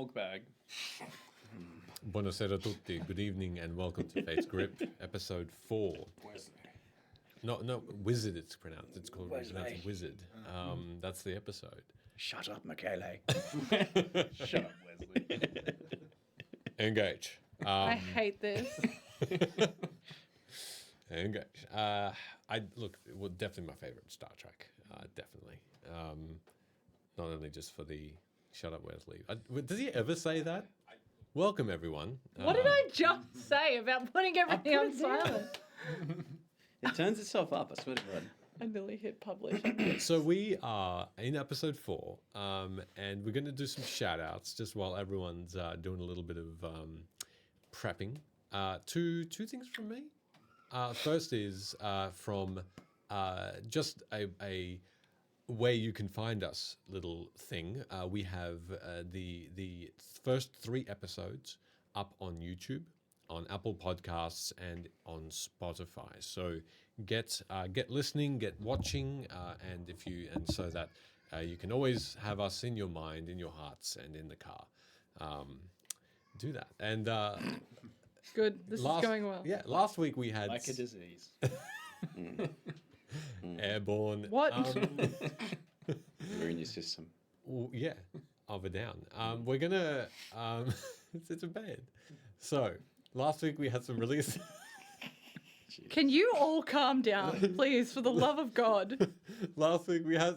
Morg bag. Buonasera tutti. Good evening and welcome to Fate's Grip, episode 4. No, Wizard it's pronounced. It's called Wizard. That's the episode. Shut up, Michele. Shut up, Wesley. Engage. I hate this. Engage. Definitely my favorite Star Trek. Definitely. Not only just for the shut up, Wesley. Does he ever say that? Welcome, everyone. What did I just say about putting everything on silent? It turns itself up, I swear to God. I nearly hit publish. So we are in episode 4, and we're going to do some shout-outs just while everyone's doing a little bit of prepping. Two things from me. First is from just a way you can find us little thing. We have the first 3 episodes up on YouTube, on Apple Podcasts, and on Spotify. So get listening, get watching, and so that you can always have us in your mind, in your hearts, and in the car. Do that. And Good. This is going well. Yeah, last week we had Like a disease. airborne. What? You're in your system. Yeah, up or down. We're gonna. It's a bad. So last week we had some really. Can you all calm down, please, for the love of God? Last week we had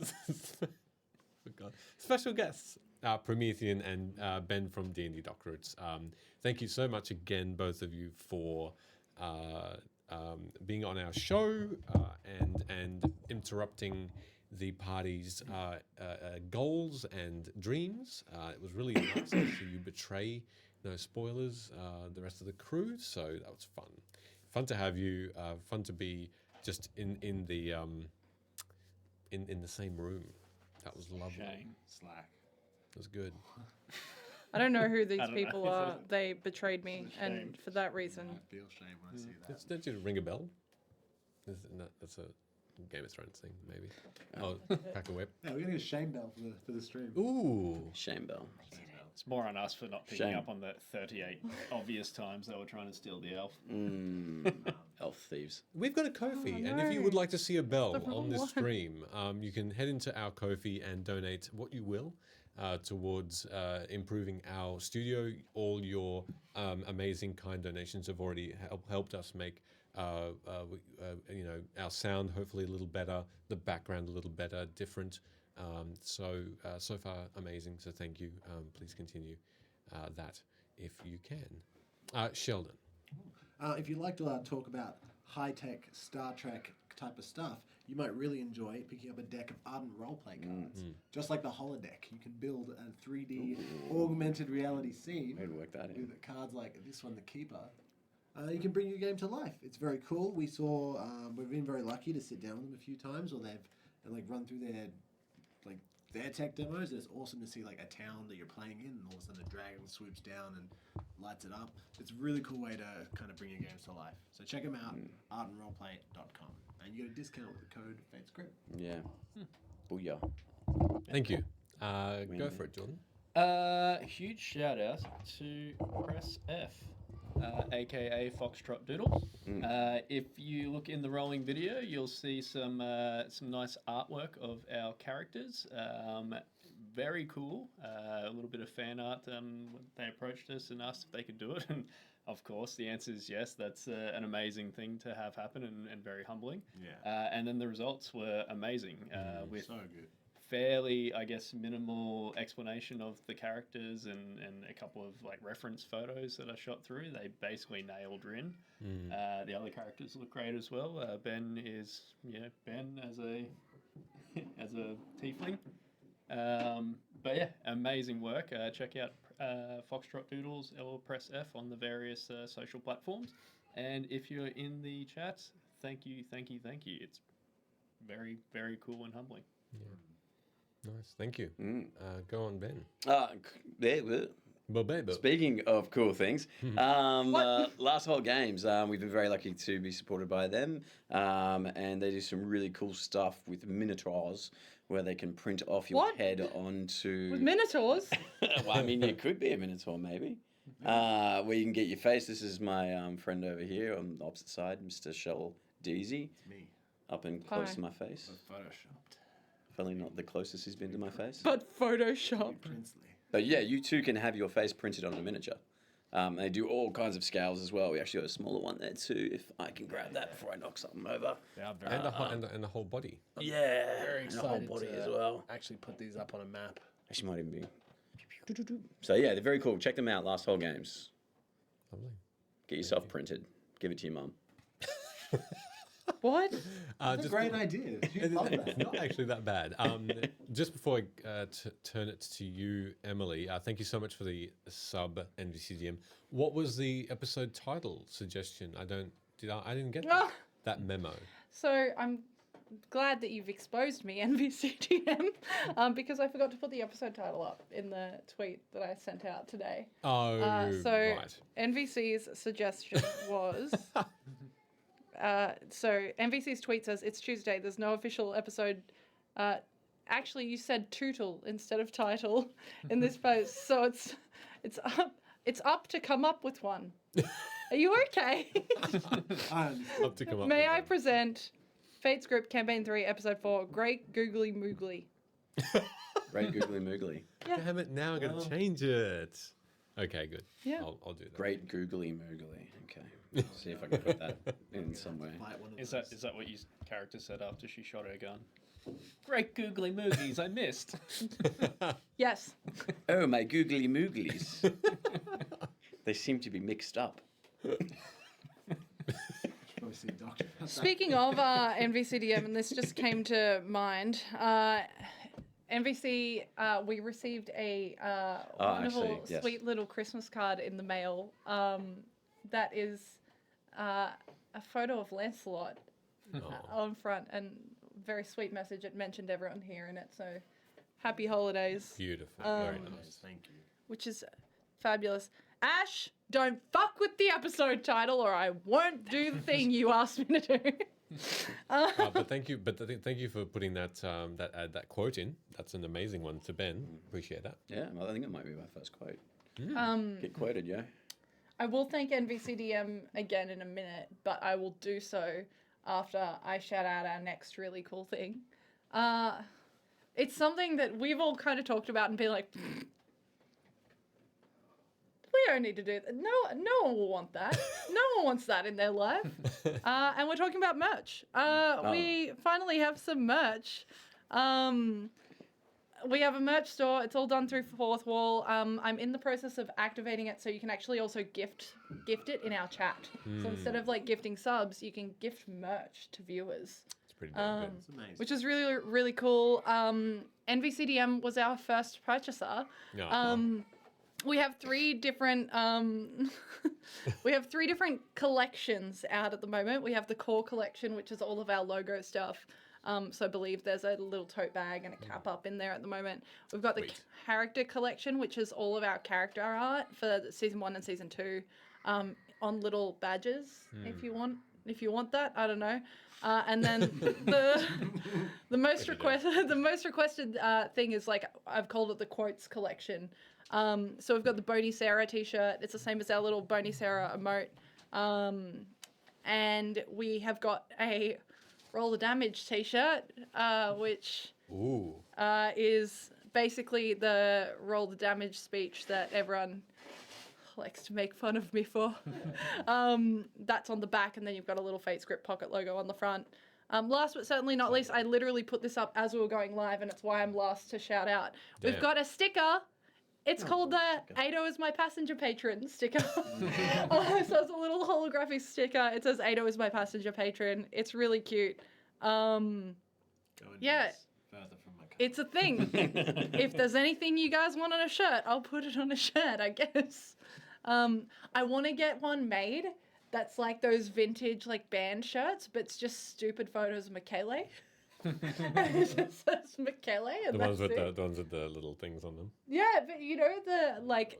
special guests, Promethean and Ben from D&D Doc Roots. Thank you so much again, both of you, for being on our show and interrupting the party's goals and dreams. It was really nice to see you betray, no spoilers, the rest of the crew. So that was fun. Fun to have you. Fun to be just in the same room. That was lovely. Shame. Slack. It was good. I don't know who these I don't people know. are. They betrayed me, It's a shame. and for that I reason, feel shame when I see that. Don't you ring a bell? That's a Game of Thrones thing, maybe. Oh, crack a whip. Yeah, we're getting a shame bell for the stream. Ooh. Shame bell. It's more on us for not picking Shame. up on the 38 obvious times they were trying to steal the elf. Elf thieves. We've got a Ko-fi, Oh, and if you no. would like to see a bell The wrong on this one. stream, you can head into our Ko-fi and donate what you will towards improving our studio. All your amazing, kind donations have already helped us make our sound hopefully a little better, the background a little better, different. So far amazing. So thank you. Please continue that if you can. Sheldon. If you like to talk about high-tech Star Trek type of stuff, you might really enjoy picking up a deck of Ardent roleplay cards. Just like the holodeck, you can build a 3D augmented reality scene Who'd work that in? with cards like this one, the Keeper. You can bring your game to life. It's very cool. We've been very lucky to sit down with them a few times, or they've run through their tech demos. It's awesome to see a town that you're playing in, and all of a sudden a dragon swoops down and lights it up. It's a really cool way to kind of bring your games to life. So check them out, artenroleplay.com, and you get a discount with the code FATESGRIP. Yeah. Booyah. Thank you. Go for it, Jordan. Huge shout out to Press F, aka Foxtrot Doodles. If you look in the rolling video, you'll see some nice artwork of our characters. Very cool. A little bit of fan art. When they approached us and asked if they could do it, and of course the answer is yes. That's an amazing thing to have happen and very humbling. Yeah. And then the results were amazing. With So good. fairly, I guess, minimal explanation of the characters and a couple of reference photos that I shot through. They basically nailed Rin. The other characters look great as well. Ben is Ben as a tiefling. But yeah, amazing work. Check out Foxtrot Doodles or Press F on the various social platforms. And if you're in the chat, thank you. It's very, very cool and humbling. Yeah. Nice, thank you. Go on, Ben. Speaking of cool things, Last Hole Games, we've been very lucky to be supported by them, and they do some really cool stuff with minotaurs where they can print off your What? head onto. With minotaurs. Well, I mean, you could be a minotaur, maybe. Where you can get your face. This is my friend over here on the opposite side, Mr. Shell Deasy, Me. up and close Hi. to my face. Photoshopped. Probably not the closest he's been to my face. But Photoshop. Princely. But yeah, you too can have your face printed on a miniature. They do all kinds of scales as well. We actually got a smaller one there too. If I can grab that before I knock something over. Yeah, I'm very, And the whole body. Yeah, very and the whole excited body to as well. actually put these up on a map. Actually, might even be. So yeah, they're very cool. Check them out. Last Hole Games. Lovely. Get yourself printed. Give it to your mum. What? That's a great idea. You'd love It's that. not actually that bad. Just before I turn it to you, Emily, thank you so much for the sub NVCDM. What was the episode title suggestion? I didn't get Ah. that memo. So I'm glad that you've exposed me, NVCDM, because I forgot to put the episode title up in the tweet that I sent out today. Oh, So right. NVC's suggestion was. So NVC's tweet says it's Tuesday. There's no official episode. Actually, you said tootle instead of title in this post, so it's up to come up with one. Are you okay? Up to come up May with I one. present Fate's Grip Campaign 3 Episode 4 Great Googly Moogly? Great googly moogly. Damn it! Now I'm gonna change it. Okay, good. Yeah. I'll do that. Great googly moogly. Okay. See if I can put that in some way. Fight one of Is those. that what your character said after she shot her gun? Great googly moogies, I missed. Yes. Oh, my googly mooglies. They seem to be mixed up. Obviously, doctor. Speaking of NVCDM, and this just came to mind, NVC, we received a wonderful, actually, yes. sweet little Christmas card in the mail. That is a photo of Lancelot on front, and very sweet message. It mentioned everyone here in it, so happy holidays, Beautiful. Very Um, nice. Thank you. which is fabulous. Ash, don't fuck with the episode title, or I won't do the thing you asked me to do. But thank you. But thank you for putting that quote in. That's an amazing one to Ben. Appreciate that. Yeah, well, I think it might be my first quote. Um, Get quoted, yeah. I will thank NVCDM again in a minute, but I will do so after I shout out our next really cool thing. It's something that we've all kind of talked about and been like, we don't need to do that. No one will want that. No one wants that in their life. And we're talking about merch. We finally have some merch. We have a merch store. It's all done through Fourth Wall. I'm in the process of activating it so you can actually also gift it in our chat. So instead of like gifting subs, you can gift merch to viewers, It's pretty damn good. It's amazing. which is really, really cool. NVCDM was our first purchaser. No. We have three different collections out at the moment. We have the core collection, which is all of our logo stuff. So I believe there's a little tote bag and a cap up in there at the moment. We've got the Sweet. character collection, which is all of our character art for season 1 and season 2, on little badges. If you want that, I don't know. And then the most requested thing is, like, I've called it the quotes collection. So we've got the Boney Sarah t-shirt. It's the same as our little Boney Sarah emote. And we have got a Roll the Damage t-shirt, which Ooh. is basically the Roll the Damage speech that everyone likes to make fun of me for. That's on the back, and then you've got a little Fate Script pocket logo on the front. Last but certainly not least, I literally put this up as we were going live, and it's why I'm last to shout out. We've Damn. got a sticker. It's called the Ado is my passenger patron sticker. So it's a little holographic sticker. It says Ado is my passenger patron. It's really cute. Going yeah. further from my car. It's a thing. If there's anything you guys want on a shirt, I'll put it on a shirt, I guess. I want to get one made that's like those vintage like band shirts, but it's just stupid photos of Michele. It just says Michele, and The that's ones with it. the ones with the little things on them. Yeah, but you know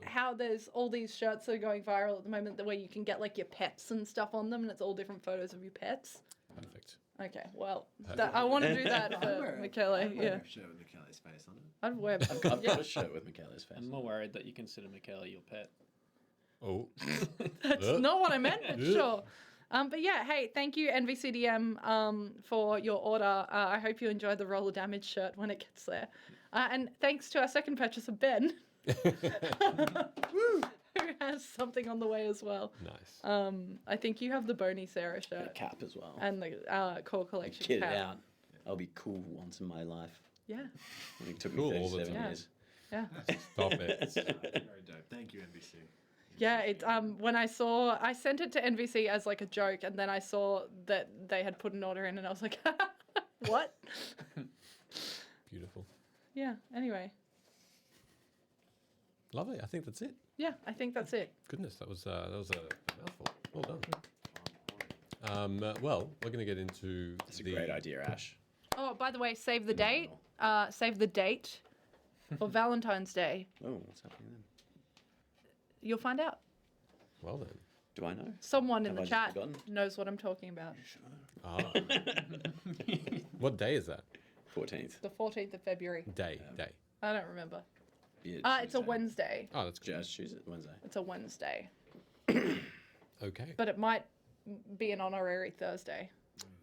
how there's all these shirts that are going viral at the moment, the way you can get like your pets and stuff on them, and it's all different photos of your pets. Perfect. Okay, well, I want to do that for Michele. I'd wear Yeah, a shirt with Michele's face on it. I'd wear. I've got Yeah, a shirt with Michaela's face. I'm more worried that you consider Michele your pet. Oh, that's not what I meant, but sure. But yeah, hey, thank you NVCDM for your order. I hope you enjoy the roller damage shirt when it gets there. And thanks to our second purchaser, Ben, who has something on the way as well. nice. I think you have the Boney Sarah A shirt cap as well. and the core collection Get it cap. out. I'll be cool once in my life. Yeah, It took Cool me all the 37 time. years. yeah. Stop it. Very dope. Thank you, NBC. Yeah, it when I sent it to NVC as like a joke, and then I saw that they had put an order in, and I was like, what? Beautiful. Yeah. Anyway, Lovely. I think that's it. yeah, I think that's it. Goodness, that was a mouthful. Well done. Well, we're going to get into That's a great idea, Ash. Oh, by the way, save the date. Save the date for Valentine's Day. Oh, what's happening then? You'll find out. Well then. Do I know? Someone in Have the I just chat forgotten? knows what I'm talking about. Ah. What day is that? 14th. The 14th of February. Day. I don't remember. Yeah, It's a Wednesday. Oh, that's good. Just Tuesday, Wednesday. It's a Wednesday, Okay. but it might be an honorary Thursday.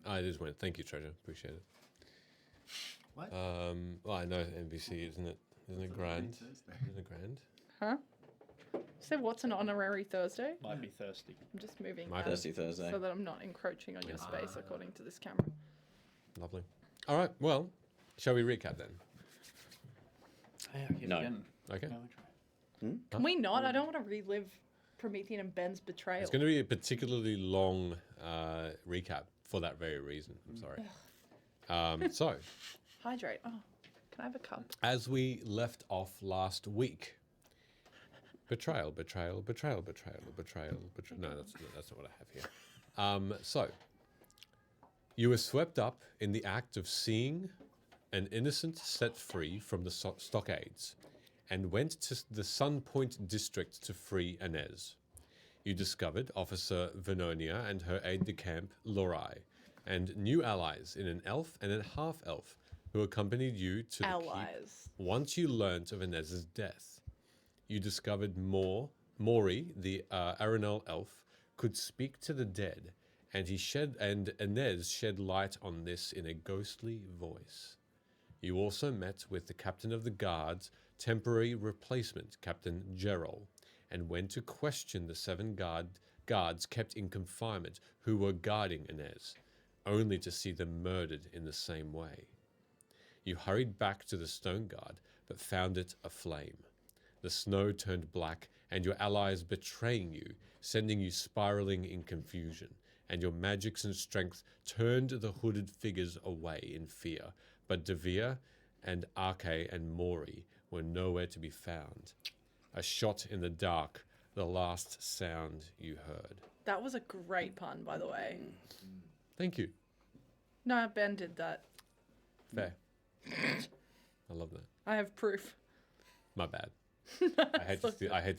Oh, it is when. Thank you, Treasure. Appreciate it. What? Well, I know NBC, isn't it? Isn't it grand? Thursday. Isn't it grand? Huh? So what's an honorary Thursday? Might be thirsty. I'm just moving My Thursday, Thursday. so that I'm not encroaching on your space according to this camera. Lovely. All right. Well, shall we recap then? No. Okay. Can we not? I don't want to relive Promethean and Ben's betrayal. It's going to be a particularly long recap for that very reason. I'm sorry. So, Hydrate. Oh, can I have a cup? as we left off last week, betrayal. No, that's not what I have here. So, you were swept up in the act of seeing an innocent set free from the stockades, and went to the Sun Point district to free Inez. You discovered Officer Vernonia and her aide-de-camp, Lorai, and new allies in an elf and a half-elf who accompanied you to the keep. Allies. Once you learnt of Inez's death, you discovered Mori the Aerenal elf could speak to the dead, and Inez shed light on this in a ghostly voice. You also met with the captain of the guard's temporary replacement, Captain Gerol, and went to question the 7 guards kept in confinement who were guarding Inez, only to see them murdered in the same way. You hurried back to the Stoneguard, but found it aflame. The snow turned black, and your allies betraying you, sending you spiraling in confusion, and your magics and strength turned the hooded figures away in fear, but Devere and Arke and Mori were nowhere to be found. A shot in the dark, the last sound you heard. That was a great pun, by the way. Thank you. No, Ben did that. Fair. I love that. I have proof. My bad. I hate to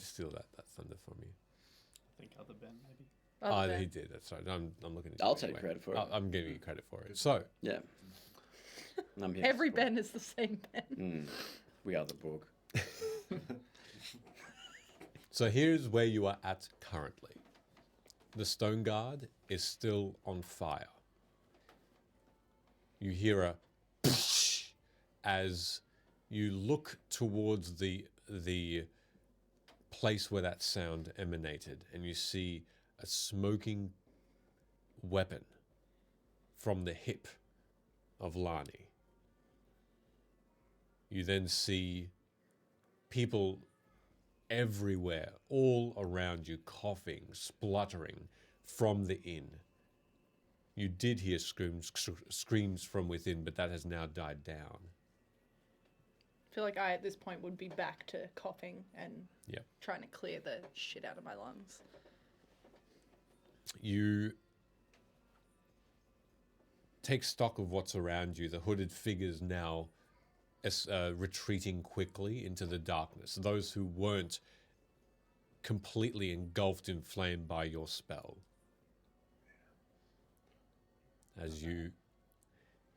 steal that thunder from you. I think other Ben maybe. Other He Ben. did. That's right. I'm looking at you. I'll take anyway. credit for it. I'm giving you credit for it. So, Yeah. I'm here Every for it. Ben is the same Ben. We are the book. So here's where you are at currently. The Stoneguard is still on fire. You hear a as you look towards the place where that sound emanated, and you see a smoking weapon from the hip of Lani. You then see people everywhere, all around you, coughing, spluttering from the inn. You did hear screams from within, but that has now died down. I feel like I, at this point, would be back to coughing and Yep. trying to clear the shit out of my lungs. You take stock of what's around you. The hooded figures now retreating quickly into the darkness. Those who weren't completely engulfed in flame by your spell. As you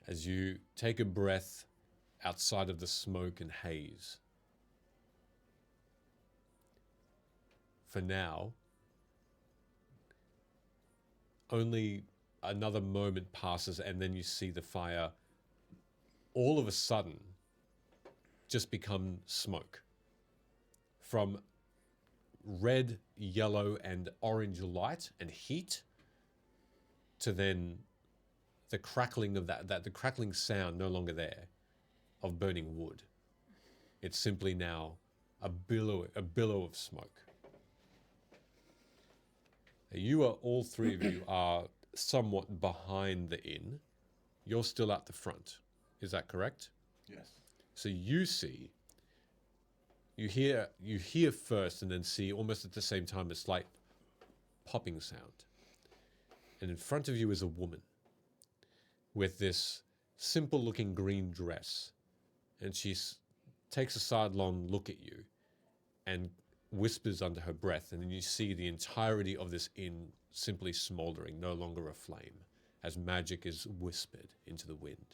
as you take a breath outside of the smoke and haze. For now, only another moment passes and then you see the fire all of a sudden just become smoke. From red, yellow, and orange light and heat to then the crackling of the crackling sound no longer there of burning wood. It's simply now a billow of smoke. All three of you are somewhat behind the inn. You're still at the front. Is that correct? Yes. So you hear first and then see almost at the same time a slight popping sound. And in front of you is a woman with this simple looking green dress. And she takes a sidelong look at you and whispers under her breath. And then you see the entirety of this inn simply smoldering, no longer aflame, as magic is whispered into the wind.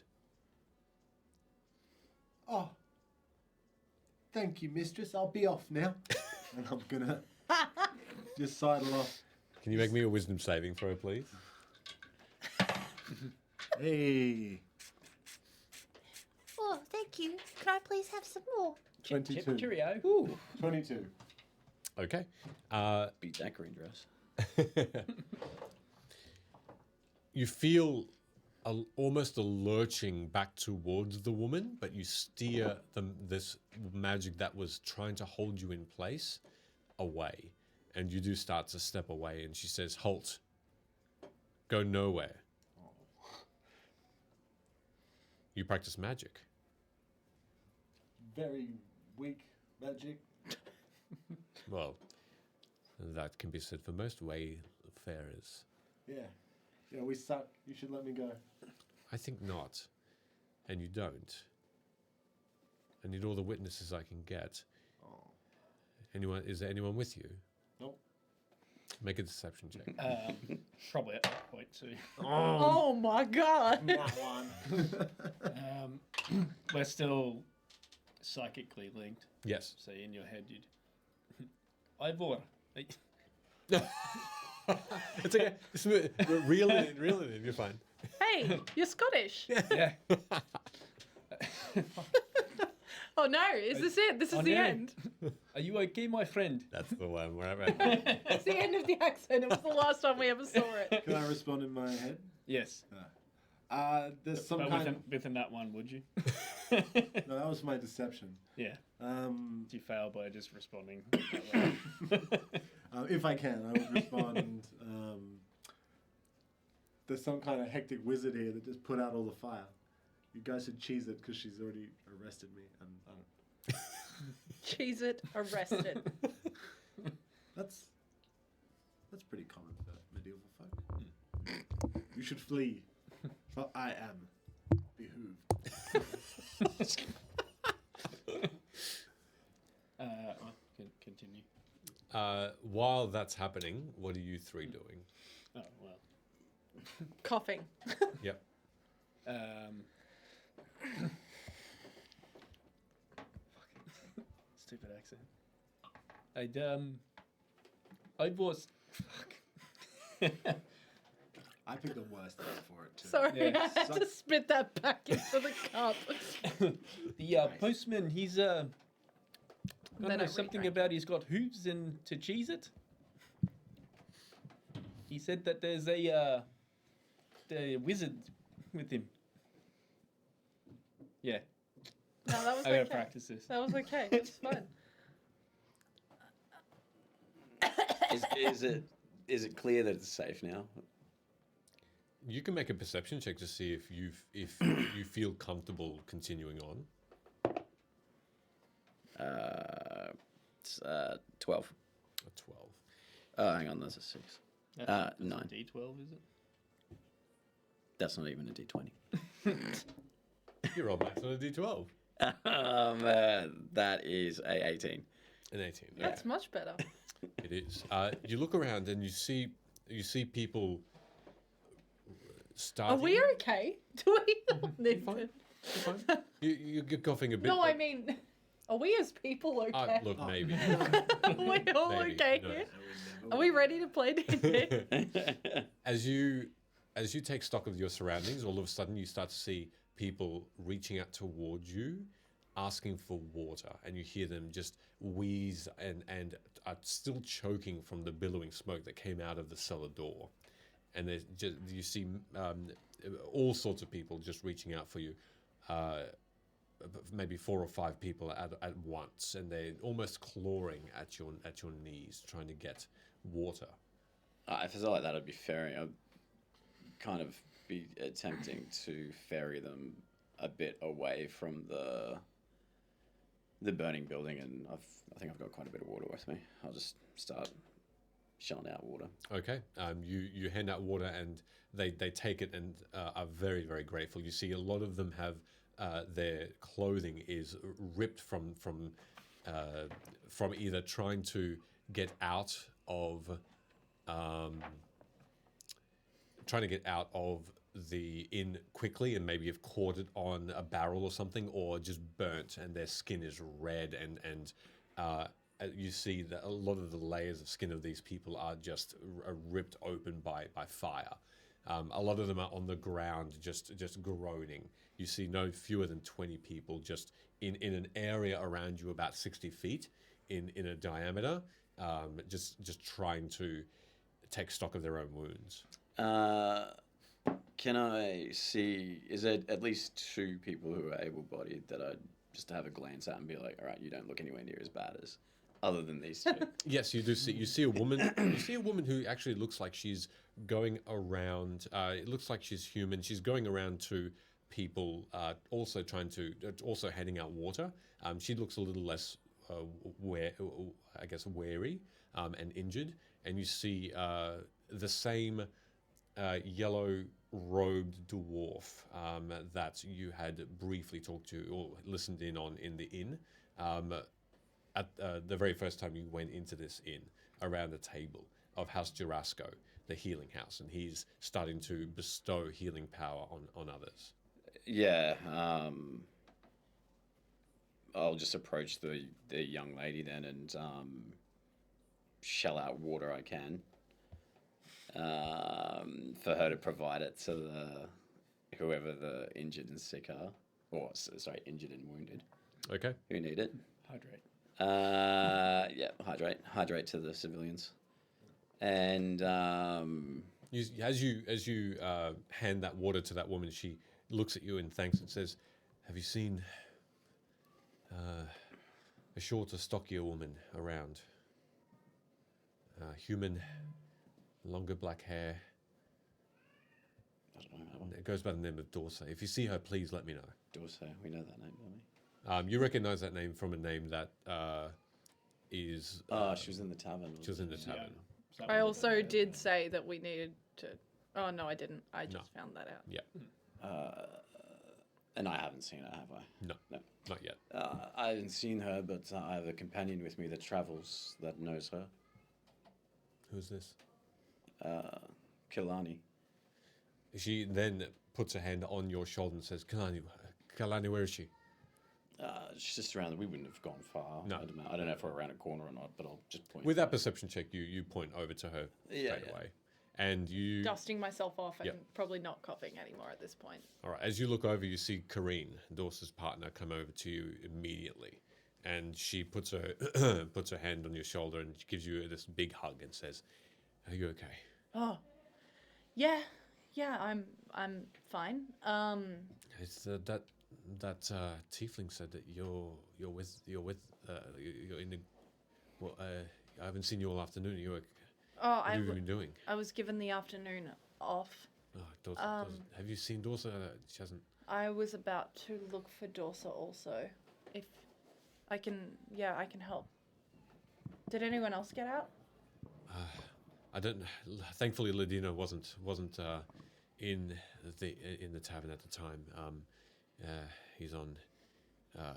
Oh, thank you, mistress. I'll be off now. And I'm gonna just sidle off. Can you make me a wisdom saving throw, please? Hey, Oh, thank you. Could I please have some more? 22. Cheerio. Ooh, 22. Okay. Beat that green dress. You feel almost a lurching back towards the woman, but you steer this magic that was trying to hold you in place away. And you do start to step away, and she says, "Halt. Go nowhere." You practice magic. Very weak magic. Well, that can be said for most wayfarers. Yeah. Yeah, we suck. You should let me go. I think not. And you don't. I need all the witnesses I can get. Oh. Is there anyone with you? Nope. Make a deception check. Probably at that point too. Oh my god. That one. We're still psychically linked. Yes. So in your head, you'd. Ivor. It's okay. Reel it in. You're fine. Hey, you're Scottish. Yeah. Oh no, is this it? This is Oh, the no. end. Are you okay, my friend? That's the one. We're at right now. It's the end of the accent. It was the last time we ever saw it. Can I respond in my head? Yes. There's some But kind within that one, would you? No, that was my deception. Yeah. Um, You fail by just responding. if I can, I would respond. There's some kind of hectic wizard here that just put out all the fire. You guys should cheese it because she's already arrested me. And I don't. Cheese it, arrested. That's pretty common for medieval folk. You should flee, for I am behooved. Continue. While that's happening, what are you three doing? Oh well. Coughing. Yep. Stupid accent. I was. Fuck. I picked the worst name for it too. Sorry, Yeah. I had to spit that back into the cup. The postman, he's They I don't know, don't something read about he's got hooves and to cheese it. He said that there's a wizard with him. Yeah, No, that was I gotta okay. practice this. That was okay. It's fine. Is it clear that it's safe now? You can make a perception check to see if you feel comfortable continuing on. It's 12. A 12. Oh, hang on, that's a 6. That's 9. a D12, is it? That's not even a D20. You roll max on a D12. That is a 18. An 18. That's much better. It is. You look around and you see people Are starting. we okay? Do we need fine. to... You're fine. You're coughing a bit. No, I but- mean, are we as people okay? Look, maybe. Are we all Maybe, okay no. here? Are we ready to play D&D? As you take stock of your surroundings, all of a sudden you start to see people reaching out towards you, asking for water, and you hear them just wheeze and are still choking from the billowing smoke that came out of the cellar door. And there's just you see all sorts of people just reaching out for you. Maybe 4 or 5 people at once, and they're almost clawing at your knees, trying to get water. If it's like that, I'd be ferrying. I'd kind of be attempting to ferry them a bit away from the burning building, and I think I've got quite a bit of water with me. I'll just start shelling out water. Okay. You hand out water, and they take it and are very, very grateful. You see a lot of them have their clothing is ripped from either trying to get out of the inn quickly and maybe have caught it on a barrel or something, or just burnt and their skin is red, and you see that a lot of the layers of skin of these people are just ripped open by fire. A lot of them are on the ground just groaning. You see no fewer than 20 people just in an area around you about 60 feet in a diameter, just trying to take stock of their own wounds. Can I see, is there at least 2 people who are able-bodied that I'd just have a glance at and be like, all right, you don't look anywhere near as bad as other than these 2? Yes, you do see. You see a woman. You see a woman who actually looks like she's going around. It looks like she's human. She's going around to people, also handing out water. She looks a little less, wary and injured. And you see the same yellow-robed dwarf that you had briefly talked to or listened in on in the inn. At the very first time you went into this inn, around the table of House Jurasco, the healing house, and he's starting to bestow healing power on others. Yeah, I'll just approach the young lady then and shell out water I can for her to provide it to whoever the injured and sick are, or sorry, injured and wounded. Okay. Who need it. Hydrate. Yeah, hydrate to the civilians, and As you hand that water to that woman, she looks at you and thanks and says, "Have you seen a shorter, stockier woman around? Human, longer black hair. I don't know that one. It goes by the name of Dorsey. If you see her, please let me know." Dorsey, we know that name, don't we? You recognize that name from a name that is. She was in the tavern. She was in the tavern. I also did say that we needed to... Oh, no, I didn't. I just found that out. Yeah. And I haven't seen her, have I? No, No. not yet. I haven't seen her, but I have a companion with me that travels that knows her. Who's this? Kilani. She then puts her hand on your shoulder and says, Kalani, where is she? She's just around. We wouldn't have gone far. No. I don't know if we're around a corner or not, but I'll just point. With that perception check, you point over to her straight away. And you... Dusting myself off and Yep. probably not coughing anymore at this point. All right, as you look over, you see Kareen, Dorsa's partner, come over to you immediately. And she puts her puts her hand on your shoulder and gives you this big hug and says, "Are you okay?" Oh, yeah, I'm fine. It's that tiefling said that you're in the. Well, I haven't seen you all afternoon. What have you been doing? I was given the afternoon off. Oh, Dorsa, have you seen Dorsa? She hasn't. I was about to look for Dorsa also. If I can, I can help. Did anyone else get out? I don't. Thankfully, Ladino wasn't in the tavern at the time. He's on. I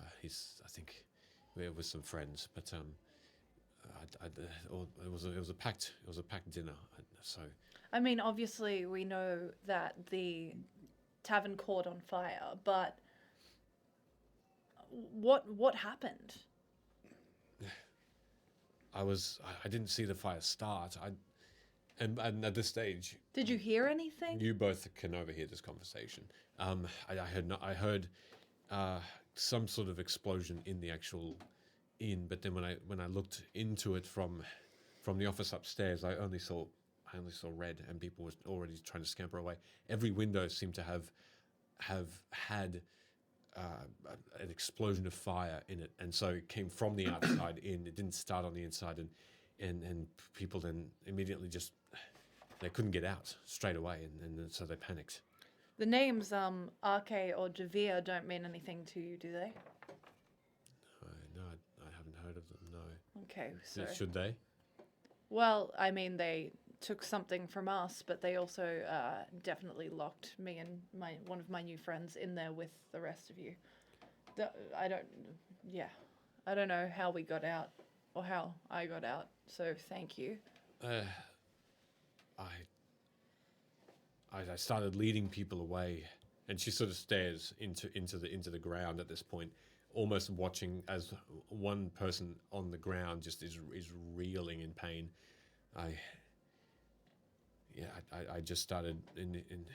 think with some friends, but it was a packed dinner. So I mean, obviously, we know that the tavern caught on fire, but what happened? I didn't see the fire start. And at this stage, Did you hear anything? you both can overhear this conversation. I heard some sort of explosion in the actual inn, but then when I looked into it from the office upstairs, I only saw red, and people were already trying to scamper away. Every window seemed to have had an explosion of fire in it, and so it came from the outside in. It didn't start on the inside, and people then immediately just they couldn't get out straight away, and so they panicked. The names Arke or Javir don't mean anything to you, do they? No, I haven't heard of them. No. Okay, so Should they? well, I mean, they took something from us, but they also definitely locked me and one of my new friends in there with the rest of you. I don't know how we got out or how I got out. So thank you. I started leading people away, and she sort of stares into the ground at this point, almost watching as one person on the ground just is reeling in pain. I just started in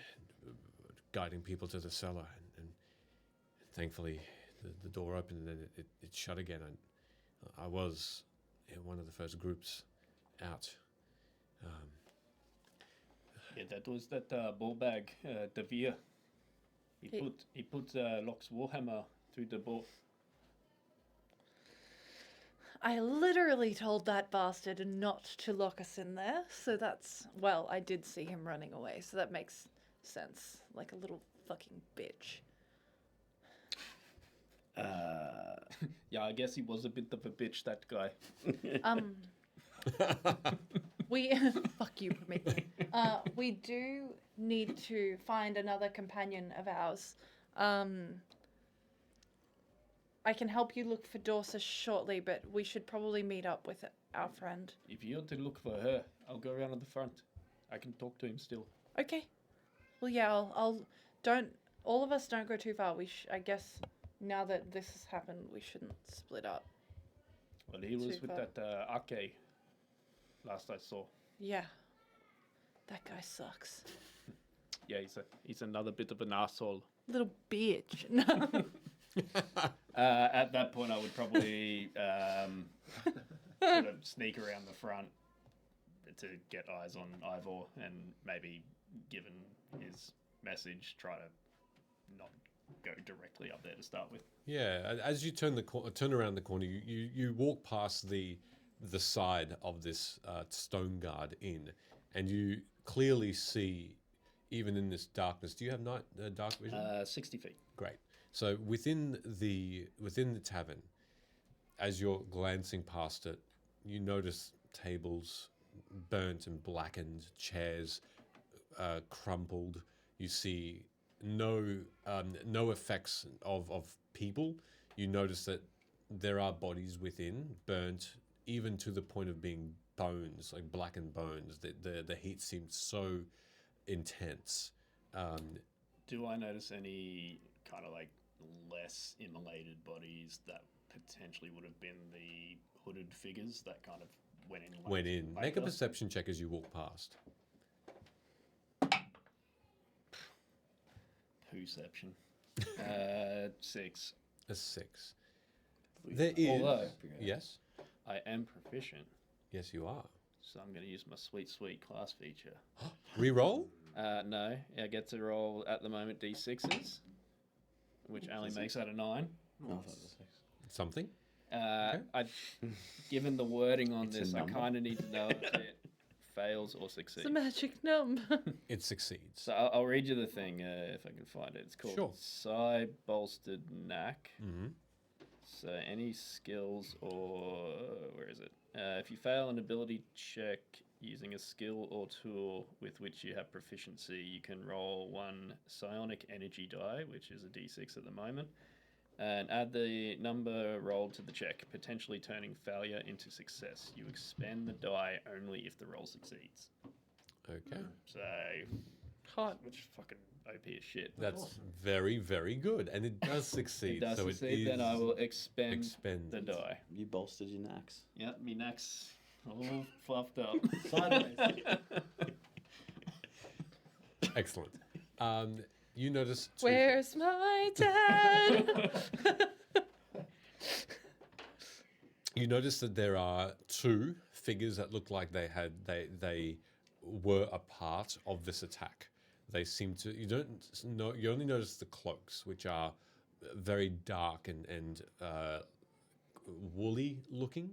guiding people to the cellar, and thankfully the door opened and then it shut again. I was one of the first groups out. Yeah, that was that ball bag, Devere. He put Locke's warhammer through the ball. I literally told that bastard not to lock us in there, so that's... Well, I did see him running away, so that makes sense. Like a little fucking bitch. Yeah, I guess he was a bit of a bitch, that guy. We... Fuck you, me. We do need to find another companion of ours. I can help you look for Dorsa shortly, but we should probably meet up with our friend. If you're to look for her, I'll go around to the front. I can talk to him still. Okay. Well, yeah, I'll don't... All of us don't go too far. I guess now that this has happened, we shouldn't split up. Well, he was Too with far. that Ake last I saw. Yeah. That guy sucks. Yeah, he's another bit of an asshole. Little bitch. No. At that point, I would probably sort of sneak around the front to get eyes on Ivor, and maybe, given his message, try to not go directly up there to start with. Yeah, as you turn around the corner, you walk past the side of this Stoneguard inn, and you clearly see, even in this darkness. Do you have dark vision? 60 feet. Great. So within the tavern, as you're glancing past it, you notice tables burnt and blackened, chairs crumpled. You see no effects of people. You notice that there are bodies within, burnt, even to the point of being bones, like blackened bones. The heat seemed so intense. Do I notice any kind of like less immolated bodies that potentially would have been the hooded figures that kind of went in? Make a perception check as you walk past. Perception. 6. A 6. There is. Although Yes. I am proficient, Yes, you are. so I'm going to use my sweet class feature. Reroll? No, I get to roll at the moment D6s, which only makes that a 9. Something? Given the wording on It's a this, I number. kind of need to know if it fails or It's succeeds. a magic number. It succeeds. So I'll read you the thing if I can find it. It's called Sure. Psi Bolstered Knack. Mm-hmm. So any skills or where is it? If you fail an ability check using a skill or tool with which you have proficiency, you can roll 1 psionic energy die, which is a d6 at the moment, and add the number rolled to the check, potentially turning failure into success. You expend the die only if the roll succeeds. Okay. So, hot, which is fucking OP as shit. That's very, very good. And it does succeed. It does so succeed, it then I is will expend expended. the die. You bolstered your knacks. Yep, me neck's all fluffed up. Sideways. Excellent. You notice two Where's my dad? You notice that there are two figures that look like they were a part of this attack. They seem to you only notice the cloaks, which are very dark and woolly looking.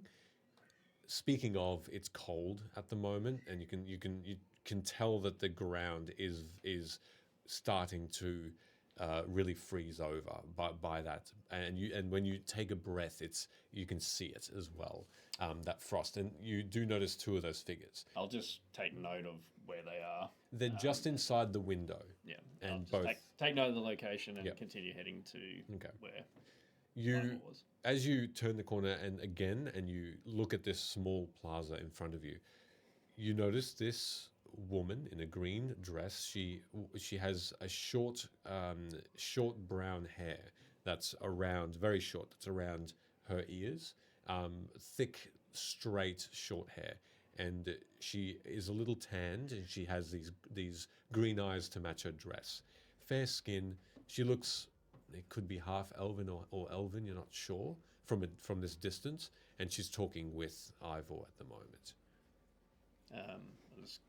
Speaking of, it's cold at the moment, and you can tell that the ground is starting to really freeze over by that, and when you take a breath, you can see it as well, that frost, and you do notice two of those figures. I'll just take note of where they are. They're just inside the window. Yeah, And I'll just both- take note of the location and Yep. continue heading to Okay. where You, Lionel was. as you turn the corner and you look at this small plaza in front of you, you notice this woman in a green dress. She has a short brown hair that's around, very short, that's around her ears, thick, straight, short hair. And she is a little tanned, and she has these green eyes to match her dress. Fair skin. She looks, it could be half elven or elven, you're not sure, from this distance. And she's talking with Ivor at the moment. I just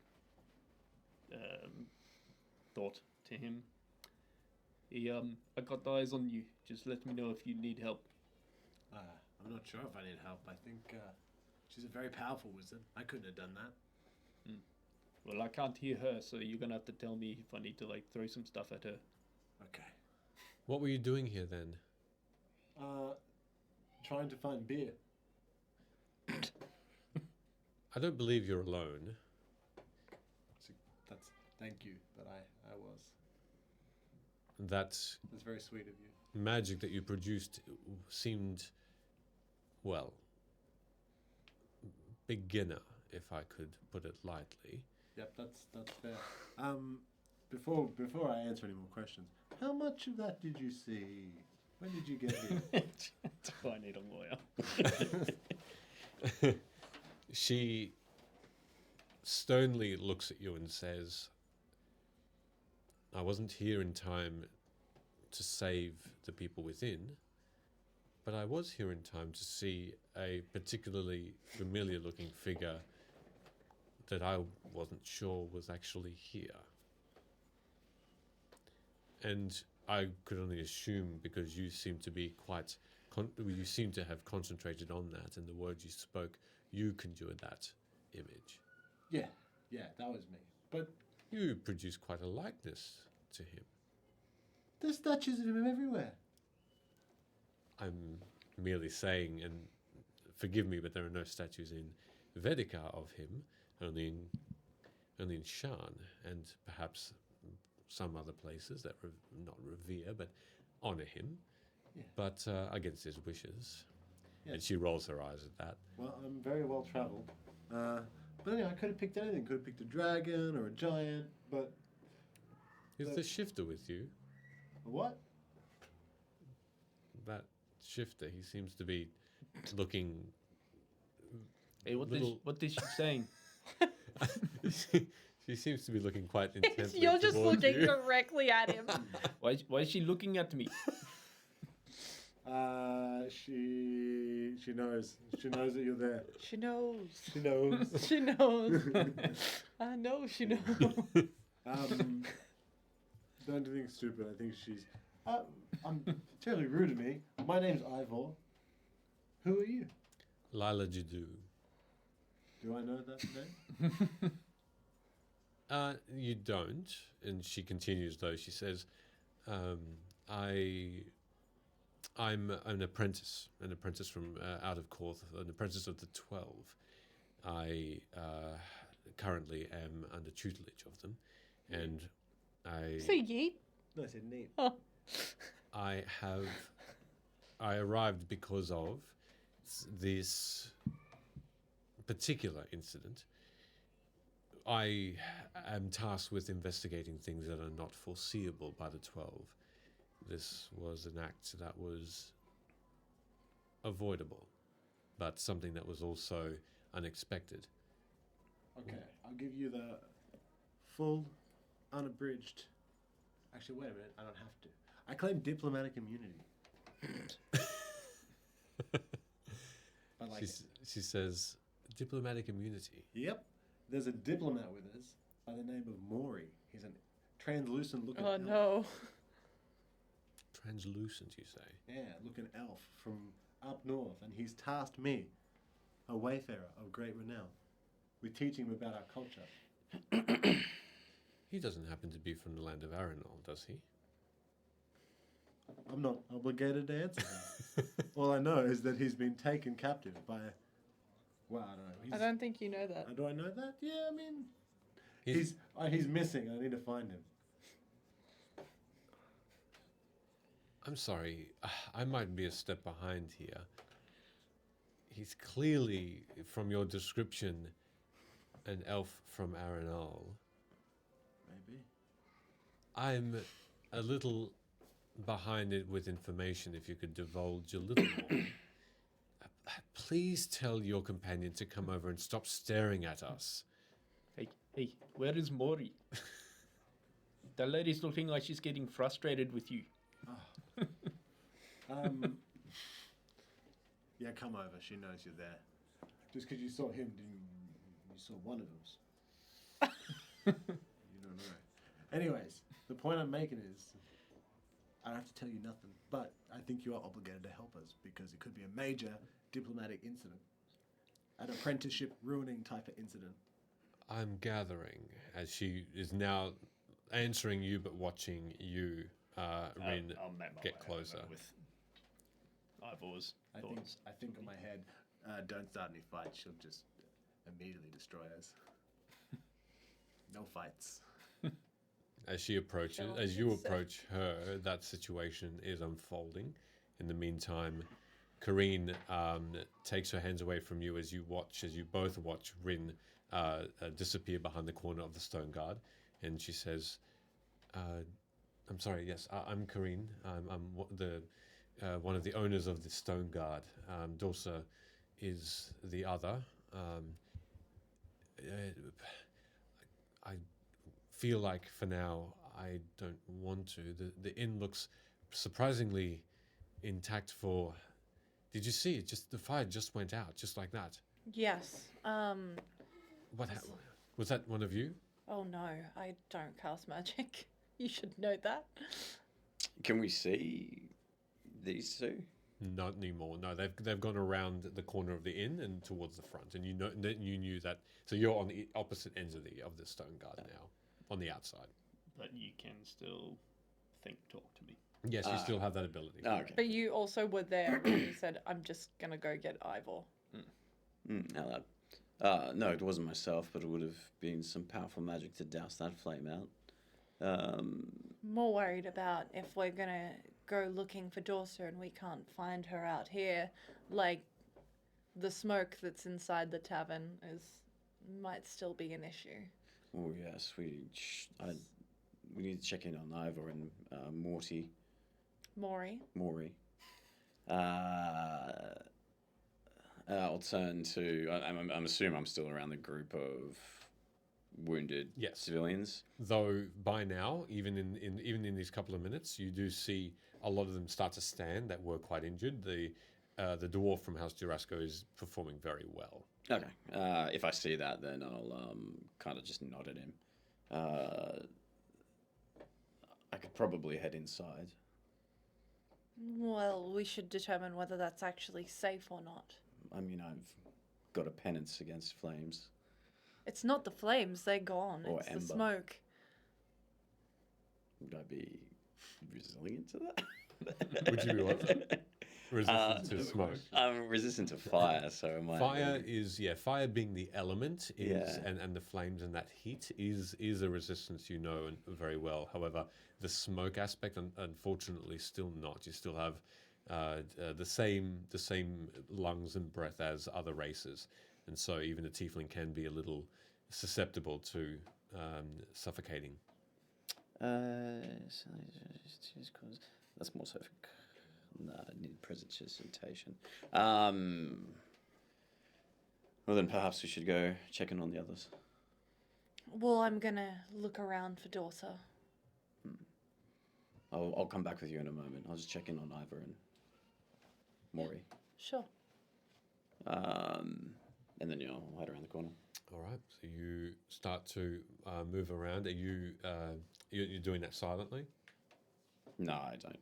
thought to him, I got eyes on you. Just let me know if you need help. I'm not sure if I need help. I think she's a very powerful wizard. I couldn't have done that. Well, I can't hear her, so you're gonna have to tell me if I need to throw some stuff at her. Okay. What were you doing here then? Trying to find beer. I don't believe you're alone. Thank you, but I was. That That's very sweet of you. magic that you produced seemed, well, beginner, if I could put it lightly. Yep, that's fair. Before I answer any more questions, how much of that did you see? When did you get here? Do I need a lawyer? She sternly looks at you and says, I wasn't here in time to save the people within, but I was here in time to see a particularly familiar looking figure that I wasn't sure was actually here. And I could only assume, because you seem to be quite, you seem to have concentrated on that, and the words you spoke, you conjured that image. Yeah, that was me. But You produce quite a likeness to him. there's statues of him everywhere. I'm merely saying, and forgive me, but there are no statues in Vedica of him, only in Shan, and perhaps some other places that not revere, but honor him, Yeah. but against his wishes. Yes. And she rolls her eyes at that. Well, I'm very well traveled. But anyway, I could have picked anything. Could have picked a dragon or a giant, but Is But- the shifter with you? a what? That shifter, he seems to be looking. Hey, what Little- is she saying? She seems to be looking quite intensely. You're just towards looking you. directly at him. Why is she looking at me? She knows. She knows that you're there. She knows. She knows. She knows. I know she knows. Don't do anything stupid. I think she's. I'm terribly rude of me. My name's Ivor. Who are you? Lila Jadu. Do I know that name? You don't. And she continues, though. She says, I'm an apprentice from out of Corth, an apprentice of the 12. I currently am under tutelage of them, and So yeet. No, I said name. Oh. I arrived because of this particular incident I am tasked with investigating things that are not foreseeable by the 12. This was an act that was avoidable, but something that was also unexpected. Okay, I'll give you the full, unabridged. Actually, wait a minute. I don't have to. I claim diplomatic immunity. I like it. She says, diplomatic immunity. Yep. There's a diplomat with us by the name of Mori. He's a translucent looking Oh elf. no. Translucent, you say? Yeah, looking elf from up north, and he's tasked me, a wayfarer of great renown, with teaching him about our culture. He doesn't happen to be from the land of Aerenal, does he? I'm not obligated to answer that. All I know is that he's been taken captive by. Well, I don't know. I don't think you know that. Do I know that? Yeah, I mean, he's missing. I need to find him. I'm sorry, I might be a step behind here. He's clearly, from your description, an elf from Aerenal. Maybe. I'm a little behind it with information, if you could divulge a little more. Please tell your companion to come over and stop staring at us. Hey, where is Mori? The lady's looking like she's getting frustrated with you. Yeah, come over. She knows you're there. Just because you saw him, you saw one of them. You don't know. Anyways, the point I'm making is, I don't have to tell you nothing, but I think you are obligated to help us because it could be a major diplomatic incident, an apprenticeship ruining type of incident. I'm gathering, as she is now answering you but watching you, Rin, I'll make my get way closer. over with Ivor's thoughts. I think in my head, don't start any fights. She'll just immediately destroy us. No fights. As she approaches, Sure. as you approach her, that situation is unfolding. In the meantime, Kareen takes her hands away from you as you both watch Rin disappear behind the corner of the Stoneguard, and she says, "I'm sorry. Yes, I'm Kareen. I'm one of the owners of the Stoneguard. Dorsa is the other. I feel like for now I don't want to. The inn looks surprisingly intact for. Did you see it? Just the fire just went out, just like that. Yes. Was that one of you? Oh no, I don't cast magic. You should know that. Can we see these two? Not anymore. No, they've gone around the corner of the inn and towards the front, and you knew that. So you're on the opposite ends of the Stoneguard now, on the outside. But you can still talk to me. Yes, you still have that ability. Oh, okay. But you also were there when you said, "I'm just gonna go get Ivor." How loud? No, it wasn't myself, but it would have been some powerful magic to douse that flame out. More worried about if we're gonna go looking for Dorsa and we can't find her out here. Like, the smoke that's inside the tavern might still be an issue. Oh yes, we need to check in on Ivor and Mori. Mori. I'll turn to. I'm assuming I'm still around the group of wounded Yes. civilians. Though by now, even in these couple of minutes, you do see a lot of them start to stand that were quite injured. The dwarf from House Durasco is performing very well. Okay. If I see that, then I'll kind of just nod at him. I could probably head inside. Well, we should determine whether that's actually safe or not. I mean, I've got a penance against flames. It's not the flames, they're gone. Or It's ember. the smoke. Would I be resilient to that? Would you be what? Resistant to smoke. I'm resistant to fire, so am I. Fire being the element is, Yeah. and the flames and that heat is a resistance you know and very well. However, the smoke aspect, unfortunately, still not. You still have the same lungs and breath as other races, and so even a tiefling can be a little susceptible to suffocating. That's more so. Nah, I need precipitation. Well, then perhaps we should go check in on the others. Well, I'm gonna look around for Dorsa. I'll come back with you in a moment. I'll just check in on Ivor and Mori. Sure. And then, I'll hide around the corner. All right. So you start to move around. Are you you're doing that silently? No, I don't.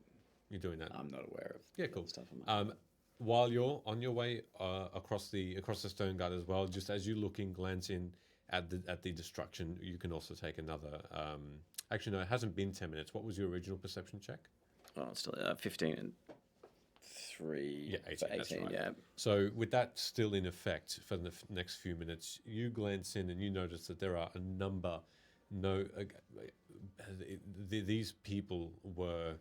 You're doing that. I'm not aware of Yeah, cool. stuff. On While you're on your way across the Stoneguard as well, just as you glance in at the destruction, you can also take another. Actually, no, it hasn't been 10 minutes. What was your original perception check? Oh, it's still 15 and 3. Yeah, 18. That's right. Yeah. So with that still in effect for the next few minutes, you glance in and you notice that there are a number. These people were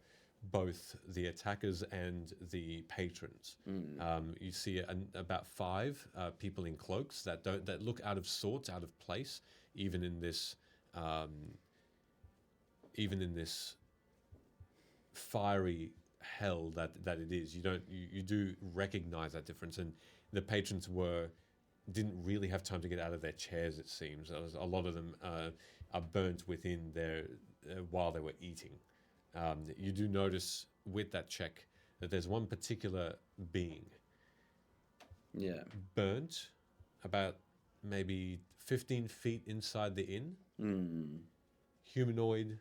both the attackers and the patrons. You see about 5 people in cloaks that look out of sorts, out of place, even in this fiery hell that it is. You do recognize that difference, and the patrons didn't really have time to get out of their chairs. It seems a lot of them are burnt within their while they were eating. You do notice with that check that there's one particular being burnt about maybe 15 feet inside the inn. Humanoid,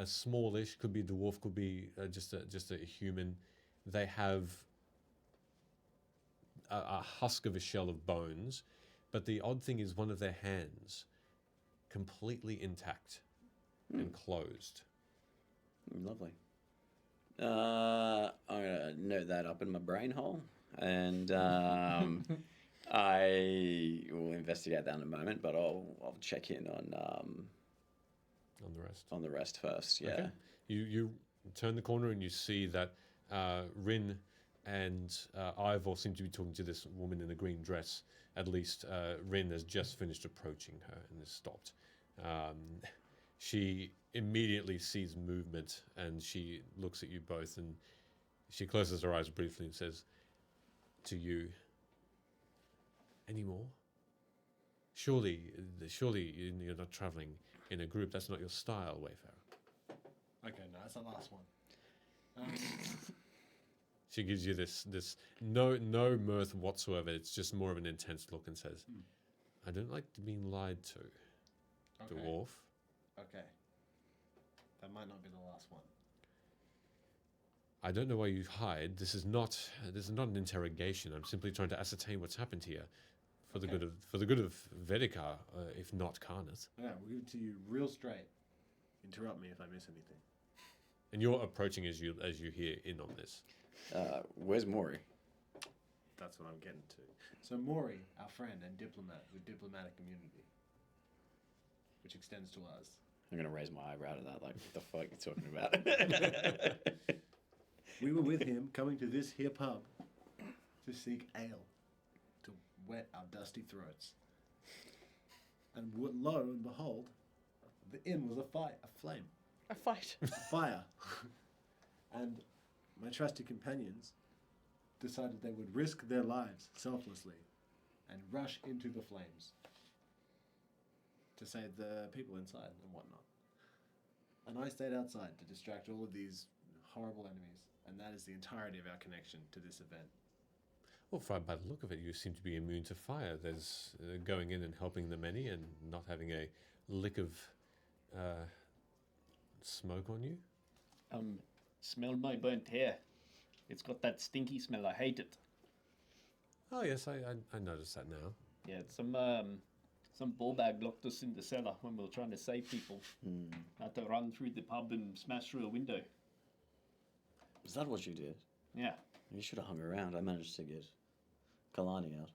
smallish, could be a dwarf, could be just a human. They have a husk of a shell of bones, but the odd thing is one of their hands completely intact and closed. Lovely. I'm gonna note that up in my brain hole, and I will investigate that in a moment. But I'll check in on the rest. On the rest first. Yeah. Okay. You turn the corner and you see that Rin and Ivor seem to be talking to this woman in a green dress. At least Rin has just finished approaching her and has stopped. She immediately sees movement and she looks at you both and she closes her eyes briefly and says to you, "Any more? Surely you're not traveling in a group. That's not your style, Wayfarer." Okay, no, that's the last one. She gives you this no mirth whatsoever. It's just more of an intense look and says, "I don't like being lied to, dwarf." Okay. That might not be the last one. I don't know why you hide. This is not an interrogation. I'm simply trying to ascertain what's happened here, for the good of Vedikar, if not Karnath. Yeah, we'll give it to you real straight. Interrupt me if I miss anything. And you're approaching as you hear in on this. Where's Mori? That's what I'm getting to. So Mori, our friend and diplomat with diplomatic immunity, which extends to us. I'm gonna raise my eyebrow to that. Like, what the fuck are you talking about? We were with him coming to this here pub to seek ale, to wet our dusty throats. And lo and behold, the inn was a flame, A fight. a fire. And my trusty companions decided they would risk their lives selflessly and rush into the flames to save the people inside and whatnot. And I stayed outside to distract all of these horrible enemies, and that is the entirety of our connection to this event. Well, by the look of it, you seem to be immune to fire. There's going in and helping the many and not having a lick of smoke on you. Smell my burnt hair. It's got that stinky smell. I hate it. Oh yes, I noticed that now. Yeah, some ball bag locked us in the cellar when we were trying to save people. Had to run through the pub and smash through a window. Is that what you did? Yeah. You should have hung around. I managed to get Kalani out.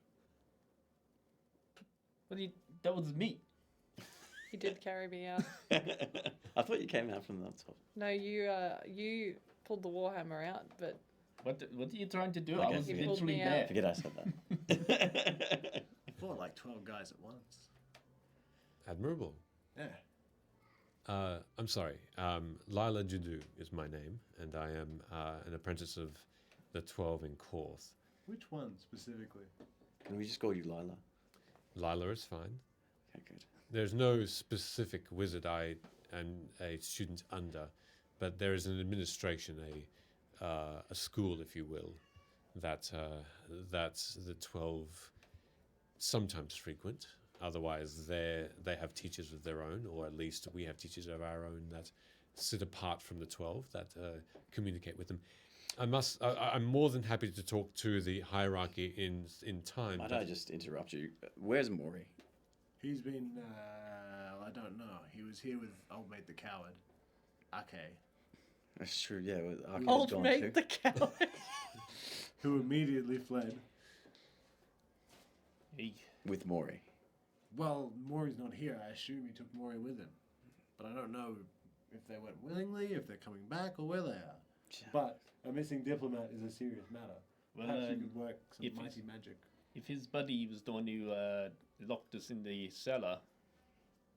That was me. He did carry me out. I thought you came out from the top. No, you pulled the warhammer out, but What are you trying to do? Okay. I was He pulled eventually me there. out. Forget I said that. I fought like 12 guys at once. Admirable. Yeah. I'm sorry. Lila Judu is my name, and I am an apprentice of the 12 in Korth. Which one specifically? Can we just call you Lila? Lila is fine. Okay, good. There's no specific wizard I am a student under, but there is an administration, a school, if you will, that the 12 sometimes frequent. Otherwise, they have teachers of their own, or at least we have teachers of our own that sit apart from the 12 that communicate with them. I'm more than happy to talk to the hierarchy in time. Might I just interrupt you? Where's Mori? He's been, I don't know. He was here with old mate the coward. Okay. That's true, yeah. Arcade's Old gone mate too. the coward. Who immediately fled. Hey. With Mori. Well, Maury's not here. I assume he took Maury with him. But I don't know if they went willingly, if they're coming back, or where they are. But a missing diplomat is a serious matter. Well, Perhaps you could work some if mighty magic. If his buddy was the one who locked us in the cellar,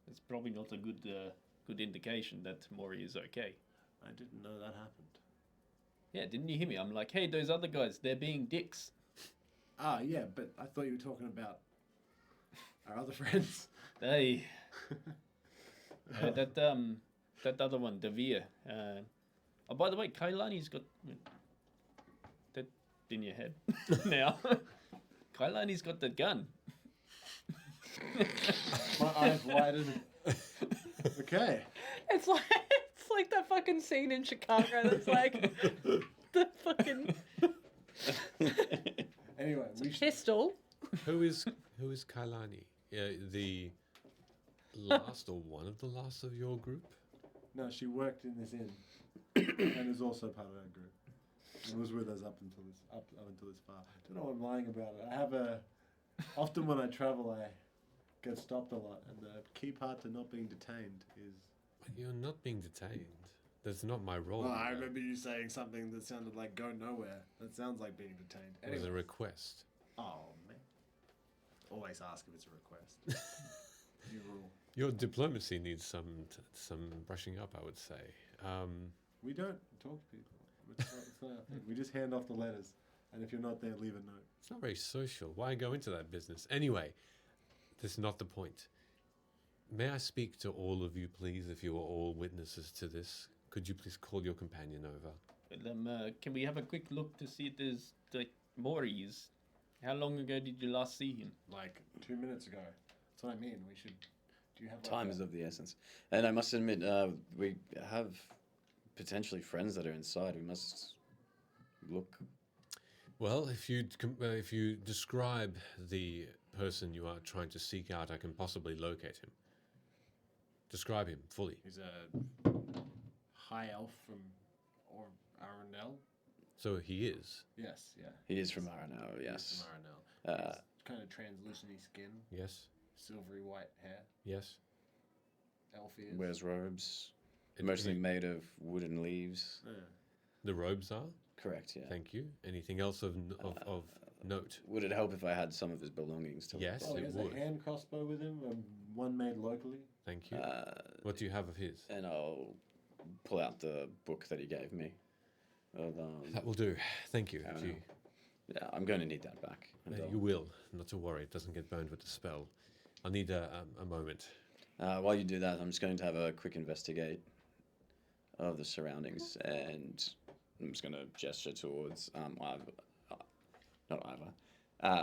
it's probably not a good indication that Mori is okay. I didn't know that happened. Yeah, didn't you hear me? I'm like, hey, those other guys, they're being dicks. Ah, yeah, but I thought you were talking about our other friends. Hey, that other one, Devere. Oh, by the way, Kailani's got that in your head now. Kailani's got the gun. My eyes widened. Okay. It's like that fucking scene in Chicago that's like the fucking Anyway, we should... pistol. Who is Kailani? The last or one of the last of your group? No, she worked in this inn and is also part of our group. And was with us up until this far. Don't know why I'm lying about it. I have often when I travel, I get stopped a lot, and the key part to not being detained is. But you're not being detained. That's not my role. Well, I remember you saying something that sounded like "go nowhere." That sounds like being detained. It was a Anyway. request. Oh man! Always ask if it's a request. New rule. Your diplomacy needs some brushing up, I would say. We don't talk to people. It's not our thing. We just hand off the letters, and if you're not there, leave a note. It's not very social. Why go into that business? Anyway, that's not the point. May I speak to all of you, please, if you are all witnesses to this? Could you please call your companion over? Well, can we have a quick look to see if there's like Mori's? How long ago did you last see him? Like 2 minutes ago. That's what I mean. We should. Do you have like Time a- is of the essence. And I must admit, we have potentially friends that are inside. We must look. Well, if you describe the person you are trying to seek out, I can possibly locate him. Describe him fully. He's a high elf from Aerenal. So he is. Yes, yeah. He is from Aerenal, He's yes. from Aerenal. Kind of translucent skin, Yes. silvery white hair, Yes. elf ears. Wears robes, It- mostly he- made of wooden leaves. Yeah. The robes are. Correct, yeah. Thank you. Anything else of note? Would it help if I had some of his belongings to Yes. Oh, he it has would. a hand crossbow with him, one made locally. Thank you. Uh, What do you have of his? and I'll pull out the book that he gave me. Of, That will do. Thank you. I don't If you- know. Yeah, I'm going to need that back. And you will. Not to worry. It doesn't get burned with the spell. I'll need a moment. while you do that, I'm just going to have a quick investigate of the surroundings, and I'm just going to gesture towards a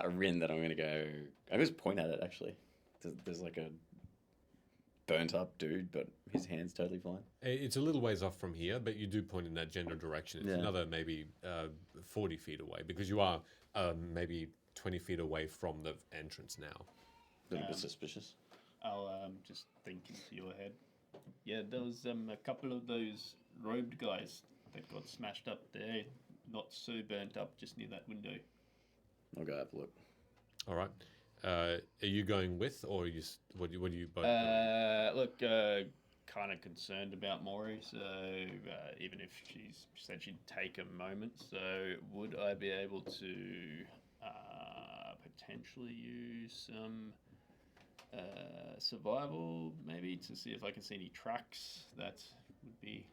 Rin that I'm going to go. I just point at it actually. There's like a burnt up dude, but his hand's totally fine. It's a little ways off from here, but you do point in that general direction. It's Yeah. another maybe 40 feet away because you are maybe 20 feet away from the entrance now. A little bit suspicious. I'll just think into your head. Yeah, there was a couple of those robed guys that got smashed up there. Not so burnt up, just near that window. I'll go have a look. All right. Are you going with, or what do you both? Doing? Look, kind of concerned about Mori, so even if she said she'd take a moment, so would I be able to potentially use some survival, maybe, to see if I can see any tracks. That would be.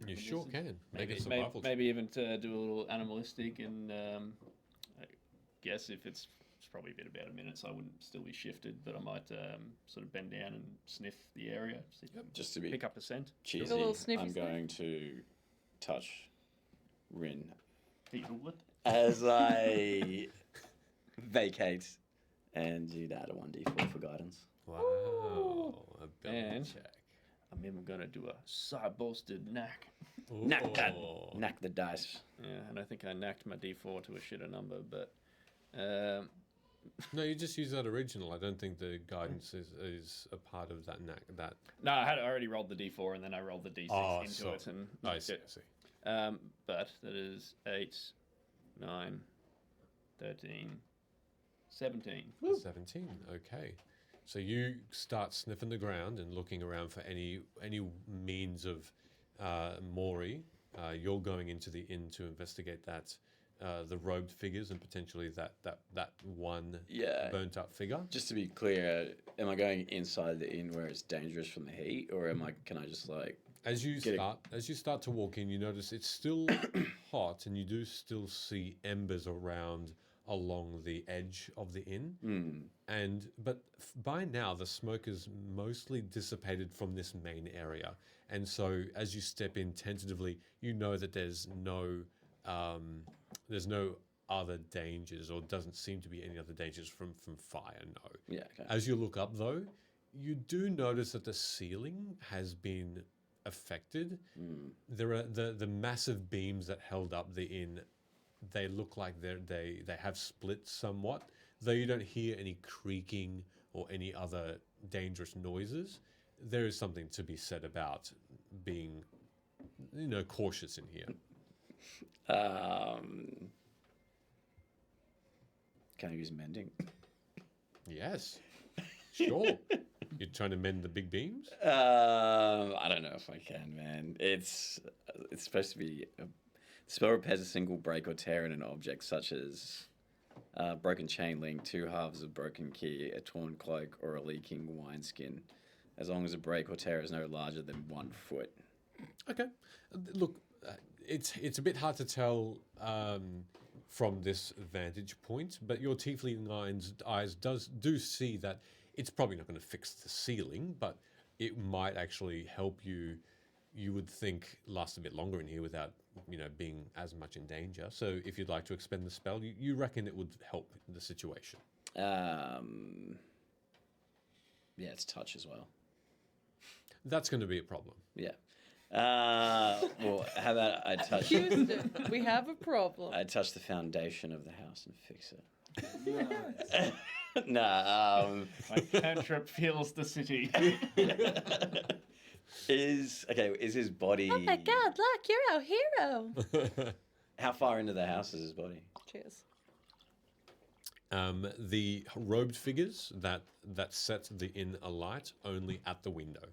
You sure can. Make Maybe, a survival check. maybe even to do a little animalistic, and I guess if it's probably been about a minute, so I wouldn't still be shifted, but I might sort of bend down and sniff the area, see if I can Just to be pick up a scent. cheesy, A little sniffy I'm sniff. going to touch Rin What? as I vacate, and you'd add a 1d4 for guidance. Wow. Ability And- check. I'm even going to do a side-bolstered knack. Knack that. Ooh. Knack the dice. Yeah, and I think I knacked my d4 to a shitter number, but No, you just use that original. I don't think the guidance is a part of that. no, I had already rolled the d4 and then I rolled the d6 into so- it and I knocked see. it. I see. But that is 8, 9, 13, 17. 17. Okay. So you start sniffing the ground and looking around for any means of Mori. You're going into the inn to investigate that the robed figures and potentially that one Yeah. burnt up figure. Just to be clear, am I going inside the inn where it's dangerous from the heat, or can I just like? As you Get it. start to walk in, you notice it's still hot, and you do still see embers around along the edge of the inn. But by now the smoke is mostly dissipated from this main area, and so as you step in tentatively, you know that there's no other dangers, or doesn't seem to be any other dangers from fire. No. Yeah. Okay. As you look up, though, you do notice that the ceiling has been affected. There are the massive beams that held up the inn. They look like they have split somewhat, though you don't hear any creaking or any other dangerous noises. There is something to be said about being, cautious in here. Can I use mending? Yes, sure. You're trying to mend the big beams? I don't know if I can, man. It's supposed to be a spell repairs a single break or tear in an object, such as broken chain link, 2 halves of broken key, a torn cloak, or a leaking wineskin, as long as a break or tear is no larger than 1 foot. Okay. Look, it's a bit hard to tell from this vantage point, but your tiefling eyes do see that it's probably not going to fix the ceiling, but it might actually help you. You would think last a bit longer in here without being as much in danger. So if you'd like to expend the spell, you reckon it would help the situation. Yeah, it's touch as well. That's going to be a problem. Yeah. Well, how about I touch? Houston, we have a problem. I touch the foundation of the house and fix it. Nah. My cantrip feels the city. Is his body? Oh my god, look, you're our hero. How far into the house is his body? Cheers. The robed figures that set the inn alight only at the window.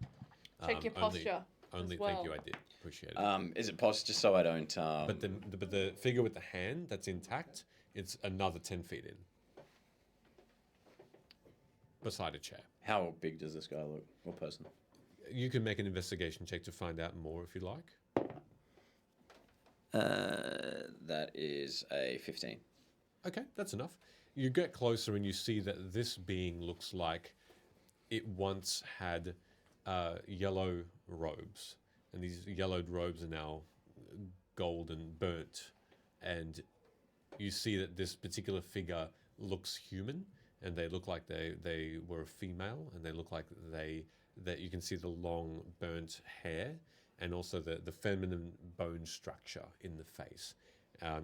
Check your posture. Only, as well. thank you, I did appreciate it. Is it possible just so I don't? But the figure with the hand that's intact, it's another 10 feet in. Beside a chair. How big does this guy look, or person? You can make an investigation check to find out more if you like. That is a 15. Okay, that's enough. You get closer and you see that this being looks like it once had yellow robes, and these yellowed robes are now gold and burnt, and you see that this particular figure looks human, and they look like they were a female, and they look like that you can see the long burnt hair, and also the feminine bone structure in the face,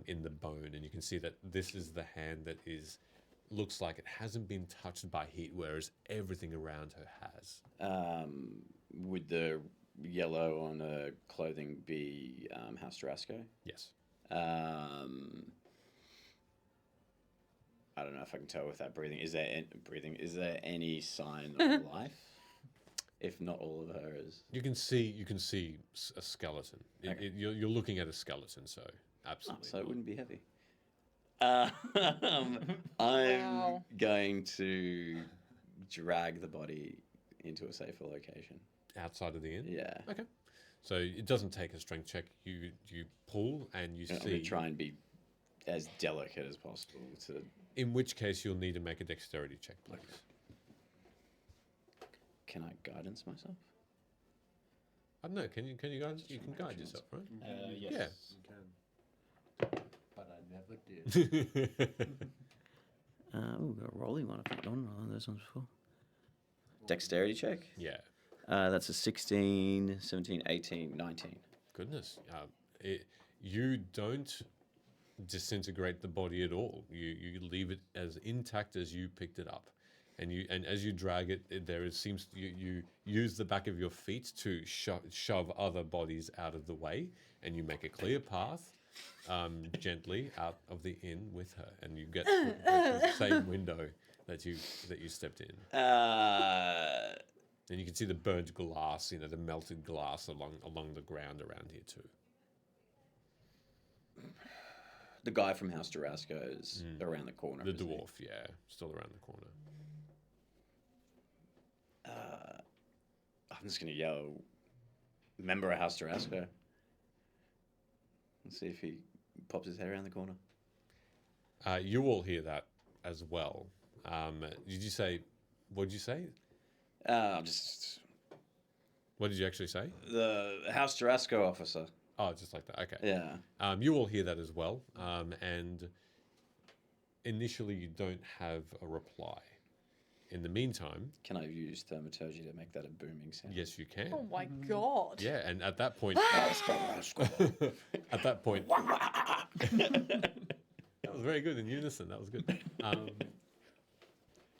in the bone, and you can see that this is the hand that looks like it hasn't been touched by heat, whereas everything around her has. Would the yellow on her clothing be House Tarasco? Yes. I don't know if I can tell with that breathing. Is there any sign of life? If not all of her is. You can see a skeleton. Okay. You're looking at a skeleton, so absolutely. So it not. wouldn't be heavy. I'm Wow. going to drag the body into a safer location. Outside of the inn? Yeah. Okay. So it doesn't take a strength check. You pull and you I'm see. gonna try and be as delicate as possible to. In which case you'll need to make a dexterity check, please. Can I guidance myself? I don't know. Can you guide? You can guide yourself, right? Yes. Yeah. You can. But I never did. We've got a rolly one. I've done one of those ones before. Dexterity check. Yeah. That's a 16, 17, 18, 19. Goodness. You don't disintegrate the body at all. You leave it as intact as you picked it up, and as you drag it, you use the back of your feet to shove other bodies out of the way, and you make a clear path gently out of the inn with her, and you get through the same window that you stepped in. And you can see the burnt glass, the melted glass along the ground around here too. The guy from House Durasco is around the corner. The isn't he? dwarf, yeah, still around the corner. I'm just going to yell, member of House Durasco. Let's see if he pops his head around the corner. You all hear that as well. Did you say, what did you say? Just What did you actually say? the House Durasco officer. Oh, just like that. Okay. Yeah. You all hear that as well. And initially you don't have a reply. In the meantime, Can I use thaumaturgy to make that a booming sound? yes, you can. Oh my god. Yeah, and at that point, at that point, that was very good in unison. That was good.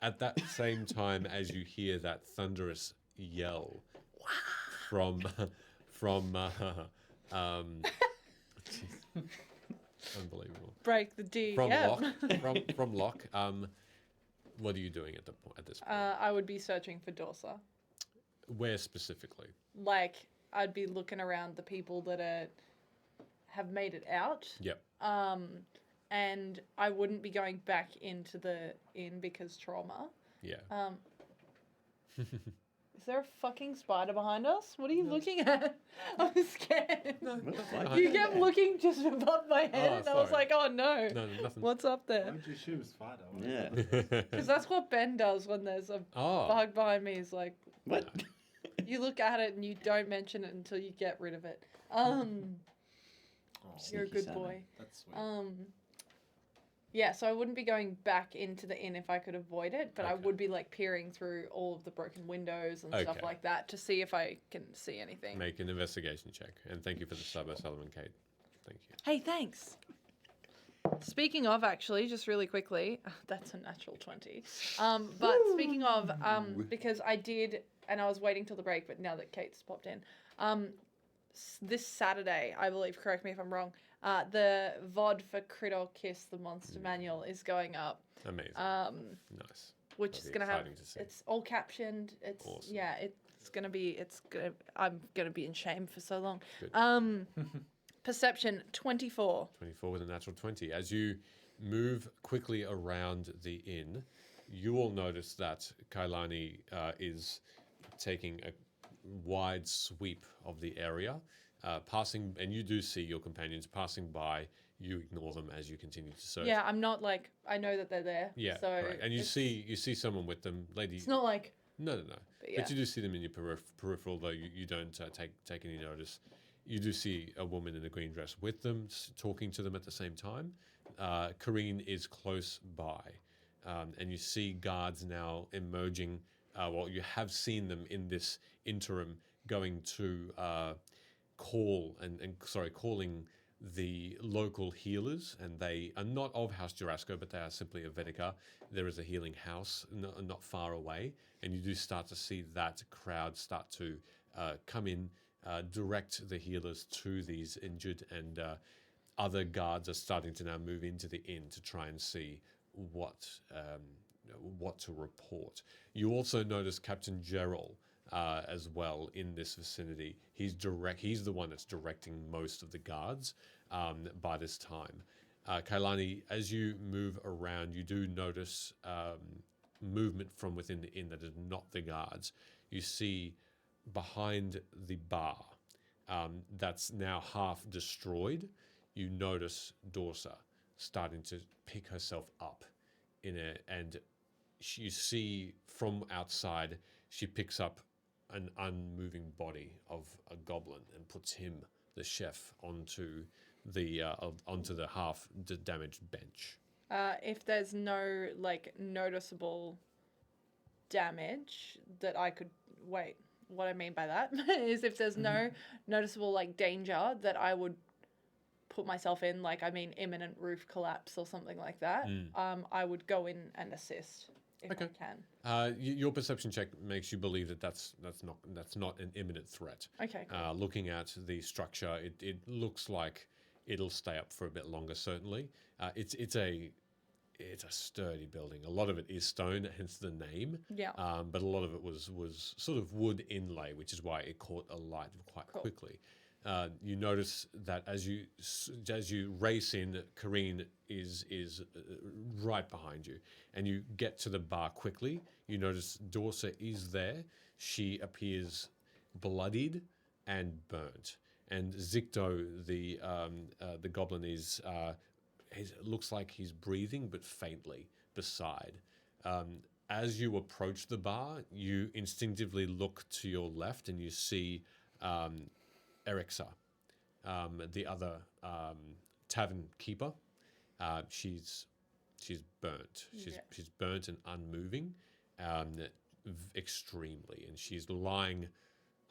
At that same time, as you hear that thunderous yell from unbelievable Break the D. from yeah. Locke from Locke. What are you doing at this point? I would be searching for Dorsa. Where specifically? Like, I'd be looking around the people that have made it out. Yep. And I wouldn't be going back into the inn because trauma. Yeah. Is there a fucking spider behind us? What are you looking at? I'm scared. You kept looking just above my head, Oh, and I was sorry. like, "Oh no, No, nothing. what's up Why there?" would you shoot a spider? Yeah. Because that's what Ben does when there's a Oh. bug behind me. He's like, What? you look at it and you don't mention it until you get rid of it. Oh, You're a Sneaky good salmon. boy. that's sweet. Yeah, so I wouldn't be going back into the inn if I could avoid it, but I Okay. would be like peering through all of the broken windows and stuff Okay. like that to see if I can see anything. Make an investigation check. And thank you for the sub, Solomon Kate. Thank you. Hey, thanks. Speaking of, actually, just really quickly, that's a natural 20. But speaking of, because I did, and I was waiting till the break, but now that Kate's popped in, this Saturday, I believe, correct me if I'm wrong, the VOD for Crit or Kiss, the Monster Manual, is going up. Amazing. Nice. Which That'll is be gonna have, exciting to see. it's all captioned. It's Awesome. yeah, I'm gonna be in shame for so long. Good. Perception 24. 24 with a natural 20. As you move quickly around the inn, you will notice that Kailani is taking a wide sweep of the area, passing, and you do see your companions passing by. You ignore them as you continue to search. Yeah, I'm not like, I know that they're there. Yeah, so correct. And you it's- see someone with them, lady. It's not like, No. But yeah. But you do see them in your peripheral, though you don't take any notice. You do see a woman in a green dress with them, talking to them at the same time. Kareen is close by, and you see guards now emerging. Well, you have seen them in this interim going to calling the local healers, and they are not of House Durasco, but they are simply of Vedica. There is a healing house not far away, and you do start to see that crowd start to come in, direct the healers to these injured, and other guards are starting to now move into the inn to try and see what to report. You also notice Captain Gerald as well in this vicinity. He's the one that's directing most of the guards by this time. Kailani, as you move around, you do notice movement from within the inn that is not the guards. You see behind the bar that's now half destroyed, you notice Dorsa starting to pick herself up and you see from outside she picks up an unmoving body of a goblin and puts him, the chef, onto the half damaged bench. If there's no like noticeable damage that I could wait. What I mean by that is if there's no noticeable like danger that I would put myself in, like I mean imminent roof collapse or something like that, I would go in and assist if I can. Your perception check makes you believe that that's not an imminent threat. Okay. Cool. Looking at the structure, it looks like it'll stay up for a bit longer. Certainly, it's a sturdy building. A lot of it is stone, hence the name. Yeah. But a lot of it was sort of wood inlay, which is why it caught a light quite quickly. You notice that as you race in, Kareen is right behind you, and you get to the bar quickly. You notice Dorsa is there. She appears bloodied and burnt, and Zicto, the goblin, is. It looks like he's breathing, but faintly beside. As you approach the bar, you instinctively look to your left and you see Erixa, the other tavern keeper. She's burnt. She's burnt and unmoving, extremely, and she's lying,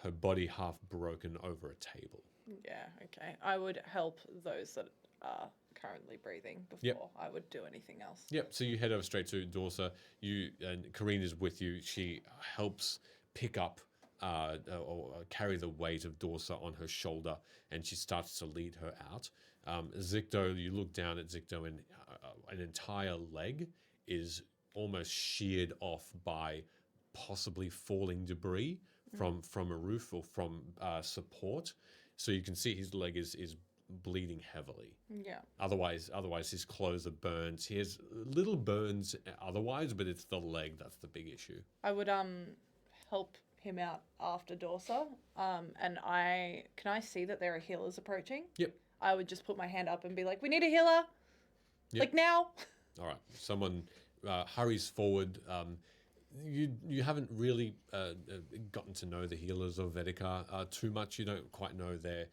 her body half broken over a table. Yeah. Okay. I would help those that are currently breathing before I would do anything else. Yep. So you head over straight to Dorsa. And Kareen is with you. She helps pick up or carry the weight of Dorsa on her shoulder, and she starts to lead her out. Zicto, you look down at Zicto, and an entire leg is almost sheared off by possibly falling debris from a roof or from support. So you can see his leg is bleeding heavily. Yeah. Otherwise his clothes are burned. He has little burns otherwise, but it's the leg that's the big issue. I would help him out after Dorsa. And can I see that there are healers approaching? Yep. I would just put my hand up and be like, "We need a healer." Yep. Like now. All right. Someone hurries forward. You haven't really gotten to know the healers of Vedica too much. You don't quite know their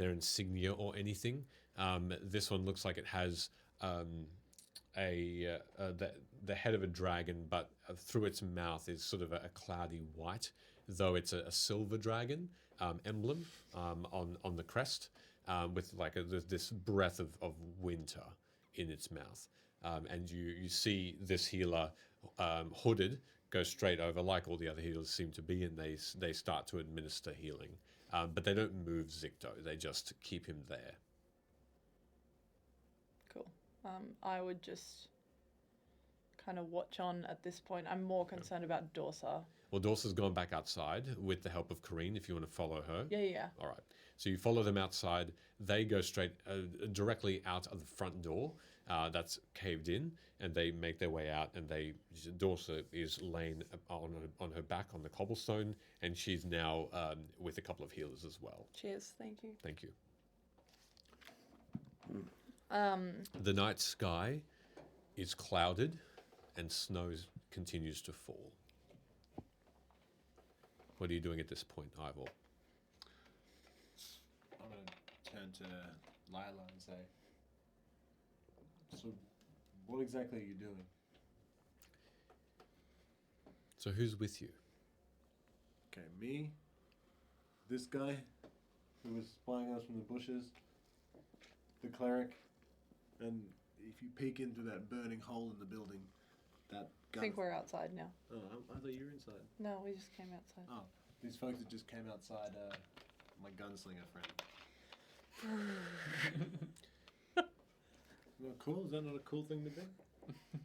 insignia or anything. This one looks like it has the head of a dragon, but through its mouth is sort of a cloudy white, though it's a silver dragon emblem on the crest, with like this breath of winter in its mouth. And you see this healer hooded go straight over, like all the other healers seem to be, and they start to administer healing. But they don't move Zicto, they just keep him there. Cool. I would just kind of watch on at this point. I'm more concerned about Dorsa. Well, Dorsa's gone back outside with the help of Kareen, if you want to follow her. Yeah. All right. So you follow them outside. They go straight directly out of the front door that's caved in, and they make their way out, and Dorsa is laying on her back on the cobblestone, and she's now with a couple of healers as well. Cheers. Thank you. Thank you. The night sky is clouded, and snow continues to fall. What are you doing at this point, Ivor? I'm going to turn to Lila and say, so what exactly are you doing? So who's with you? Okay, me, this guy who was spying us from the bushes, the cleric, and if you peek into that burning hole in the building, that I guy. think we're outside now. Oh, I thought you were inside. No, we just came outside. Oh, these folks that just came outside, my gunslinger friend. Not cool? Is that not a cool thing to be?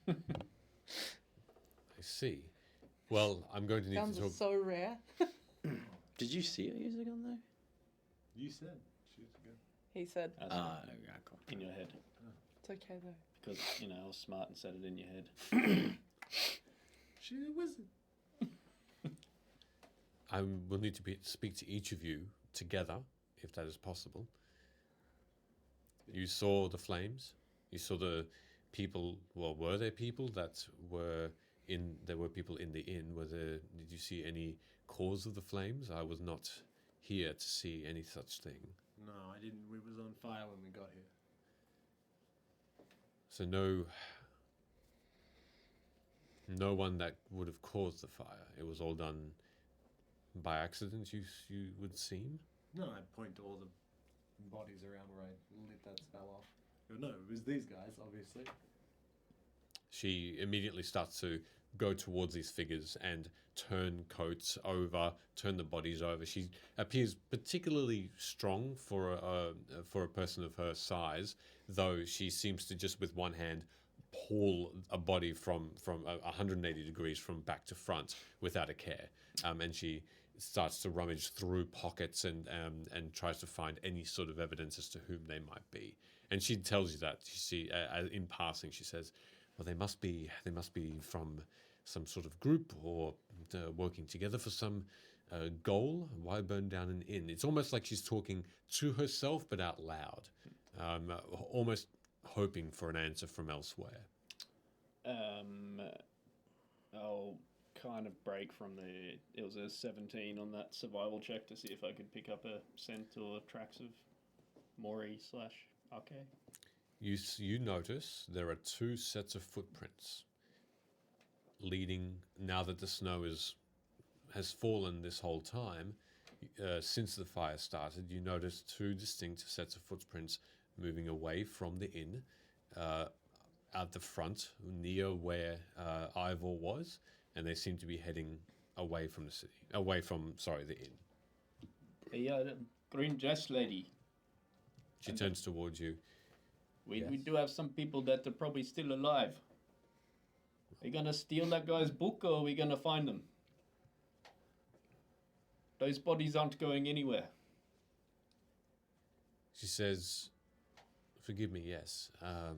I see. Well, I'm going to need Guns to are talk. so rare. Did you see her use a gun though? You said shoot the gun. He said, That's Yeah, cool. in your head. it's okay though. Because, I was smart and said it in your head. She's a wizard. I will need to speak to each of you together, if that is possible. You saw the flames. You saw the people. Well, were there people that were in? There were people in the inn. Did you see any cause of the flames? I was not here to see any such thing. No, I didn't. We was on fire when we got here. So no one that would have caused the fire. It was all done by accident. You would seem. No, I point to all the bodies around where I lit that spell off. No, it was these guys, obviously. She immediately starts to go towards these figures and turn coats over, turn the bodies over. She appears particularly strong for a person of her size, though she seems to just with one hand pull a body from 180 degrees from back to front without a care. And she starts to rummage through pockets and tries to find any sort of evidence as to whom they might be. And she tells you that. In passing, she says, "Well, they must be from some sort of group or working together for some goal. Why burn down an inn?" It's almost like she's talking to herself, but out loud, almost hoping for an answer from elsewhere. I'll kind of break from it was a 17 on that survival check to see if I could pick up a scent or tracks of Mori / okay. You notice there are 2 sets of footprints leading, now that the snow has fallen this whole time, since the fire started. You notice 2 distinct sets of footprints moving away from the inn, at the front, near where Ivor was, and they seem to be heading away from the city, the inn. Hey, the green dress lady. She turns towards you. We Yes. do have some people that are probably still alive. Are you gonna steal that guy's book or are we gonna find them? Those bodies aren't going anywhere. She says, "Forgive me, yes. I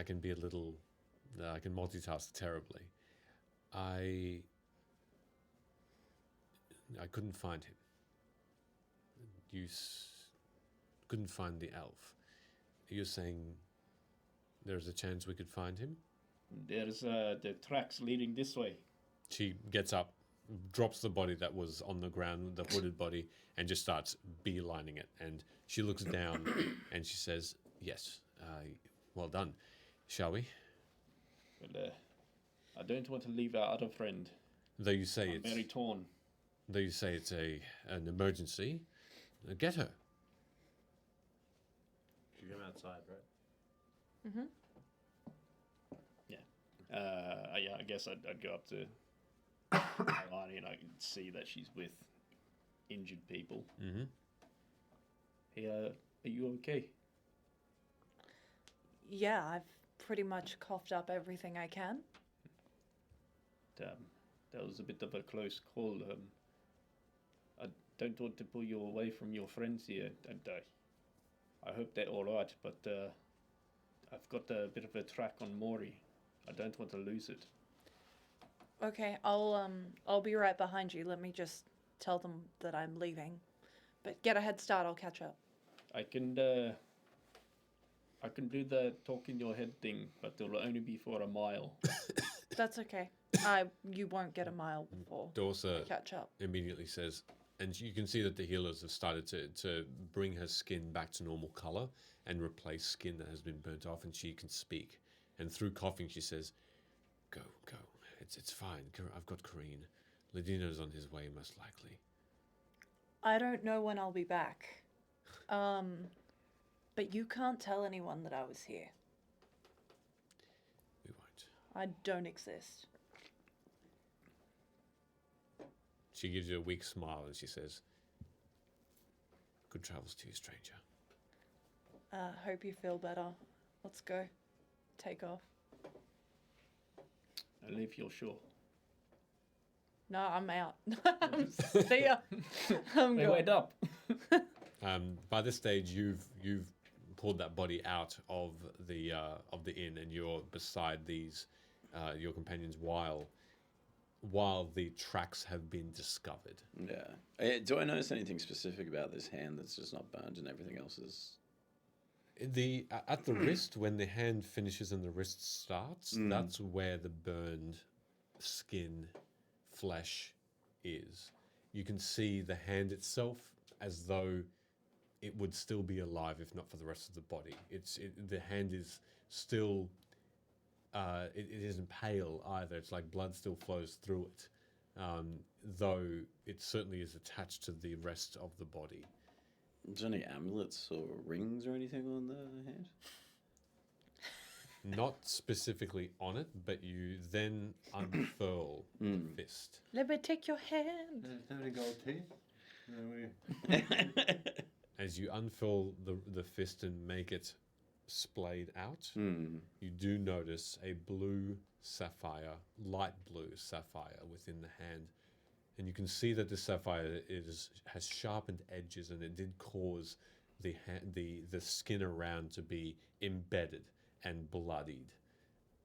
can be I can multitask terribly. I couldn't find him. You couldn't find the elf. You're saying there's a chance we could find him?" There's the tracks leading this way. She gets up, drops the body that was on the ground, the hooded body, and just starts beelining it. And she looks down and she says, "Yes, well done. Shall we?" But I don't want to leave our other friend. Though you say I'm very torn. Though you say it's an emergency, get her. You come outside, right? Mm-hmm. Yeah, I guess I'd go up to Alani and I can see that she's with injured people. Mm-hmm. Hey, are you okay? Yeah, I've pretty much coughed up everything I can. That was a bit of a close call. I don't want to pull you away from your friends here, and I hope they're all right. But I've got a bit of a track on Mori. I don't want to lose it. Okay, I'll be right behind you. Let me just tell them that I'm leaving. But get a head start, I'll catch up. I can do the talk in your head thing, but it'll only be for a mile. That's okay. You won't get a mile before Dorsa I catch up. immediately says, and you can see that the healers have started to bring her skin back to normal color and replace skin that has been burnt off, and she can speak. And through coughing, she says, "Go. It's fine. I've got Kareen. Ladino's on his way, most likely." I don't know when I'll be back. But you can't tell anyone that I was here. We won't. I don't exist. She gives you a weak smile and she says, "Good travels to you, stranger." Hope you feel better. Let's go. Take off. And if you're sure. No, I'm out. See ya. I'm Hey, gone. wait up. By this stage, you've pulled that body out of the inn, and you're beside these your companions while the tracks have been discovered. Yeah. Do I notice anything specific about this hand that's just not burned and everything else is? At the wrist, when the hand finishes and the wrist starts, that's where the burned skin, flesh is. You can see the hand itself as though it would still be alive if not for the rest of the body. The hand is still. It isn't pale either. It's like blood still flows through it, though it certainly is attached to the rest of the body. Is there any amulets or rings or anything on the hand? Not specifically on it, but you then unfurl the fist. Let me take your hand. There's no gold teeth. As you unfurl the fist and make it splayed out, you do notice a blue sapphire, light blue sapphire within the hand. And you can see that the sapphire has sharpened edges, and it did cause the skin around to be embedded and bloodied.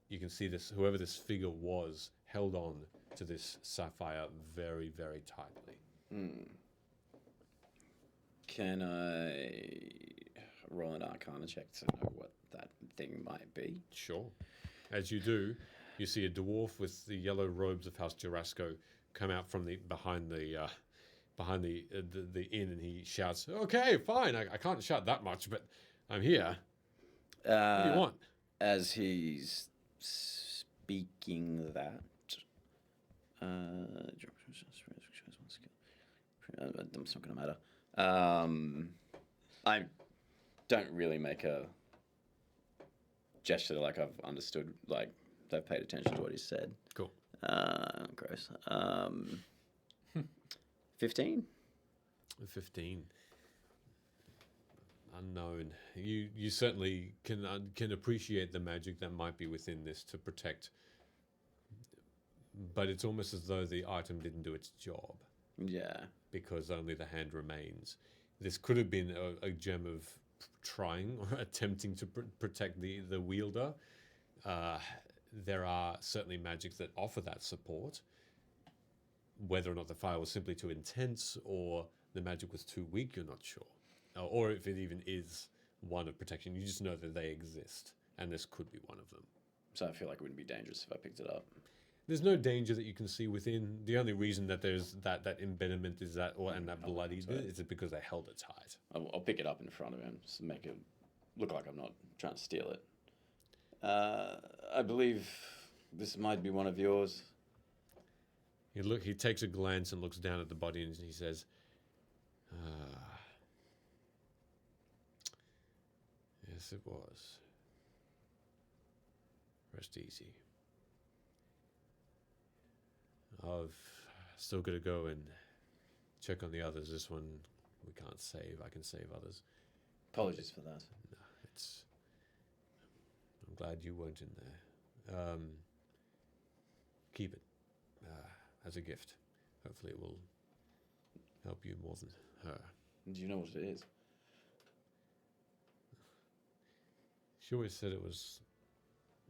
You can see this. Whoever this figure was held on to this sapphire very, very tightly. Can I roll an Arcana check to know what that thing might be? Sure. As you do, you see a dwarf with the yellow robes of House Jurasco come out from behind the inn, and he shouts, "Okay, fine. I can't shout that much, but I'm here. What do you want?" As he's speaking that, it's not going to matter. I don't really make a gesture like I've understood, like they've paid attention to what he said. Cool. Gross. 15? 15. Unknown. You certainly can appreciate the magic that might be within this to protect, but it's almost as though the item didn't do its job. Yeah. Because only the hand remains. This could have been a gem of trying or attempting to protect the wielder. There are certainly magics that offer that support. Whether or not the fire was simply too intense or the magic was too weak, you're not sure. Or if it even is one of protection, you just know that they exist, and this could be one of them. So I feel like it wouldn't be dangerous if I picked it up. There's no danger that you can see within. The only reason that there's that embedment is that, and that bloody bit, is it because they held it tight. I'll pick it up in front of him to make it look like I'm not trying to steal it. I believe this might be one of yours. He takes a glance and looks down at the body, and he says, "Yes, it was. Rest easy. I've still got to go and check on the others. This one we can't save. I can save others. Apologies for that. No, I'm glad you weren't in there. Keep it as a gift. Hopefully it will help you more than her." Do you know what it is? She always said it was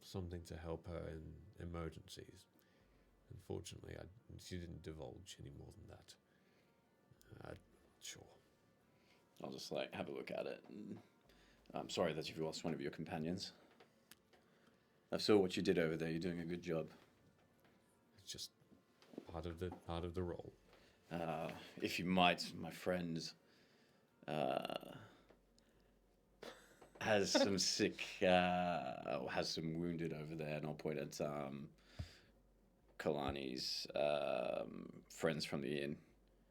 something to help her in emergencies. Unfortunately, she didn't divulge any more than that. I'm not sure. I'll just have a look at it. And I'm sorry that you've lost one of your companions. I saw what you did over there. You're doing a good job. It's just part of the role. If you might, my friend has some sick, has some wounded over there, and I'll point at Kalani's friends from the inn.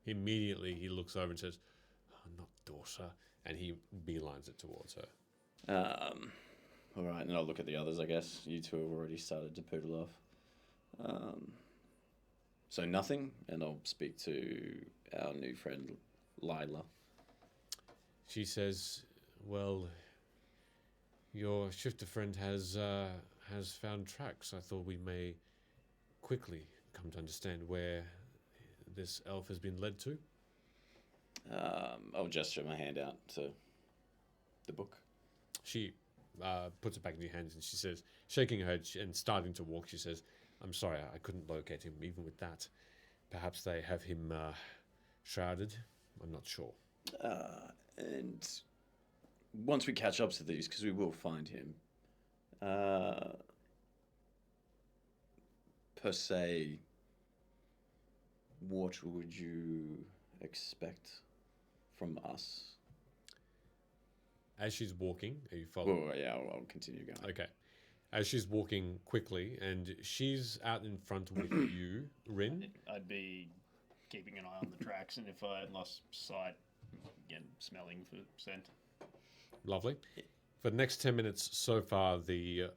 Immediately, he looks over and says, "Oh, not daughter," and he beelines it towards her. All right, and I'll look at the others, I guess. You two have already started to poodle off. So nothing, and I'll speak to our new friend, Lila. She says, "Well, your shifter friend has found tracks. I thought we may quickly come to understand where this elf has been led to." I'll gesture my hand out to the book. She puts it back in your hands, and she says, shaking her head and starting to walk, she says, "I'm sorry, I couldn't locate him even with that. Perhaps they have him shrouded. I'm not sure." And once we catch up to these, because we will find him, per se, what would you expect from us? As she's walking, are you following? Well, yeah, I'll continue going. Okay. As she's walking quickly, and she's out in front with you, Rin. I'd be keeping an eye on the tracks, and if I lost sight, again, smelling for scent. Lovely. For the next 10 minutes so far, the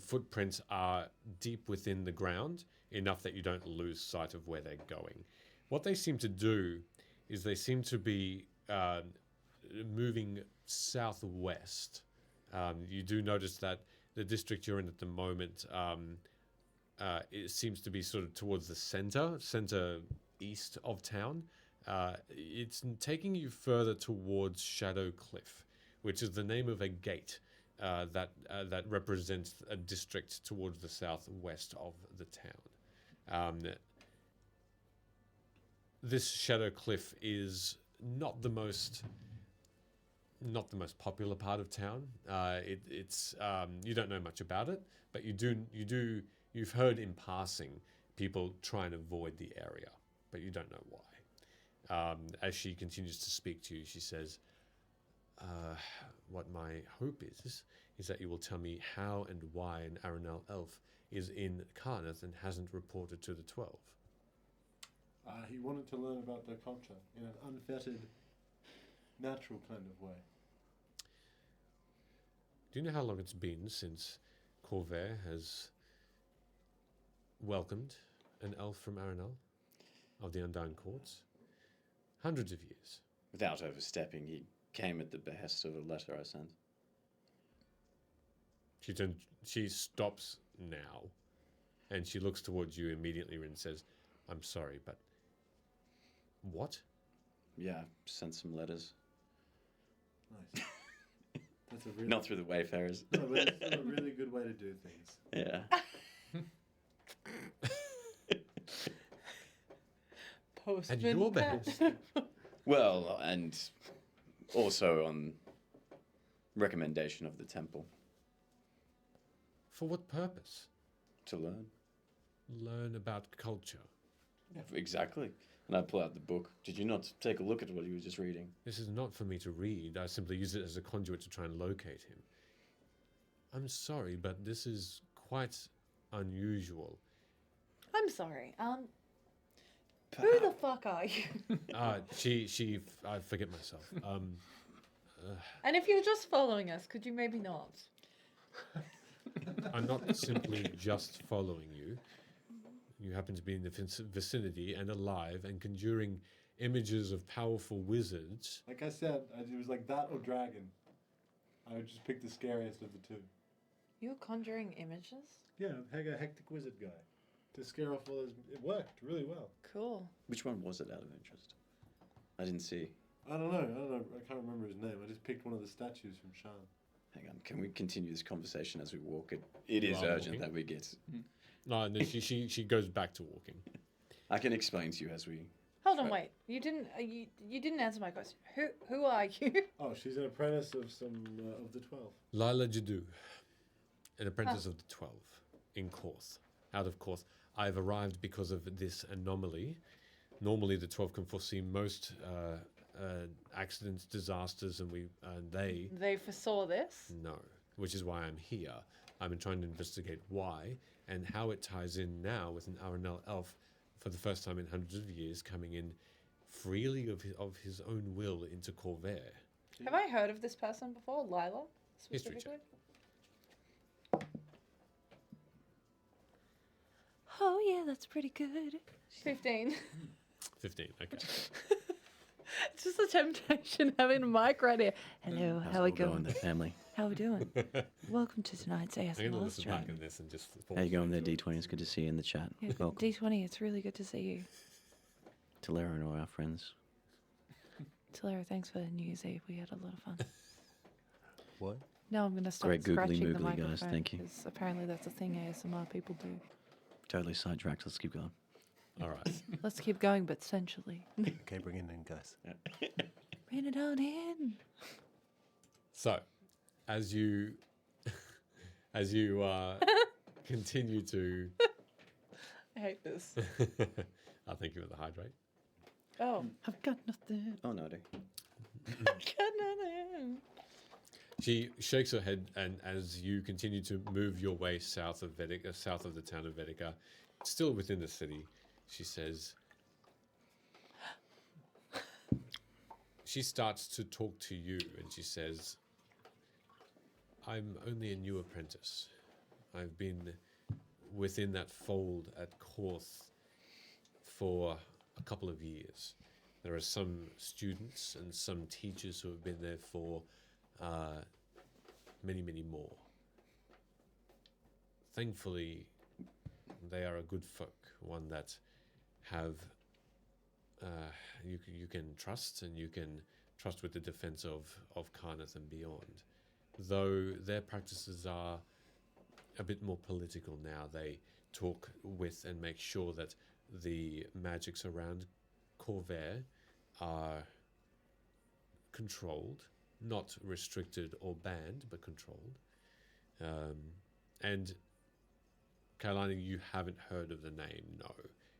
footprints are deep within the ground, enough that you don't lose sight of where they're going. What they seem to do is they seem to be moving southwest. You do notice that the district you're in at the moment, it seems to be sort of towards the center east of town. It's taking you further towards Shadow Cliff, which is the name of a gate that represents a district towards the southwest of the town. This Shadow Cliff is not the most popular part of town. It's you don't know much about it, but you've heard in passing people try and avoid the area, but you don't know why. As she continues to speak to you, she says, "What my hope is that you will tell me how and why an Aerenal elf is in Karnath and hasn't reported to the 12." He wanted to learn about their culture in an unfettered, natural kind of way. Do you know how long it's been since Corvair has welcomed an elf from Aerenal of the Undying Courts? Hundreds of years. Without overstepping, he came at the behest of a letter I sent. She stops now, and she looks towards you immediately and says, "I'm sorry, but what?" Yeah, sent some letters. Nice. That's a really Not through the Wayfarers. No, but it's a really good way to do things. Yeah. At your behest. Well, and also on recommendation of the temple For what purpose? to learn. Learn about culture. Exactly. And I pull out the book. Did you not take a look at what you were just reading? This is not for me to read. I simply use it as a conduit to try and locate him. I'm sorry, but this is quite unusual. I'm sorry. Who the fuck are you? I forget myself. And if you're just following us, could you maybe not? I'm not simply just following you. You happen to be in the vicinity and alive and conjuring images of powerful wizards. Like I said, it was like that or dragon. I would just pick the scariest of the two. You're conjuring images? Yeah, a hectic wizard guy. To scare off all those... It worked really well. Cool. Which one was it out of interest? I didn't see. I don't know. I can't remember his name. I just picked one of the statues from Shan. Hang on. Can we continue this conversation as we walk? It is While urgent walking? that we get... No, and then she goes back to walking. I can explain to you as we... Hold on, wait. You didn't answer my question. Who are you? Oh, she's an apprentice of some of the 12. Lila Jadu, an apprentice of the 12, in Korth. Out of Korth. I've arrived because of this anomaly. Normally the 12 can foresee most accidents, disasters, and They foresaw this? no, which is why I'm here. I've been trying to investigate why and how it ties in now with an Aerenal elf for the first time in hundreds of years coming in freely of his own will into Corvair. Have I heard of this person before? Lila? History check. Specifically? Oh, yeah, that's pretty good. 15. 15, okay. It's just a temptation having a mic right here. Hello, how we How's it all going? there, family? How we doing? Welcome to tonight's I'm going to ASMR listen stream. back in this and just... How you going there, D20? It's good to see you in the chat. Yeah, Welcome. D20, it's really good to see you. To Lara and all our friends. Talara, thanks for New Year's Eve. We had a lot of fun. What? Now I'm going to start Great googly scratching the moogly, guys, microphone. thank you. 'Cause apparently that's a thing ASMR people do. Totally sidetracked. Let's keep going. All right. Let's keep going, but sensually. Okay, bring it in, guys. Bring it on in. So, as you as you continue to, I hate this. I think you for the hydrate. Oh, I've got nothing. Oh no, dude. I've got nothing. She shakes her head, and as you continue to move your way south of Vedica, south of the town of Vedica, still within the city, she says. She starts to talk to you, and she says, "I'm only a new apprentice. I've been within that fold at Korth for a couple of years. There are some students and some teachers who have been there for many, many more. Thankfully, they are a good folk, one that have you can trust, and you can trust with the defense of Karnath and beyond. Though their practices are a bit more political now, they talk with and make sure that the magics around Corvair are controlled, not restricted or banned, but controlled. And Kailani, you haven't heard of the name, no.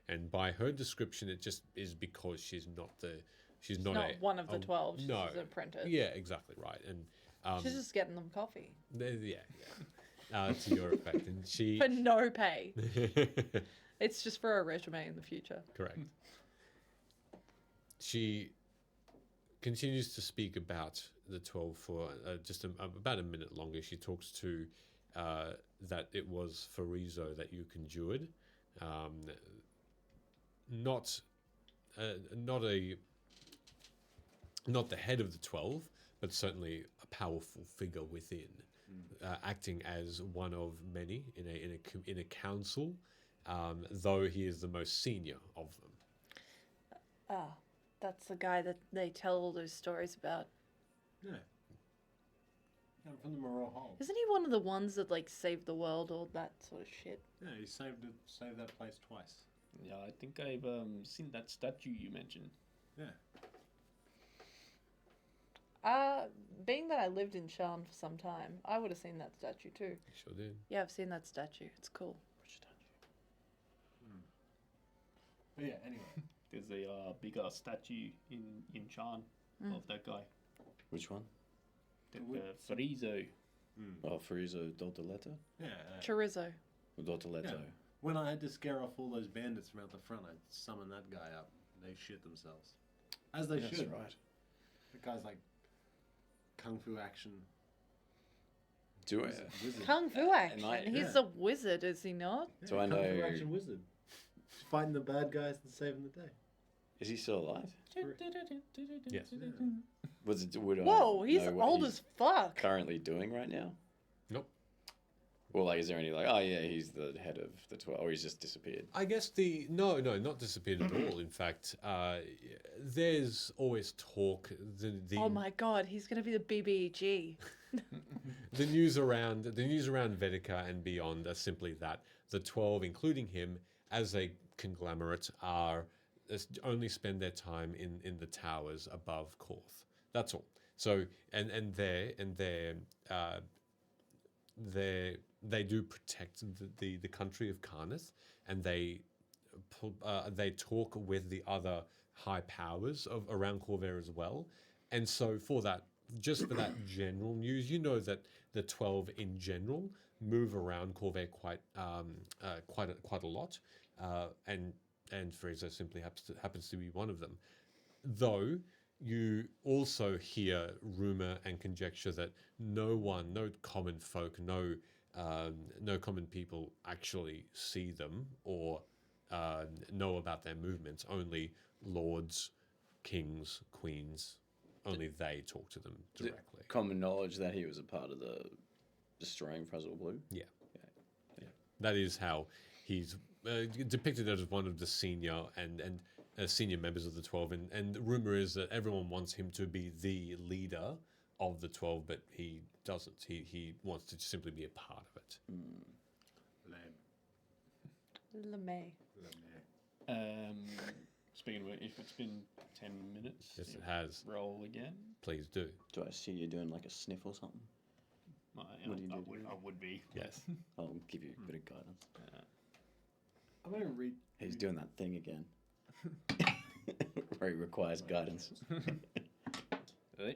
And by her description, it just is because she's not Not one of the 12. She's no. an apprentice. Yeah, exactly right. And She's just getting them coffee. to your effect, and she For no pay. It's just for a resume in the future. correct. She continues to speak about the 12 for just about a minute longer. She talks to that it was Farizo that you conjured, not the head of the 12, but certainly a powerful figure within, acting as one of many in a council, though he is the most senior of them. Ah, that's the guy that they tell all those stories about. Yeah. I'm from the Moral Hole. Isn't he one of the ones that like saved the world, all that sort of shit? Yeah, he saved that place twice. Yeah, I think I've seen that statue you mentioned. Yeah. Being that I lived in Shan for some time, I would have seen that statue too. Sure did. Yeah, I've seen that statue. It's cool. Which statue? But yeah, anyway. There's a bigger statue in Chan of that guy. Which one? Frizo. Oh, Frieza Dotoletta? Yeah. Chorizo. Dotoletta. Yeah. When I had to scare off all those bandits from out the front, I summoned that guy up. They shit themselves. As they That's should. right. The guy's like kung fu action. Do I? Wizard. Kung Fu action. I- He's yeah. a wizard, is he not? Do I Kung fu know- action wizard. Fighting the bad guys and saving the day. Is he still alive? Yes. Would Whoa, I he's know what old he's as fuck. currently doing right now? Nope. Or like, is there any like, oh yeah, he's the head of the 12, or he's just disappeared? I guess no, not disappeared at all. In fact, there's always talk. The Oh my god, he's gonna be the BBEG. the news around Vedica and beyond are simply that the 12, including him, as a conglomerate, only spend their time in the towers above Korth. That's all. So they do protect the country of Karnath, and they talk with the other high powers around Corvair as well. And so for that, just for that general news, you know that the 12 in general move around Corvair quite a lot, and Frieza simply happens to be one of them. Though you also hear rumor and conjecture that no common folk, no common people actually see them or know about their movements. Only lords, kings, queens, only they talk to them directly. Common knowledge that he was a part of the destroying Frazzle Blue. Yeah. That is how he's depicted as one of the senior and senior members of the 12, and the rumor is that everyone wants him to be the leader of the 12, but he doesn't. He wants to simply be a part of it. LeMay. Speaking of which, if it's been 10 minutes, Yes, it has. roll again. Please do. Do I see you doing like a sniff or something? I, What do you do? I would be. Yes. I'll give you a bit of guidance. I'm going to read. He's doing that thing again. Where he requires guidance. Really?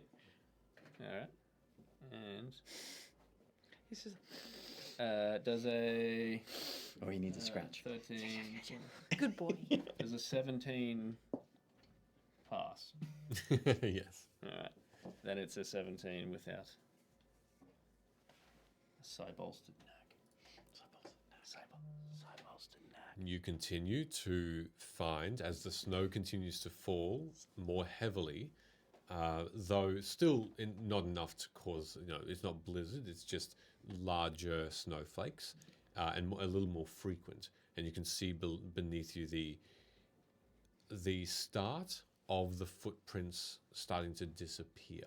All right. And He's just does a Or he needs a scratch. 13. good boy. Does a 17 pass? Yes. All right. Then it's a 17 without. Cybolstered nag. Cybolstered nag. You continue to find, as the snow continues to fall more heavily, though still not enough to cause, it's not blizzard, it's just larger snowflakes and a little more frequent. And you can see beneath you the start of the footprints starting to disappear.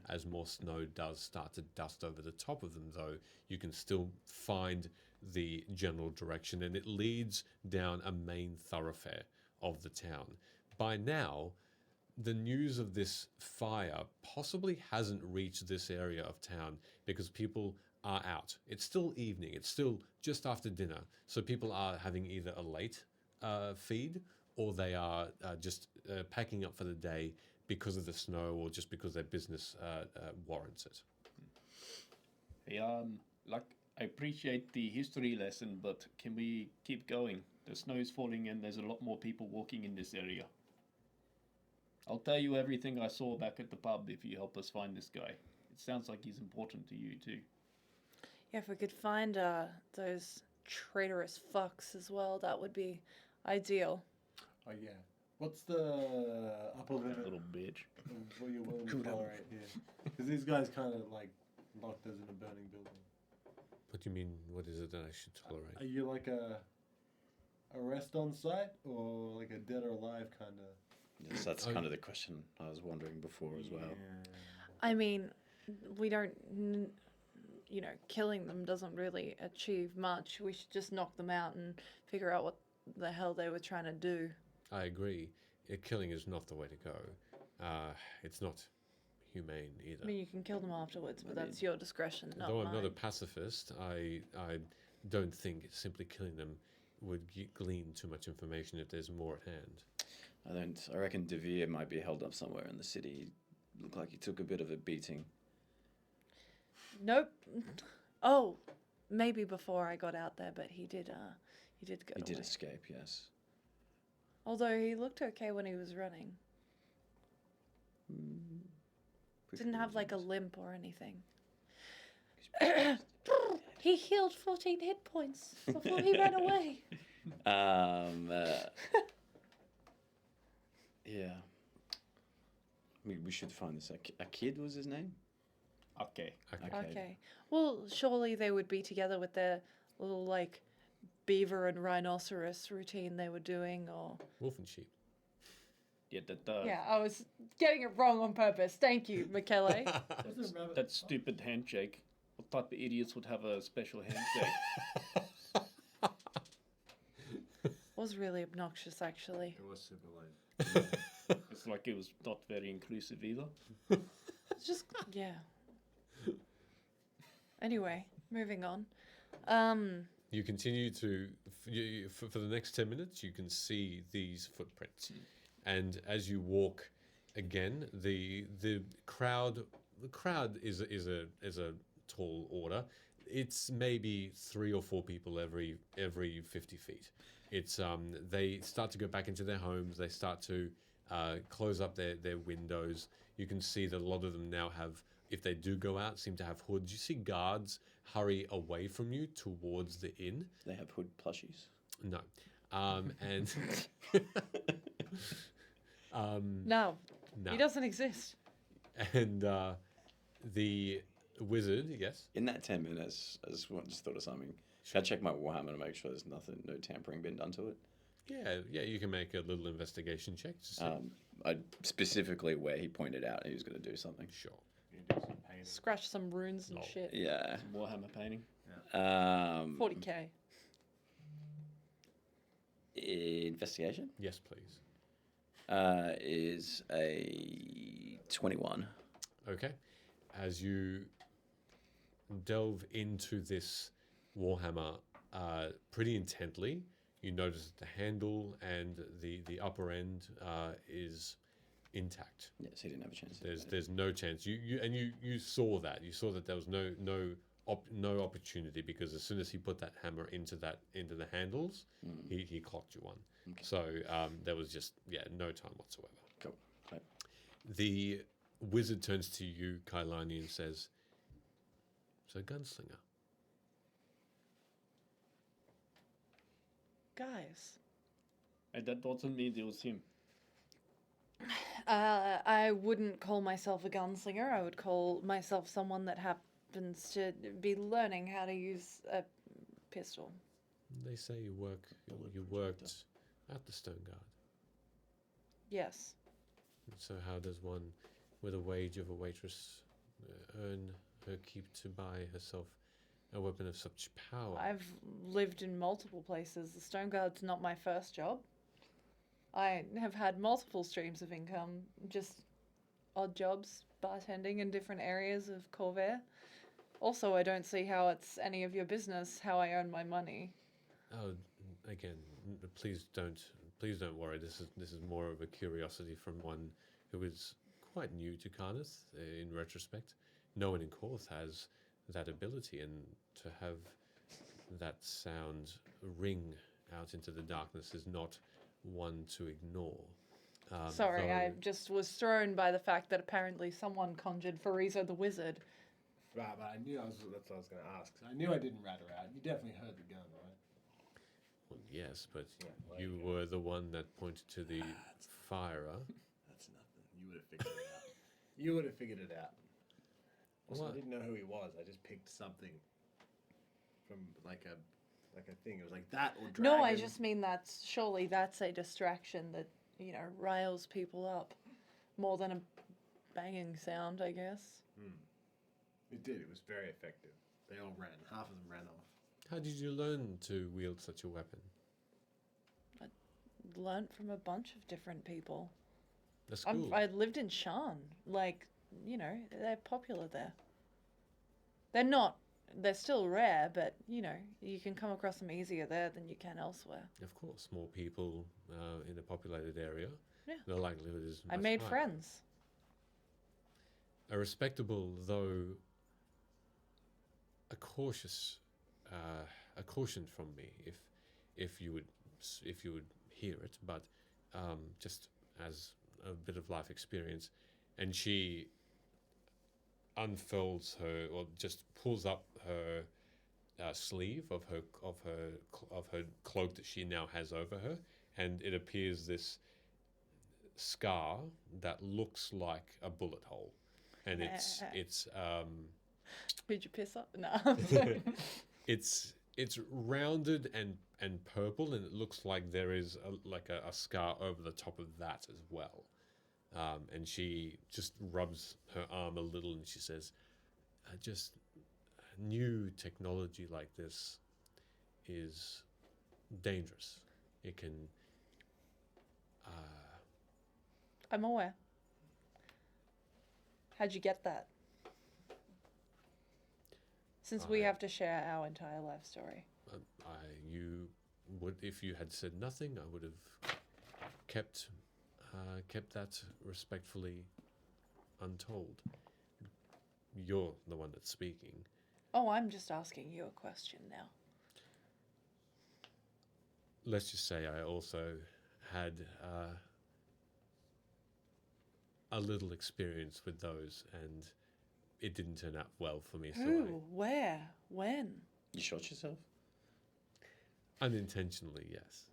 As more snow does start to dust over the top of them, though, you can still find the general direction, and it leads down a main thoroughfare of the town. By now, the news of this fire possibly hasn't reached this area of town because people are out. It's still evening. It's still just after dinner. So people are having either a late feed or they are just packing up for the day because of the snow or just because their business warrants it. Hey, I appreciate the history lesson, but can we keep going? The snow's falling and there's a lot more people walking in this area. I'll tell you everything I saw back at the pub if you help us find this guy. It sounds like he's important to you too. Yeah, if we could find those traitorous fucks as well, that would be ideal. Oh, yeah. What's the upper limit Little bitch. of what you're willing to tolerate here? Because these guys kind of like locked us in a burning building. What do you mean, what is it that I should tolerate? Are you like a arrest on site or like a dead or alive kind of? Yes, that's kind of the question I was wondering before as well. I mean, we don't, killing them doesn't really achieve much. We should just knock them out and figure out what the hell they were trying to do. I agree. Killing is not the way to go. It's not humane either. I mean, you can kill them afterwards, but that's your discretion, not Though I'm mine. not a pacifist, I don't think simply killing them would glean too much information if there's more at hand. I reckon Devere might be held up somewhere in the city. Looked like he took a bit of a beating. Nope. Oh, maybe before I got out there, but he did go He did away. escape, yes. Although he looked okay when he was running. Didn't have like a limp or anything. He healed 14 hit points before he ran away. Yeah. We should find this. A kid was his name? Okay. Okay. Well, surely they would be together with their little like beaver and rhinoceros routine they were doing, or Wolf and sheep. Yeah, yeah, I was getting it wrong on purpose. Thank you, Michele. that stupid handshake. What type of idiots would have a special handshake? Was really obnoxious, actually. It was civilized. It's like it was not very inclusive either. It's just yeah. Anyway, moving on. You continue to, for the next 10 minutes, you can see these footprints. And as you walk again, the crowd is a tall order. It's maybe 3 or 4 people every 50 feet. It's they start to go back into their homes. They start to close up their windows. You can see that a lot of them now have, if they do go out, seem to have hoods. You see guards hurry away from you towards the inn. They have hood plushies. No. And No, no. he doesn't exist. And the wizard, yes. In that 10 minutes, I just thought of something. Should I check my Warhammer to make sure there's no tampering been done to it? Yeah, you can make a little investigation check to see. I specifically where he pointed out he was going to do something. Sure. You do some paint Scratch some runes and Lol. shit. Yeah. Warhammer painting. 40k. Investigation Yes, please. is a 21. Okay. As you delve into this Warhammer pretty intently, you notice that the handle and the upper end is intact. Yes, he didn't have a chance. There's no chance. You saw that. You saw that there was no opportunity, because as soon as he put that hammer into the handles, he clocked you one. Okay. So there was just no time whatsoever. Cool. Right. The wizard turns to you, Kailani, and says, "So gunslinger." Guys. And that doesn't mean it was him. I wouldn't call myself a gunslinger. I would call myself someone that happens to be learning how to use a pistol. They say you worked at the Stoneguard. Yes. So how does one, with a wage of a waitress, earn her keep to buy herself a weapon of such power? I've lived in multiple places. The Stoneguard's not my first job. I have had multiple streams of income, just odd jobs, bartending in different areas of Corvair. Also, I don't see how it's any of your business how I earn my money. Oh, again, please don't worry. This is more of a curiosity from one who is quite new to Carnith. In retrospect, no one in Korth has that ability, and to have that sound ring out into the darkness is not one to ignore. Sorry, I though- just was thrown by the fact that apparently someone conjured Farizo the wizard. Right, but I knew that's what I was going to ask. I knew I didn't rat her out. You definitely heard the gun, right? Well, yes, but Yeah, well, you were the one that pointed to the firer. That's nothing. You would have figured it out. You would have figured it out. Also, What? I didn't know who he was. I just picked something from like a thing. It was like that or dragon. No, I just mean surely that's a distraction that, riles people up more than a banging sound, I guess. It did. It was very effective. They all ran. Half of them ran off. How did you learn to wield such a weapon? Learnt from a bunch of different people. The school. I lived in Shan. They're popular there. They're still rare, but, you can come across them easier there than you can elsewhere. Of course, more people in a populated area. Yeah. The likelihood is. I much made higher. friends. A respectable, though a caution from me, if you would hear it, but just as a bit of life experience, and she unfolds her, or just pulls up her sleeve of her cloak that she now has over her, and it appears this scar that looks like a bullet hole, and it's Did you piss up? No. it's rounded and purple, and it looks like there is a scar over the top of that as well. And she just rubs her arm a little, and she says, "Just new technology like this is dangerous. It can." I'm aware. How'd you get that? Since we I- have to share our entire life story. You would, if you had said nothing, I would have kept that respectfully untold. You're the one that's speaking. Oh, I'm just asking you a question now. Let's just say I also had a little experience with those, and it didn't turn out well for me. Who? Where? When? You shot yourself? Unintentionally, yes.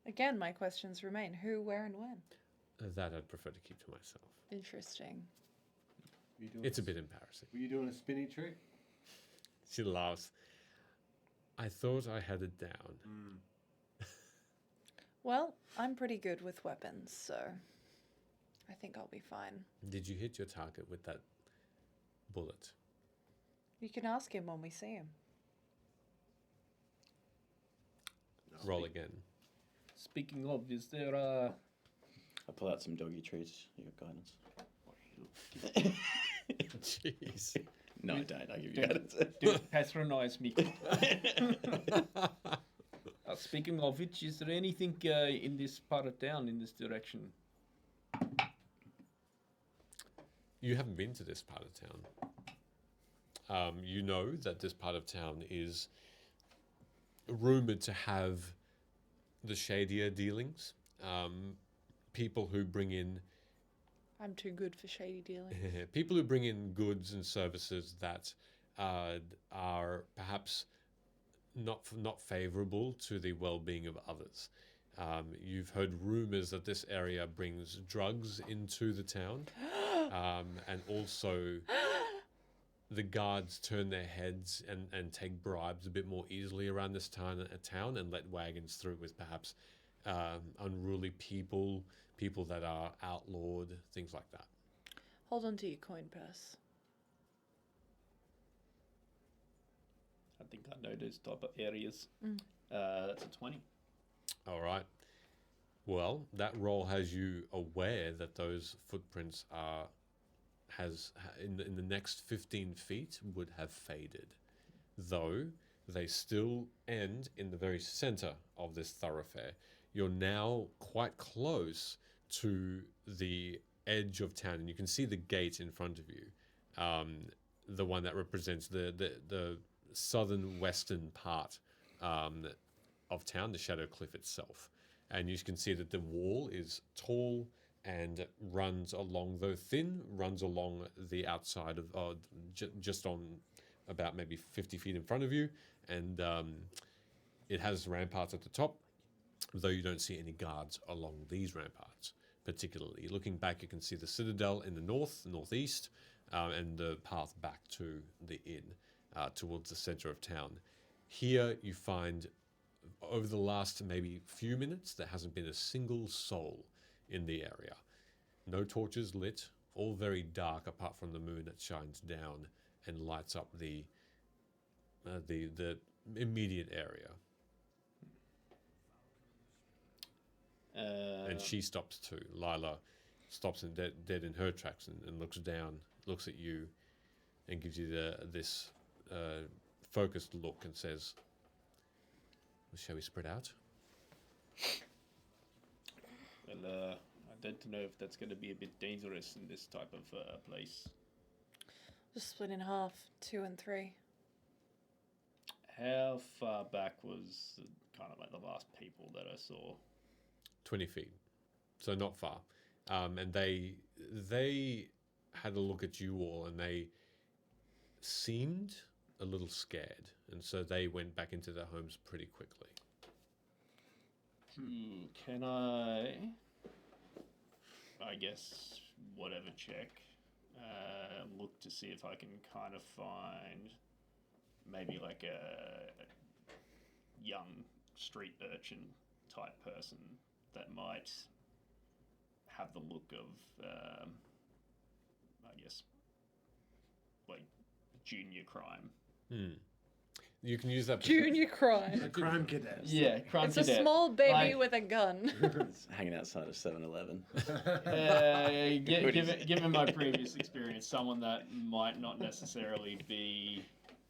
Again, my questions remain. Who, where, and when? That I'd prefer to keep to myself. Interesting. It's a bit embarrassing. Were you doing a spinny trick? She laughs. I thought I had it down. Well, I'm pretty good with weapons, so I think I'll be fine. Did you hit your target with that bullet. You can ask him when we see him. Roll again. Speaking of, is there I pull out some doggy treats. You got guidance? Jeez. No, I don't. I give you Don't- guidance. don't patronize me. Speaking of which, is there anything in this part of town in this direction? You haven't been to this part of town. You know that this part of town is rumored to have the shadier dealings. People who bring in I'm too good for shady dealing. people who bring in goods and services that are perhaps not favorable to the well-being of others. You've heard rumors that this area brings drugs into the town, and also the guards turn their heads and take bribes a bit more easily around this town and let wagons through with perhaps unruly people that are outlawed, things like that. Hold on to your coin purse. I think I know those type of areas. That's a 20. All right. Well, that roll has you aware that those footprints are in the next 15 feet would have faded, though they still end in the very center of this thoroughfare. You're now quite close to the edge of town, and you can see the gate in front of you, the one that represents the southern western part of town, the Shadow Cliff itself. And you can see that the wall is tall and runs along, though thin, runs along the outside of just on about maybe 50 feet in front of you, and it has ramparts at the top, though you don't see any guards along these ramparts particularly. Looking back, you can see the citadel in the northeast, and the path back to the inn towards the center of town. Here you find, over the last maybe few minutes, there hasn't been a single soul in the area. No torches lit, all very dark apart from the moon that shines down and lights up the immediate area. And she stops too. Lila stops in dead in her tracks and looks down, looks at you, and gives you this focused look and says, "Shall we spread out?" Well, I don't know if that's going to be a bit dangerous in this type of place. Just split in half, 2 and 3. How far back was kind of like the last people that I saw? 20 feet, so not far. And they had a look at you all, and they seemed a little scared, and so they went back into their homes pretty quickly. Can I guess, whatever check, look to see if I can kind of find maybe like a young street urchin type person that might have the look of, I guess, like junior crime. You can use that. Junior crime. A crime cadet. Yeah, crime It's a cadet. small baby Like- with a gun. It's hanging outside of 7-Eleven. Given my previous experience, someone that might not necessarily be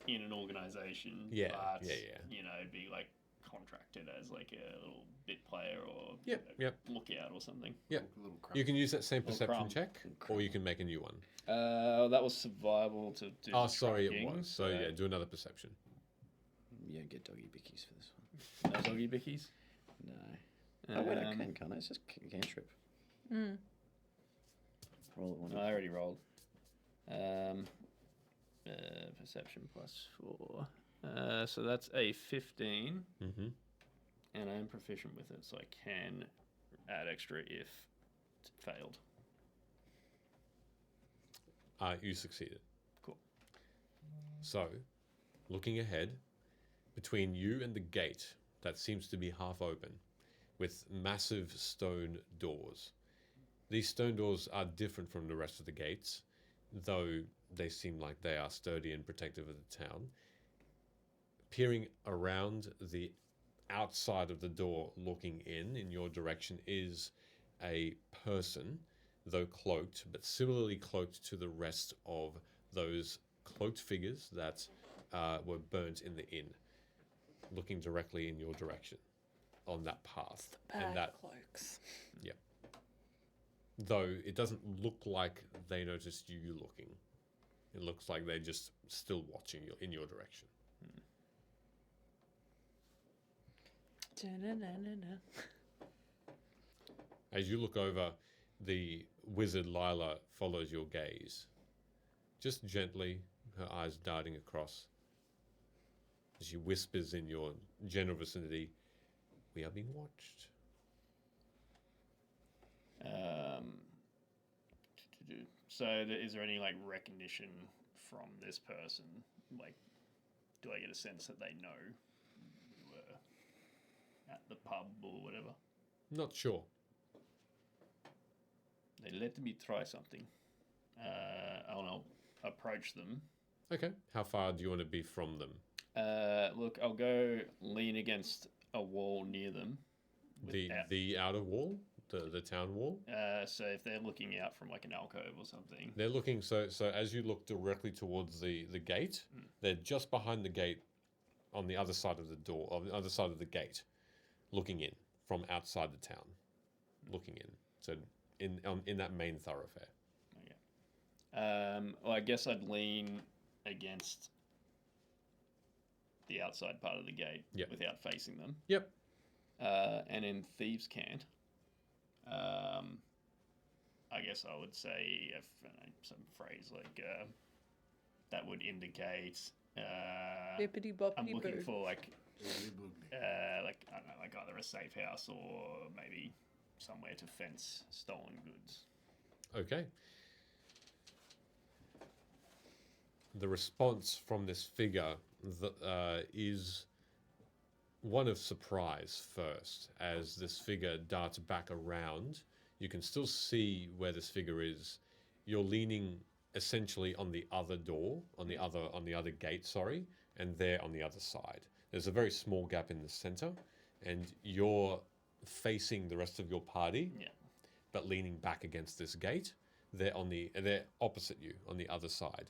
in an organization, Yeah, but yeah. you know, be like contracted as like a little bit player or Yep. lookout or something. Yep. A little crime. You can use that same Little perception crumb. check, or you can make a new one. That was survival to do. Oh, the sorry, it tracking, was. So yeah, do another perception. You don't get doggy bickies for this one. No doggy bickies. No. Oh, wait, I can't I? It's just a cantrip. Roll it one. I already rolled. Perception +4. So that's a 15, Mm-hmm. and I'm proficient with it, so I can add extra if it failed. You succeeded. Cool. So, looking ahead, between you and the gate that seems to be half open, with massive stone doors. These stone doors are different from the rest of the gates, though they seem like they are sturdy and protective of the town. Peering around the outside of the door, looking in your direction, is a person, though cloaked, but similarly cloaked to the rest of those cloaked figures that were burnt in the inn, looking directly in your direction on that path. Bad that, cloaks. though it doesn't look like they noticed you looking. It looks like they're just still watching you in your direction. Da-na-na-na-na. As you look over, the wizard Lila follows your gaze. Just gently, her eyes darting across. She whispers in your general vicinity, "We are being watched." So, is there any like recognition from this person? Like, do I get a sense that they know you were at the pub or whatever? Not sure. They let me try something. I'll approach them. Okay. How far do you want to be from them? Look, I'll go lean against a wall near them. The outer wall? The town wall? So if they're looking out from like an alcove or something. They're looking, so as you look directly towards the gate, they're just behind the gate on the other side of the door, on the other side of the gate, looking in from outside the town, looking in. So in that main thoroughfare. Okay. Well, I guess I'd lean against the outside part of the gate without facing them. Yep. And in Thieves' Cant, I guess I would say some phrase like that would indicate Bippity boppity I'm looking boo. for like I don't know, like either a safe house or maybe somewhere to fence stolen goods. Okay. The response from this figure is one of surprise first, as this figure darts back around. You can still see where this figure is. You're leaning essentially on the other door, on the other gate, sorry, and they're on the other side. There's a very small gap in the center, and you're facing the rest of your party, but leaning back against this gate. They're opposite you on the other side,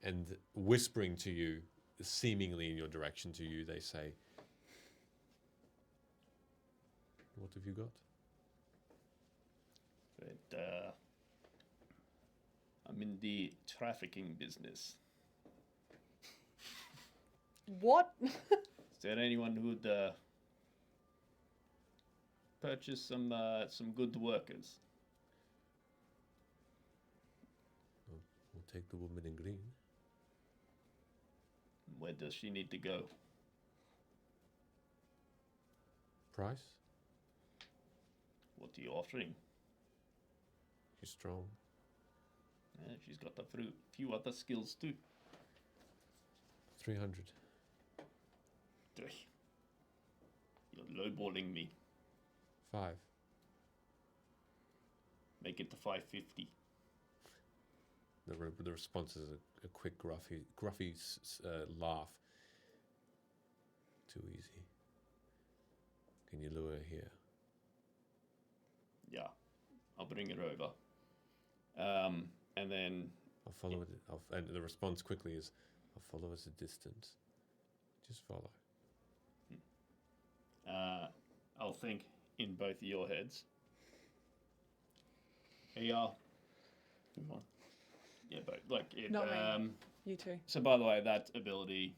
and whispering to you, seemingly in your direction to you, they say, "What have you got?" But I'm in the trafficking business. What? Is there anyone who'd purchase some good workers? We'll take the woman in green. Where does she need to go? Price? What are you offering? She's strong. She's got a few other skills too. 300. You're lowballing me. 5. Make it to 550. The response is a quick gruffy laugh. Too easy. Can you lure her here? Yeah, I'll bring her over. And then I'll follow it. And the response quickly is, "I'll follow us a distance. Just follow." I'll think in both of your heads. Hey, yeah, but like it. Not me. You too. So by the way, that ability,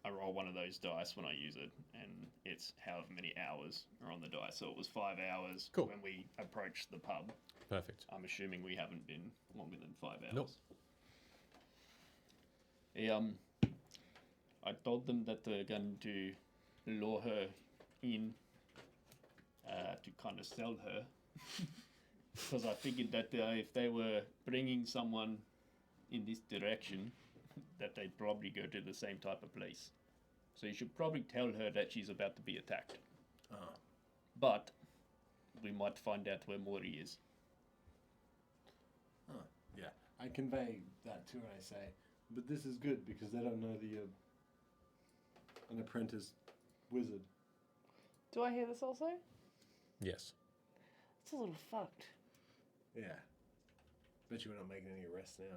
I roll one of those dice when I use it, and it's however many hours are on the dice. So it was 5 hours Cool. when we approached the pub. Perfect. I'm assuming we haven't been longer than 5 hours. Nope. I told them that they're going to lure her in to kind of sell her. Because I figured that if they were bringing someone in this direction, that they'd probably go to the same type of place. So you should probably tell her that she's about to be attacked. But we might find out where Mori is. Yeah. I convey that to her. I say, but this is good because they don't know the an apprentice wizard. Do I hear this also? Yes. It's a little fucked. Yeah. Bet you we're not making any arrests now.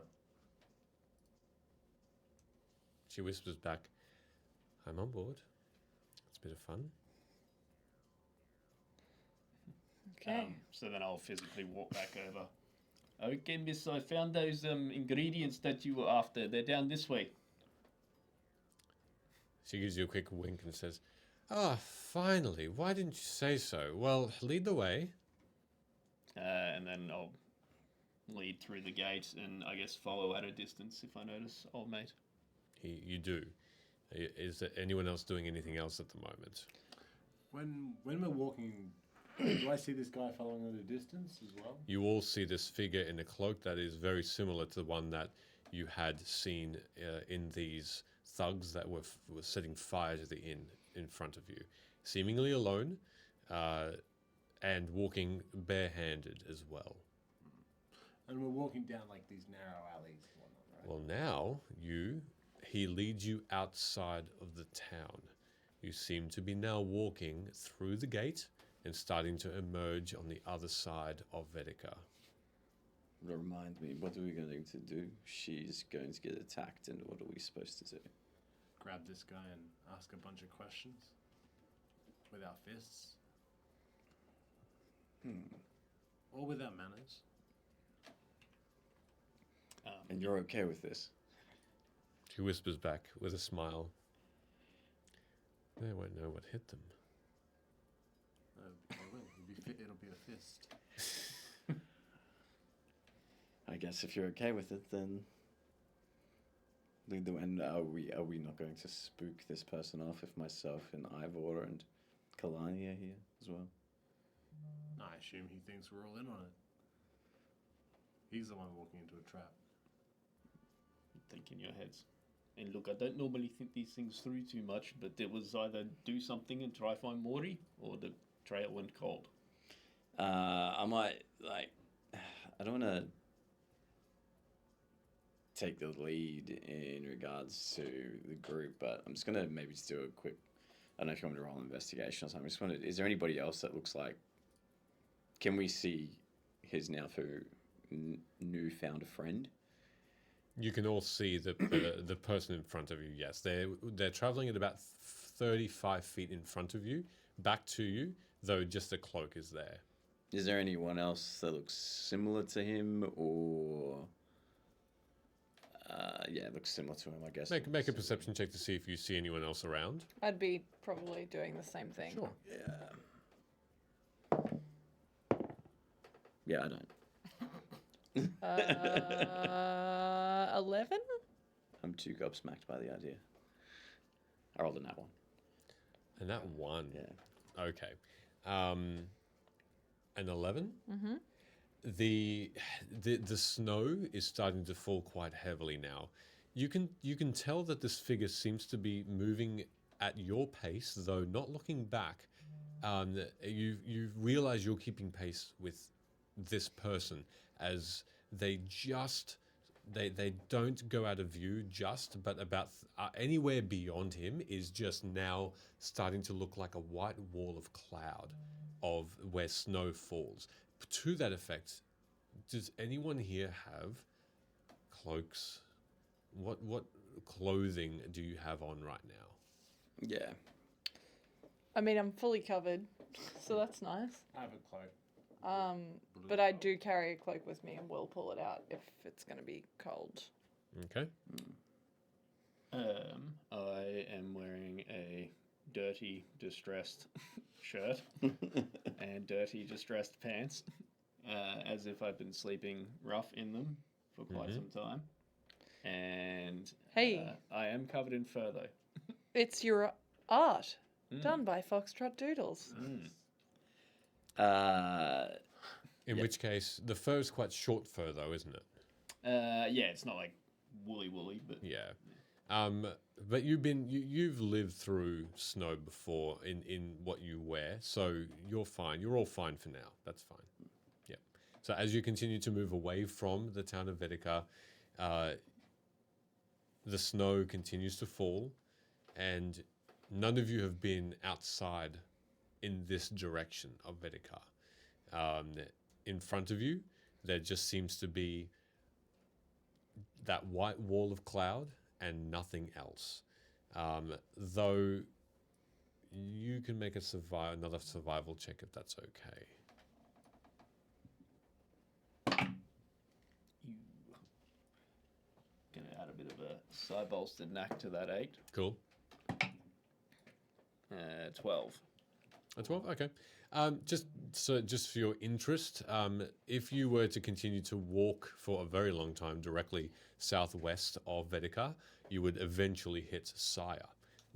She whispers back, I'm on board. It's a bit of fun. Okay. So then I'll physically walk back over. Okay, miss, I found those ingredients that you were after. They're down this way. She gives you a quick wink and says, Ah, finally, why didn't you say so? Well, lead the way. And then I'll lead through the gate and I guess follow at a distance if I notice old mate. You do. Is there anyone else doing anything else at the moment? When we're walking, do I see this guy following at a distance as well? You all see this figure in a cloak that is very similar to the one that you had seen in these thugs that were setting fire to the inn in front of you. Seemingly alone and walking barehanded as well. And we're walking down like these narrow alleys and whatnot, right? Well, now he leads you outside of the town. You seem to be now walking through the gate and starting to emerge on the other side of Vedica. Remind me, what are we going to do? She's going to get attacked, and what are we supposed to do? Grab this guy and ask a bunch of questions with our fists. Or with our manners. And you're okay with this? She whispers back with a smile. They won't know what hit them. They will. It'll be a fist. I guess if you're okay with it, then lead the way. And are we not going to spook this person off if myself and Ivor and Kalani are here as well? I assume he thinks we're all in on it. He's the one walking into a trap. Think in your heads. And look, I don't normally think these things through too much, but it was either do something and try find Mori, or the trail went cold. I might, I don't want to take the lead in regards to the group, but I'm just going to maybe just do a quick, I don't know if you want me to roll an investigation or something. I just wanted, is there anybody else that looks like, can we see his now newfound friend? You can all see the person in front of you. Yes, they're traveling at about 35 feet in front of you, back to you, though just the cloak is there. Is there anyone else that looks similar to him, or it looks similar to him, I guess. Make a perception check to see if you see anyone else around. I'd be probably doing the same thing. Sure. Yeah, I don't. 11? I'm too gobsmacked by the idea. I rolled a nat one. And that one. Yeah. Okay. An 11. Mm-hmm. The snow is starting to fall quite heavily now. You can tell that this figure seems to be moving at your pace, though not looking back. You realize you're keeping pace with this person as they don't go out of view but about anywhere beyond him is just now starting to look like a white wall of cloud of where snow falls. To that effect, does anyone here have cloaks? What clothing do you have on right now? Yeah. I mean, I'm fully covered, so that's nice. I have a cloak. But I do carry a cloak with me and will pull it out if it's going to be cold. Okay. I am wearing a dirty, distressed shirt and dirty, distressed pants, as if I've been sleeping rough in them for quite some time. And Hey. I am covered in fur, though. It's your art, done by Foxtrot Doodles. In which case, the fur is quite short fur, though, isn't it? Yeah, it's not like woolly, but Yeah. But you've lived through snow before in what you wear, so you're fine. You're all fine for now. That's fine. Yeah. So as you continue to move away from the town of Vedica, the snow continues to fall, and none of you have been outside in this direction of Vedica. In front of you, there just seems to be that white wall of cloud and nothing else. Though you can make another survival check if that's okay. Gonna add a bit of a side bolster knack to that 8. Cool. 12. A 12? Okay. Just for your interest, if you were to continue to walk for a very long time directly southwest of Vedica, you would eventually hit Sire,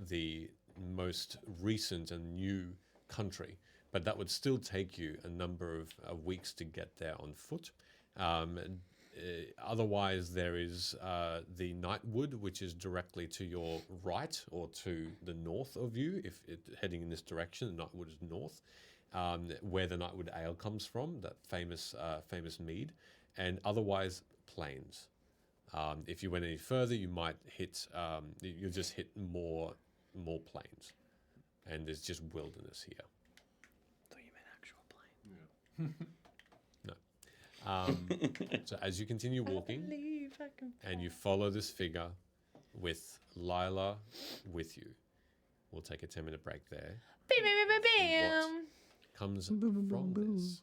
the most recent and new country. But that would still take you a number of weeks to get there on foot. Otherwise, there is the Nightwood, which is directly to your right or to the north of you. If heading in this direction, the Nightwood is north, where the Nightwood Ale comes from, that famous mead, and otherwise plains. If you went any further, you might hit. You'll just hit more plains, and there's just wilderness here. Thought you meant actual plane. So as you continue walking, and you follow this figure with Lila with you, we'll take a 10-minute break there. What comes from this?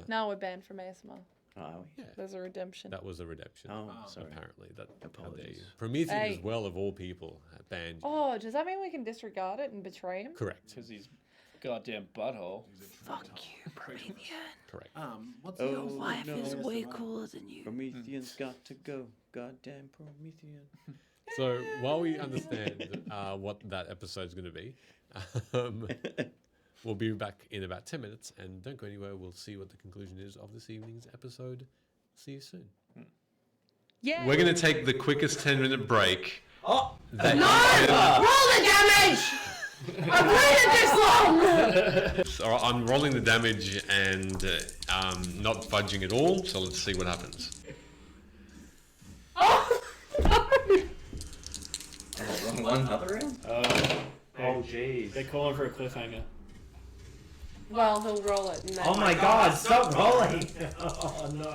Now we're banned from ASMR. Oh, are we? Yeah, There's a redemption. that was a redemption. Oh, sorry. Apparently, that Apologies. Prometheus Hey. as well, of all people, banned. You. Oh, does that mean we can disregard it and betray him? Correct. Because he's goddamn butthole. Fuck you, Prometheus. Correct. What's the Oh, life no. is way cooler than you. Prometheus got to go. Goddamn Promethean. So while we understand what that episode's going to be, we'll be back in about 10 minutes, and don't go anywhere. We'll see what the conclusion is of this evening's episode. See you soon. Yeah. We're going to take the quickest 10-minute break. Oh! Roll the damage! I've waited this long! So I'm rolling the damage and not budging at all, so let's see what happens. Oh! Wrong one, another round? Oh, jeez. They're calling for a cliffhanger. Well, he'll roll it. And then Oh my god, stop rolling! Oh no.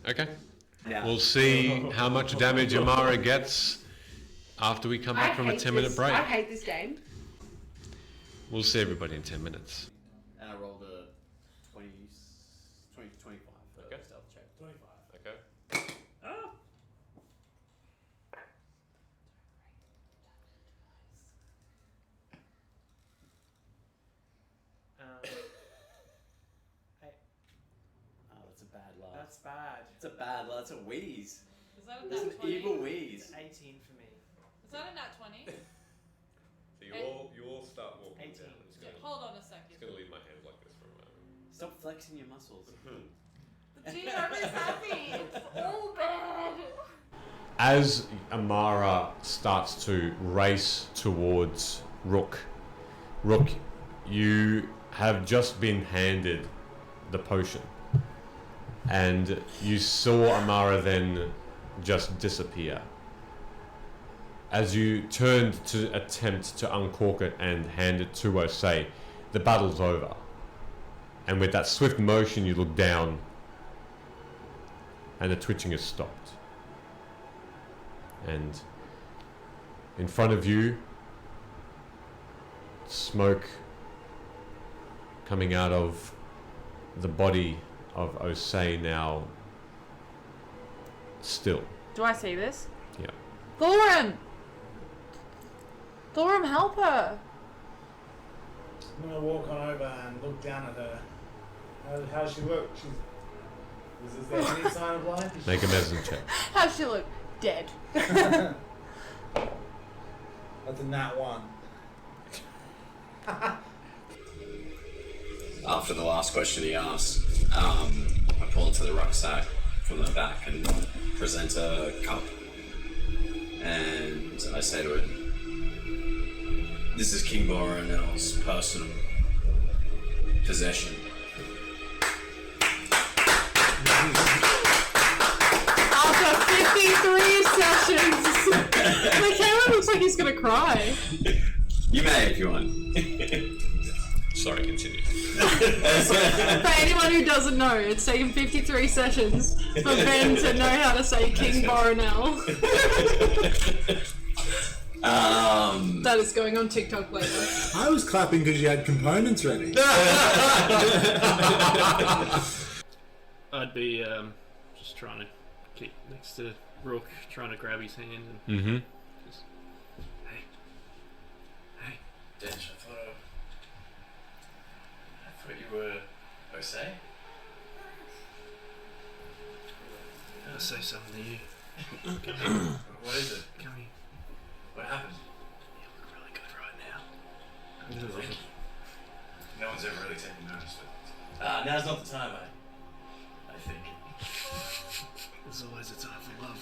Okay. Yeah. We'll see how much damage Amara gets after we come back from a 10-minute break. I hate this game. We'll see everybody in 10 minutes. And I rolled a 25 for Okay. stealth check. 25. Okay. Oh! Hey, Oh, that's a bad laugh. that's bad. It's a bad laugh. That's a wheeze. Is that a That's nat an 20? evil wheeze. It's 18 for me. Is that a nat 20? So you all start walking 18. down. I'm just Yeah, gonna, hold on a second. just gonna leave my hands like this for a moment. Stop flexing your muscles. The GM is happy. It's all bad. As Amara starts to race towards Rook, you have just been handed the potion. And you saw Amara then just disappear. As you turned to attempt to uncork it and hand it to Osei, the battle's over. And with that swift motion, you look down, and the twitching has stopped. And in front of you, smoke coming out of the body of Osei, now still. Do I see this? Yeah. Thorum! Thorum, help her! I'm gonna walk on over and look down at her. How's she look? Is there any sign of life? Is Make a medicine check. How's she look? Dead. That's a nat 1. After the last question he asked, I pull into the rucksack from the back and present a cup. And I say to it, This is King Aerenal's personal possession. After 53 sessions, Michaela looks like he's gonna cry. You may if you want. Sorry, continue. For anyone who doesn't know, it's taken 53 sessions for Ben to know how to say King Aerenal. That is going on TikTok later. I was clapping because you had components ready. I'd be just trying to keep next to Rook, trying to grab his hand and Mm-hmm. just, hey, Dench, I thought you were Jose. I'll say something to you. What is it? Come here. What happened? You look really good right now. Thank you. No one's ever really taken notice, but now's not the time, I think. There's always a time for love.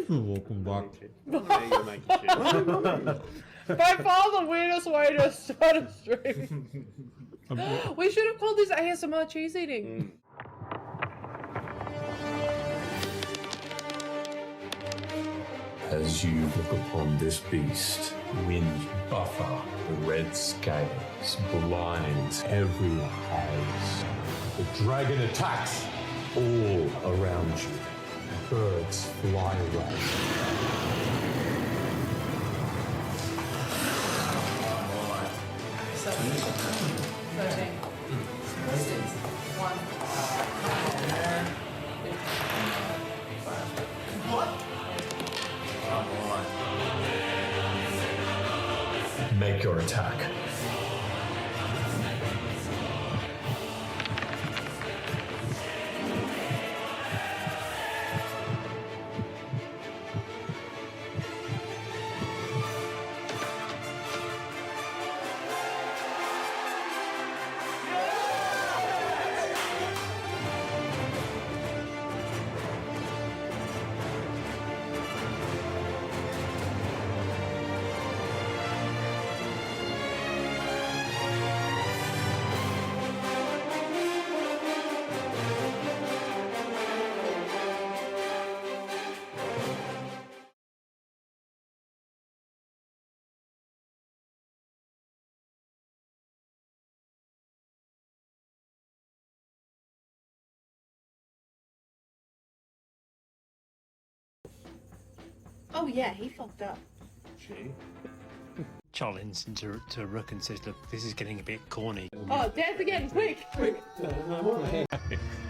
Welcome back. By far the weirdest way to start a stream. We should have called this ASMR cheese eating. As you look upon this beast, wind buffer, the red scales, blind every eyes. The dragon attacks all around you. Birds fly away. Make your attack. Oh yeah, he fucked up. Challenge to Rook and says, look, this is getting a bit corny. Oh, dance again, quick!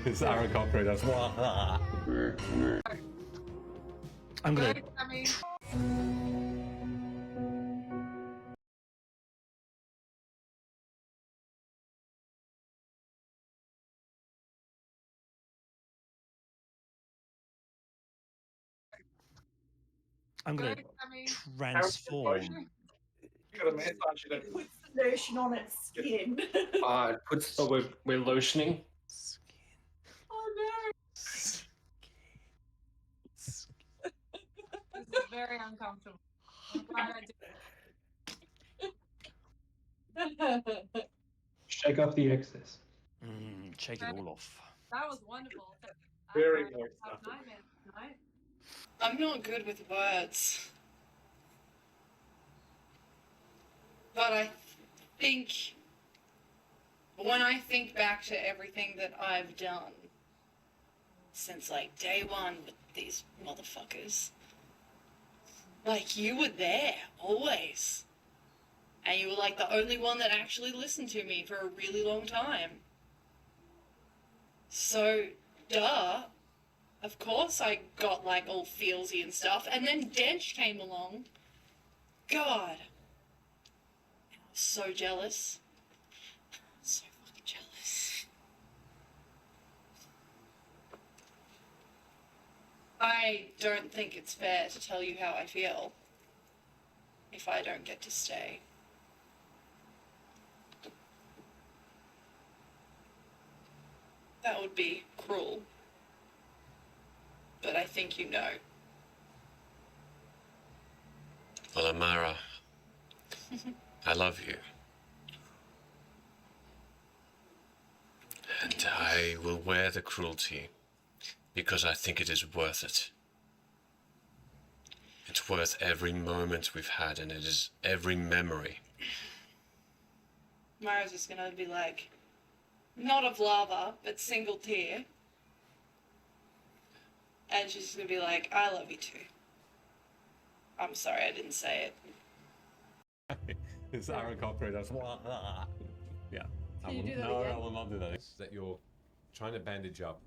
It's Aaron Cochran, that's why. I'm gonna... I'm gonna transform. Puts the lotion on its skin. We're lotioning. Oh no. This is very uncomfortable. Shake off the excess. Shake it all off. That was wonderful. Very I nice have stuff. nightmares tonight. I'm not good with words. But I think when I think back to everything that I've done since like day one with these motherfuckers, like you were there always. And you were like the only one that actually listened to me for a really long time. So, duh. Of course I got like all feelsy and stuff. And then Dench came along. God. I was so jealous. So fucking jealous. I don't think it's fair to tell you how I feel if I don't get to stay. That would be cruel. But I think you know. Well, Amara, I love you. And I will wear the cruelty because I think it is worth it. It's worth every moment we've had, and it is every memory. Mara's just gonna be like, not of lava, but single tear. And she's just gonna be like, I love you too. I'm sorry I didn't say it. This Aaron Cochran does. Yeah. Can you do that again? I will not do that. It's that you're trying to bandage up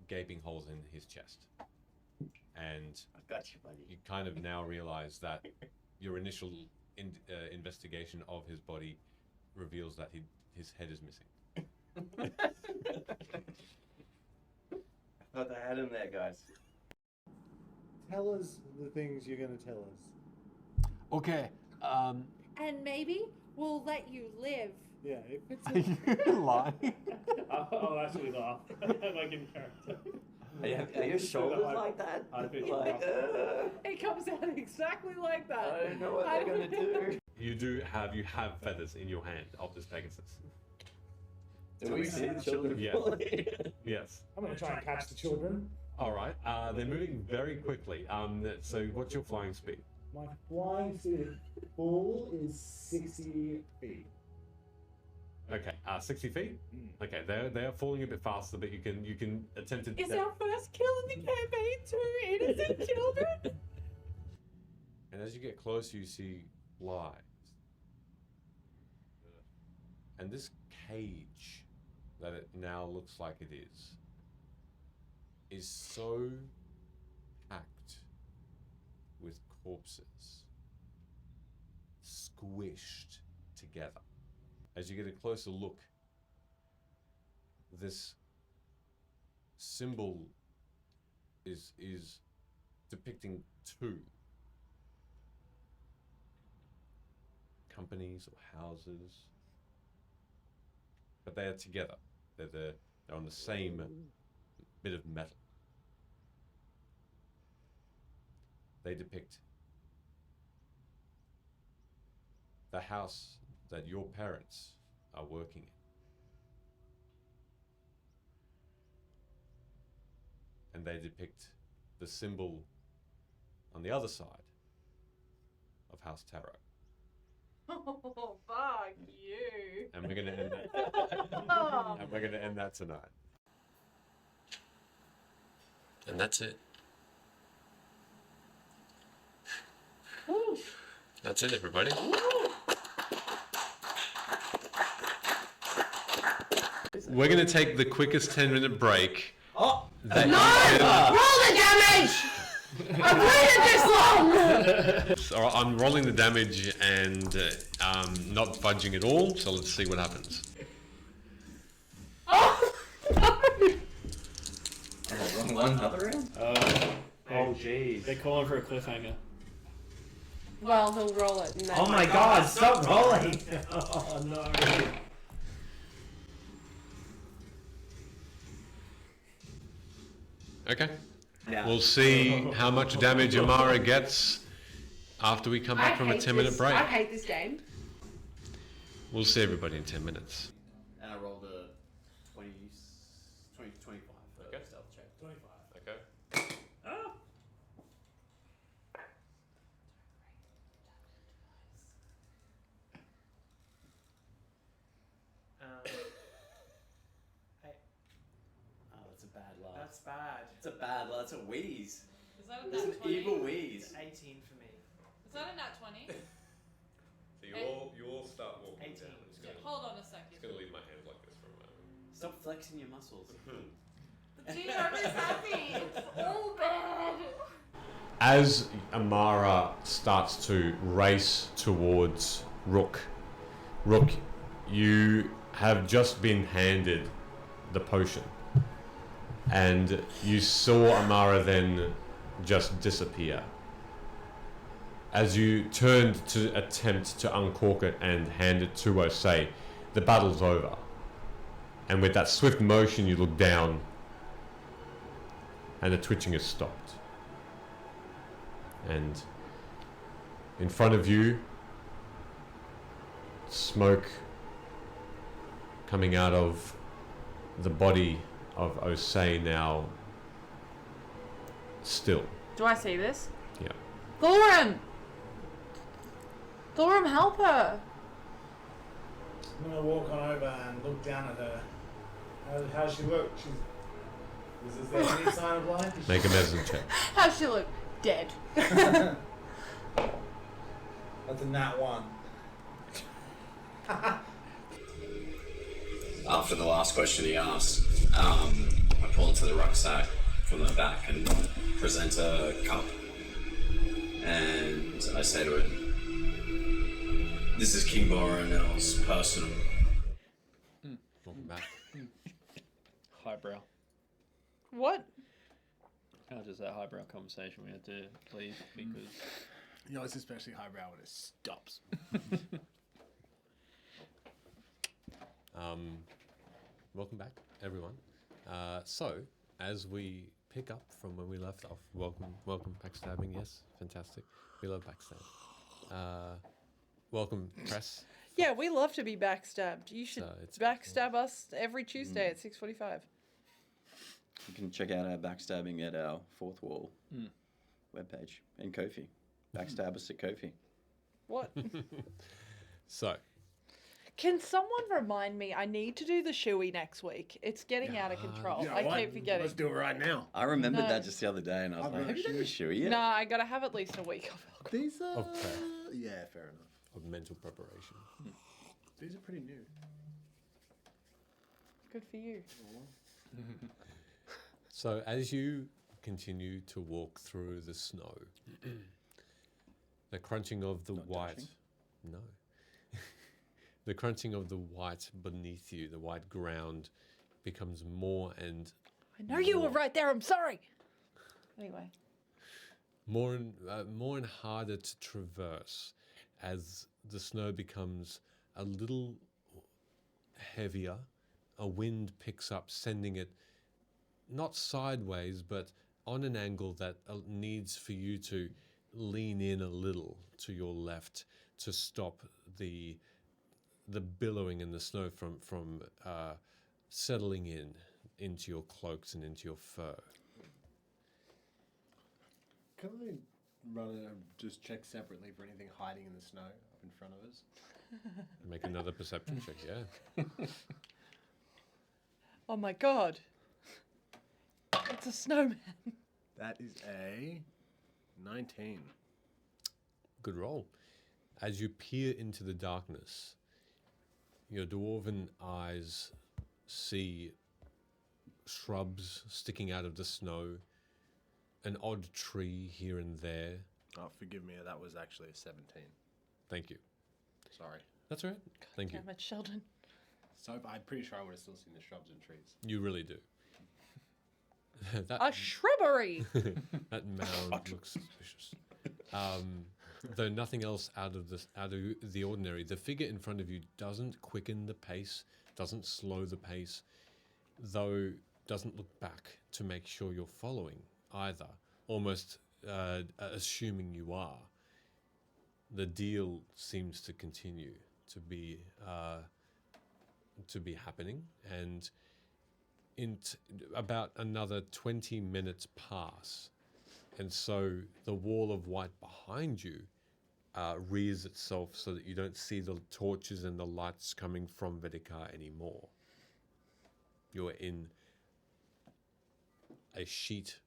gaping holes in his chest. And I got you, buddy. you kind of now realize that your initial investigation of his body reveals that his head is missing. I thought I had him there, guys. Tell us the things you're going to tell us. Okay. And maybe we'll let you live. Yeah, if it's Are you lying? I'll actually laugh. Like in character. Are your shoulders like that? It comes out exactly like that. I don't know what they're gonna do. You have feathers in your hand of this Pegasus. Do we see the children? Yes. Yes. I'm going to try and catch the children. All right. They're moving very quickly. So what's your flying speed? My flying speed full is 60 feet. Okay. 60 feet. Okay. They are falling a bit faster, but you can attempt to. It's our first kill in the campaign, 2 innocent children. And as you get closer, you see lives. And this cage that it now looks like it is so packed with corpses, squished together. As you get a closer look, this symbol is depicting 2 companies or houses, but they are together. They're on the same bit of metal. They depict the house that your parents are working in. And they depict the symbol on the other side of House Tarot. Oh, fuck you. And we're gonna end that. And we're gonna end that tonight. And that's it. That's it, everybody. We're gonna take the quickest 10-minute break. Oh! That Roll the damage! I've waited this long! All right, I'm rolling the damage and not budging at all, so let's see what happens. Oh! Wrong another round? Oh, jeez. They're calling for a cliffhanger. Well, he'll roll it. And then Oh my god, stop rolling! Oh no. Okay. Yeah. We'll see how much damage Amara gets after we come back from a 10-minute break. I hate this game. We'll see everybody in 10 minutes. And I rolled a 20 to 25 for stealth check. 25. Okay. Ah. Oh, that's a bad laugh. That's bad. It's a bad laugh. It's a wheeze. Is that a That's an nat 20? evil wheeze. It's 18 for me. Is that a nat 20? So you all start walking 18. down. I'm just Yeah, gonna, hold on a second. just gonna leave my hands like this for a moment. Stop flexing your muscles. The GM is happy. It's all bad. As Amara starts to race towards Rook, you have just been handed the potion. And you saw Amara then just disappear. As you turned to attempt to uncork it and hand it to Osei, the battle's over. And with that swift motion, you look down, and the twitching has stopped. And in front of you, smoke coming out of the body of Osei, now still. Do I see this? Yeah. Thorum! Thorum, help her! I'm gonna walk on over and look down at her. How's she look? Is there any sign of life? Make a medicine check. How's she look? Dead. That's a nat 1. After the last question he asked, I pull into the rucksack from the back and present a cup. And I say to it, "This is King Mori the Aerenal's personal." Welcome back. Highbrow. What? How does that highbrow conversation we had to leave because You know, it's especially highbrow when it stops. Welcome back, everyone. So, as we pick up from when we left off, welcome backstabbing. Yes, fantastic. We love backstab. Welcome, press. Yeah, we love to be backstabbed. You should So it's- backstab us every Tuesday at 6:45. You can check out our backstabbing at our Fourth Wall webpage in Kofi. Backstab us at Kofi. What? So, Can someone remind me? I need to do the shoey next week. It's getting out of control. I keep forgetting. Let's do it right now. I remembered No. that just the other day, and I was I've like, got "Have you done a the shoey yet?" No, I gotta have at least a week of alcohol. These are... Okay. Yeah, fair enough. of mental preparation. These are pretty new. Good for you. So, as you continue to walk through the snow, the crunching of the white. dashing? No. The crunching of the white beneath you, the white ground, becomes more and I know you were right there. I'm sorry. Anyway. more and harder to traverse as the snow becomes a little heavier. A wind picks up, sending it not sideways, but on an angle that needs for you to lean in a little to your left to stop the billowing in the snow from settling into your cloaks and into your fur. Can I run and just check separately for anything hiding in the snow up in front of us? Make another perception check, yeah. Oh my god. It's a snowman. That is a 19. Good roll. As you peer into the darkness, your dwarven eyes see shrubs sticking out of the snow, an odd tree here and there. Oh, forgive me, that was actually a 17. Thank you. Sorry. That's all right. Thank you. Damn it, Sheldon. So I'm pretty sure I would have still seen the shrubs and trees. You really do. A shrubbery. That mound looks suspicious. Though nothing else out of the ordinary, the figure in front of you doesn't quicken the pace, doesn't slow the pace, though doesn't look back to make sure you're following either, almost assuming you are. The deal seems to continue to be happening, and about another 20 minutes pass, and so the wall of white behind you rears itself so that you don't see the torches and the lights coming from Vedikar anymore. You're in a sheet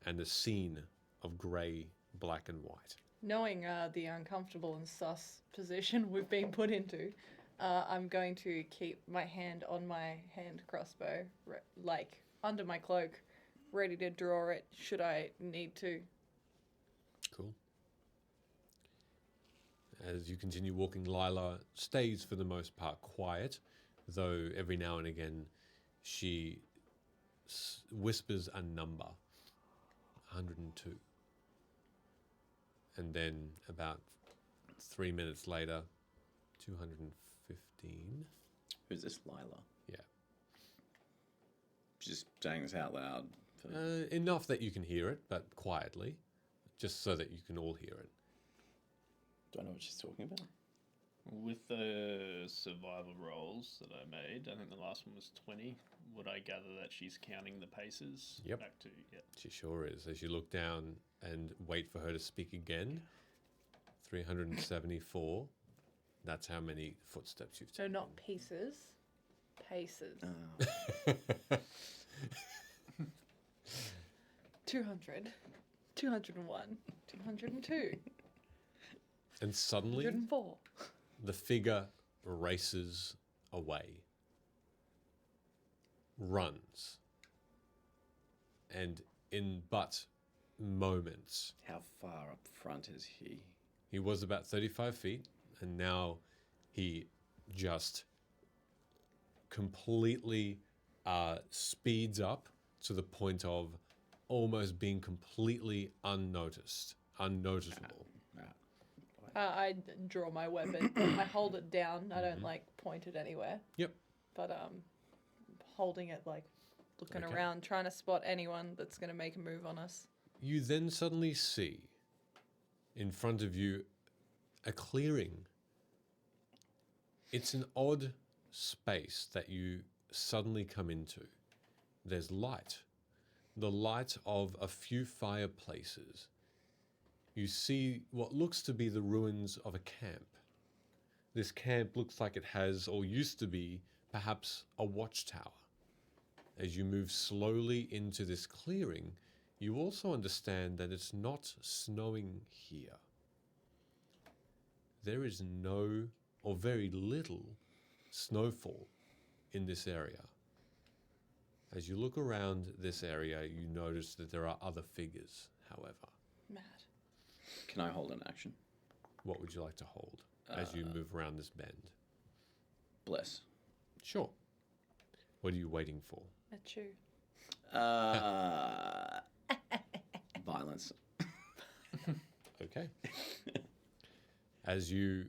and a scene of grey, black and white. Knowing the uncomfortable and sus position we've been put into, I'm going to keep my hand on my hand crossbow, like under my cloak, ready to draw it should I need to. Cool. As you continue walking, Lila stays for the most part quiet, though every now and again she whispers a number, 102. And then about 3 minutes later, 215. Who's this, Lila? Yeah. just saying this out loud. Enough that you can hear it, but quietly, just so that you can all hear it. Do I know what she's talking about? With the survival rolls that I made, I think the last one was 20. Would I gather that she's counting the paces? Yep. Back to, She sure is. As you look down and wait for her to speak again, 374. That's how many footsteps you've So taken. not pieces, paces. 200, 201, 202, And suddenly, 104. the figure races away, runs, and in but moments, How far up front is he? he was about 35 feet, and now he just completely speeds up to the point of almost being completely unnoticeable. I draw my weapon. I hold it down. I don't like point it anywhere. Yep. But holding it, like looking Okay. around, trying to spot anyone that's going to make a move on us. You then suddenly see in front of you a clearing. It's an odd space that you suddenly come into. There's light, the light of a few fireplaces. You see what looks to be the ruins of a camp. This camp looks like it has, or used to be, perhaps a watchtower. As you move slowly into this clearing, you also understand that it's not snowing here. There is no, or very little, snowfall in this area. As you look around this area, you notice that there are other figures, however. Mad. Can I hold an action? What would you like to hold as you move around this bend? Bless. Sure. What are you waiting for? A chew. Violence. Okay. As you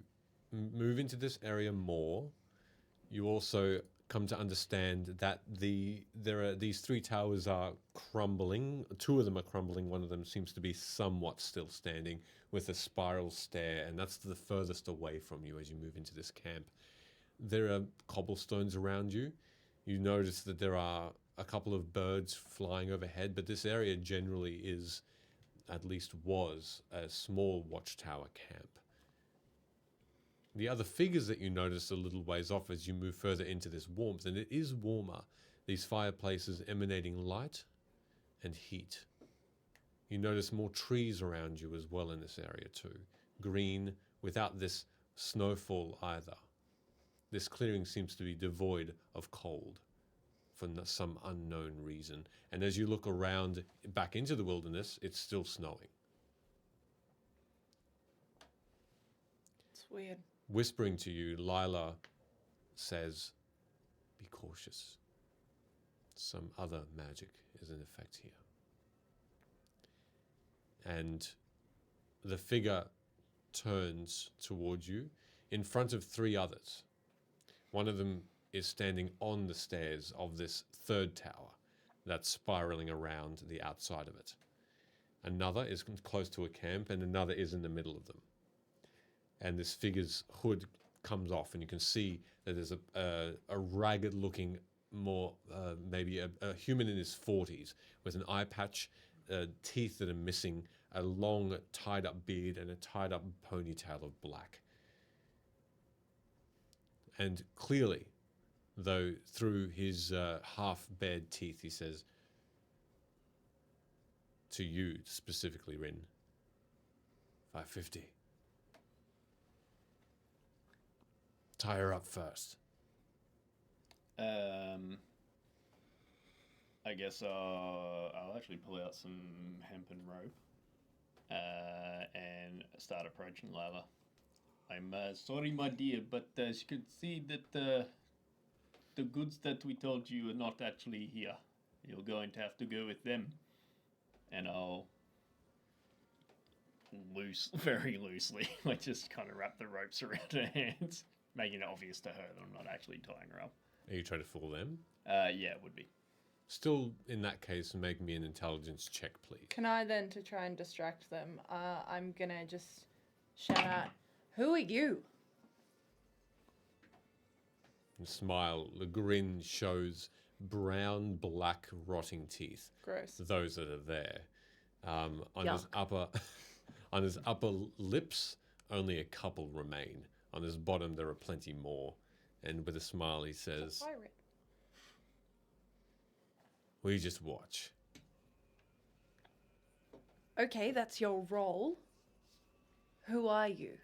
move into this area more, you also come to understand that there are these three towers are crumbling. Two of them are crumbling. One of them seems to be somewhat still standing with a spiral stair, and that's the furthest away from you as you move into this camp. There are cobblestones around you. You notice that there are a couple of birds flying overhead, but this area generally is, at least was, a small watchtower camp. The other figures that you notice a little ways off as you move further into this warmth, and it is warmer, these fireplaces emanating light and heat. You notice more trees around you as well in this area too. Green, without this snowfall either. This clearing seems to be devoid of cold for some unknown reason. And as you look around back into the wilderness, it's still snowing. It's weird. Whispering to you, Lila says, "Be cautious. Some other magic is in effect here." And the figure turns towards you in front of three others. One of them is standing on the stairs of this third tower that's spiraling around the outside of it. Another is close to a camp, and another is in the middle of them. And this figure's hood comes off, and you can see that there's a ragged-looking, more maybe a human in his 40s with an eye patch, teeth that are missing, a long tied-up beard, and a tied-up ponytail of black. And clearly, though through his half-bared teeth, he says, to you specifically, Rin, 550. Tie her up first. I guess I'll actually pull out some hempen rope and start approaching Lila. I'm sorry, my dear, but as you can see that the goods that we told you are not actually here. You're going to have to go with them. And I'll very loosely, like just kind of wrap the ropes around her hands, making it obvious to her that I'm not actually tying her up. Are you trying to fool them? Yeah, it would be. Still, in that case, make me an intelligence check, please. Can I then, to try and distract them, I'm gonna just shout out, "Who are you?" And smile. The grin shows brown, black, rotting teeth. Gross. Those that are there. On his Yuck. upper, on his upper lips, only a couple remain. On his bottom, there are plenty more. And with a smile, he says, Pirate. "We just watch." Okay, that's your role. Who are you?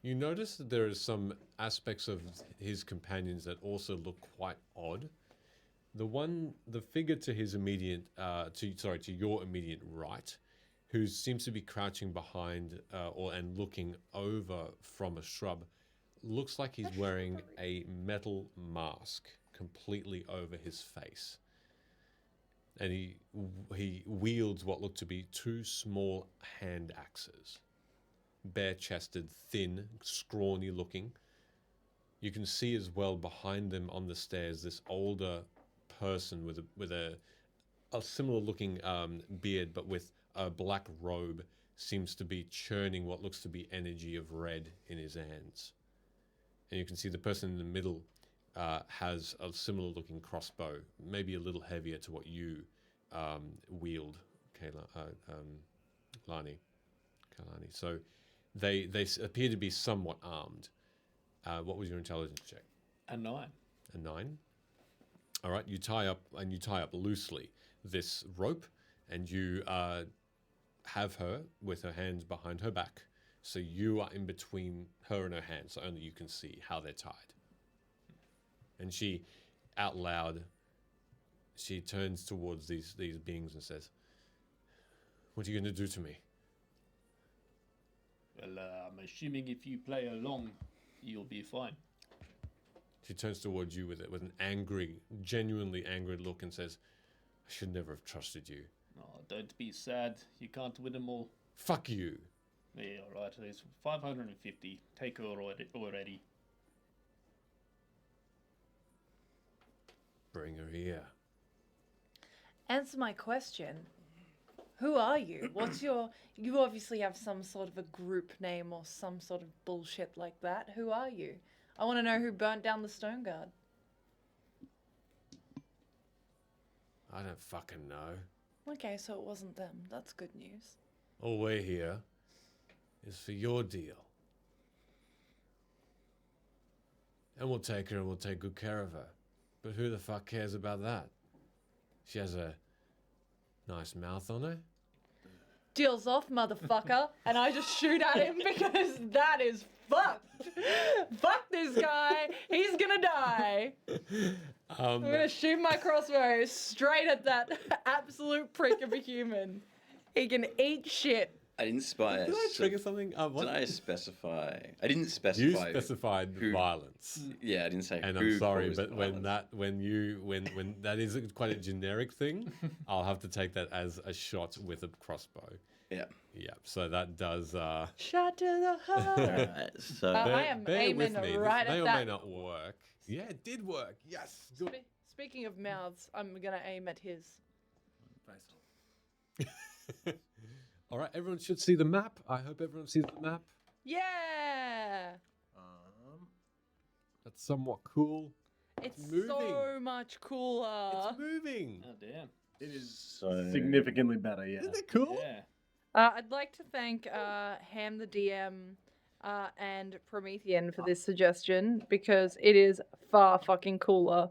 You notice that there are some aspects of his companions that also look quite odd. The figure to his immediate, to your immediate right, who seems to be crouching behind and looking over from a shrub, looks like he's wearing a metal mask completely over his face. And he wields what look to be two small hand axes. Bare-chested, thin, scrawny looking. You can see as well behind them on the stairs this older person with a similar looking beard, but with a black robe, seems to be churning what looks to be energy of red in his hands. And you can see the person in the middle has a similar looking crossbow, maybe a little heavier to what you wield, Kalani. So they appear to be somewhat armed. What was your intelligence check? A 9. A 9. All right, you tie up loosely this rope, and you have her with her hands behind her back. So you are in between her and her hands, so only you can see how they're tied. And she, out loud, she turns towards these beings and says, "What are you going to do to me?" Well, I'm assuming if you play along, you'll be fine. She turns towards you with an angry, genuinely angry look and says, "I should never have trusted you." Oh, don't be sad. You can't win them all. Fuck you. Yeah, all right. There's 550. Take her already. Bring her here. Answer my question. Who are you? You obviously have some sort of a group name or some sort of bullshit like that. Who are you? I want to know who burnt down the Stoneguard. I don't fucking know. Okay, so it wasn't them. That's good news. All we're here is for your deal. And we'll take her and we'll take good care of her. But who the fuck cares about that? She has a nice mouth on her. Deals off, motherfucker. And I just shoot at him because that is fucked. Fuck this guy. He's gonna die. I'm gonna shoot my crossbow straight at that absolute prick of a human. He can eat shit. I didn't spy. Did I trigger something? What? Did I specify? I didn't specify. You specified violence. Yeah, I didn't say. And who I'm sorry, caused but violence. when that is quite a generic thing, I'll have to take that as a shot with a crossbow. Yeah. Yeah. So that does. Shot to the heart. Alright, so I am aiming right May at or that. may not work. Yeah, it did work. Yes. Good. Speaking of mouths, I'm gonna aim at his. All right, everyone should see the map. I hope everyone sees the map. Yeah. That's somewhat cool. It's moving. so much cooler. It's moving. Oh, damn. It is So- significantly better, yeah. Isn't it cool? Yeah. I'd like to thank Ham the DM and Promethean for this suggestion because it is far fucking cooler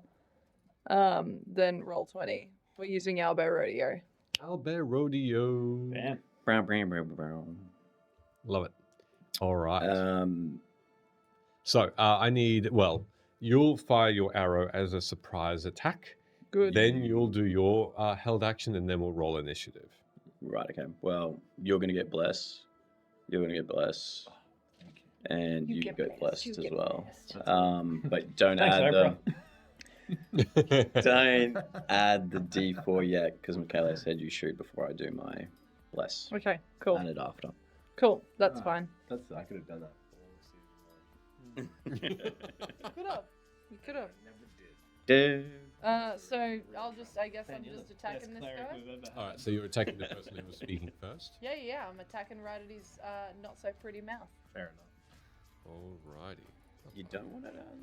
than Roll20. We're using Albo Rodeo. Albert Rodeo. Damn. brown. Love it. All right. So I need, you'll fire your arrow as a surprise attack. Good. Then you'll do your held action and then we'll roll initiative. Right. Okay. Well, you're gonna get bless. You're gonna get bless. And you get blessed as well. But don't Thanks, add Oprah. don't add the D4 yet because Michaela said you shoot before I do my bless. Okay, cool. And it after. Cool, that's fine. I could have done that. Could have. You could have. Never did. Dude. So I guess I'm just attacking this guy. All right, so you're attacking the person who was speaking first. Yeah, I'm attacking right at his not so pretty mouth. Fair enough. Alrighty. You don't want it out.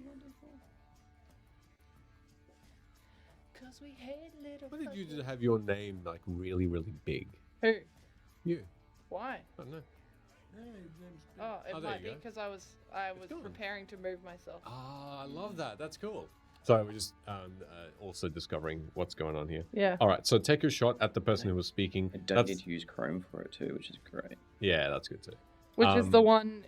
Cause we hate little. Why did you just have your name like really, really big? Who? You. Why? I don't know. Oh, it there might you be go. because I was preparing to move myself. Ah, I love that. That's cool. So we're just also discovering what's going on here. Yeah. All right, so take your shot at the person who was speaking. I don't need to use Chrome for it too, which is great. Yeah, that's good too. Which is the one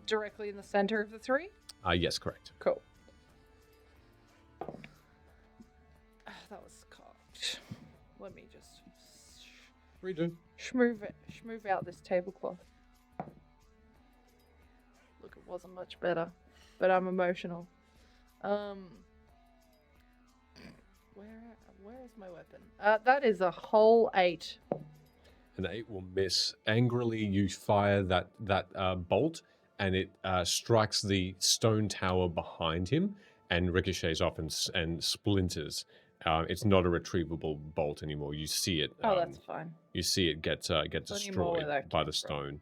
directly in the center of the three? Yes, correct. Cool. That was cocked. Let me just Redo. schmove out this tablecloth. Look, it wasn't much better, but I'm emotional. Where is my weapon? That is a whole 8. An 8 will miss. Angrily, you fire that bolt, and it strikes the stone tower behind him and ricochets off and splinters. It's not a retrievable bolt anymore. You see it. Oh, that's fine. You see it get destroyed by the stone.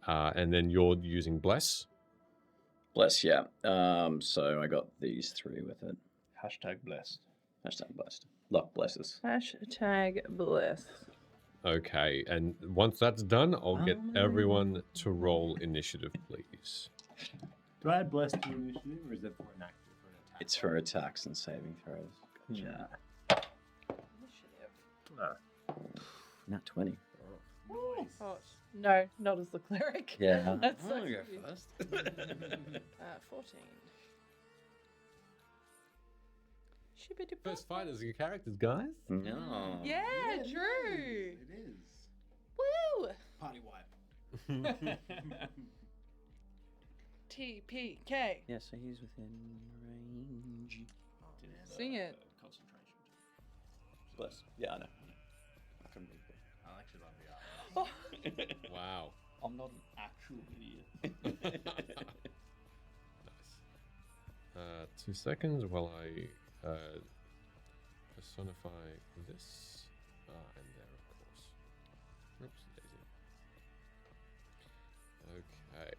And then you're using Bless. Bless, yeah. So I got these 3 with it. Hashtag blessed. Hashtag blessed. Luck blesses. Hashtag bless. Okay, and once that's done, I'll get everyone to roll initiative, please. Do I add blessed to initiative, or is that for an active for an attack? It's for attacks and saving throws. Yeah. Not 20. Nice. Oh, no, not as the cleric. Yeah. That's I'm so gonna go cute. first. 14. First fight as your characters, guys. No. Yeah, true. It is. Woo! Party wipe. TPK. Yeah, so he's within range. Sing it. Concentration. Bless. Yeah, I know. I couldn't believe it. I actually love the art. Wow. I'm not an actual idiot. Nice. 2 seconds while I personify this. And there, of course. Oops, daisy. Okay.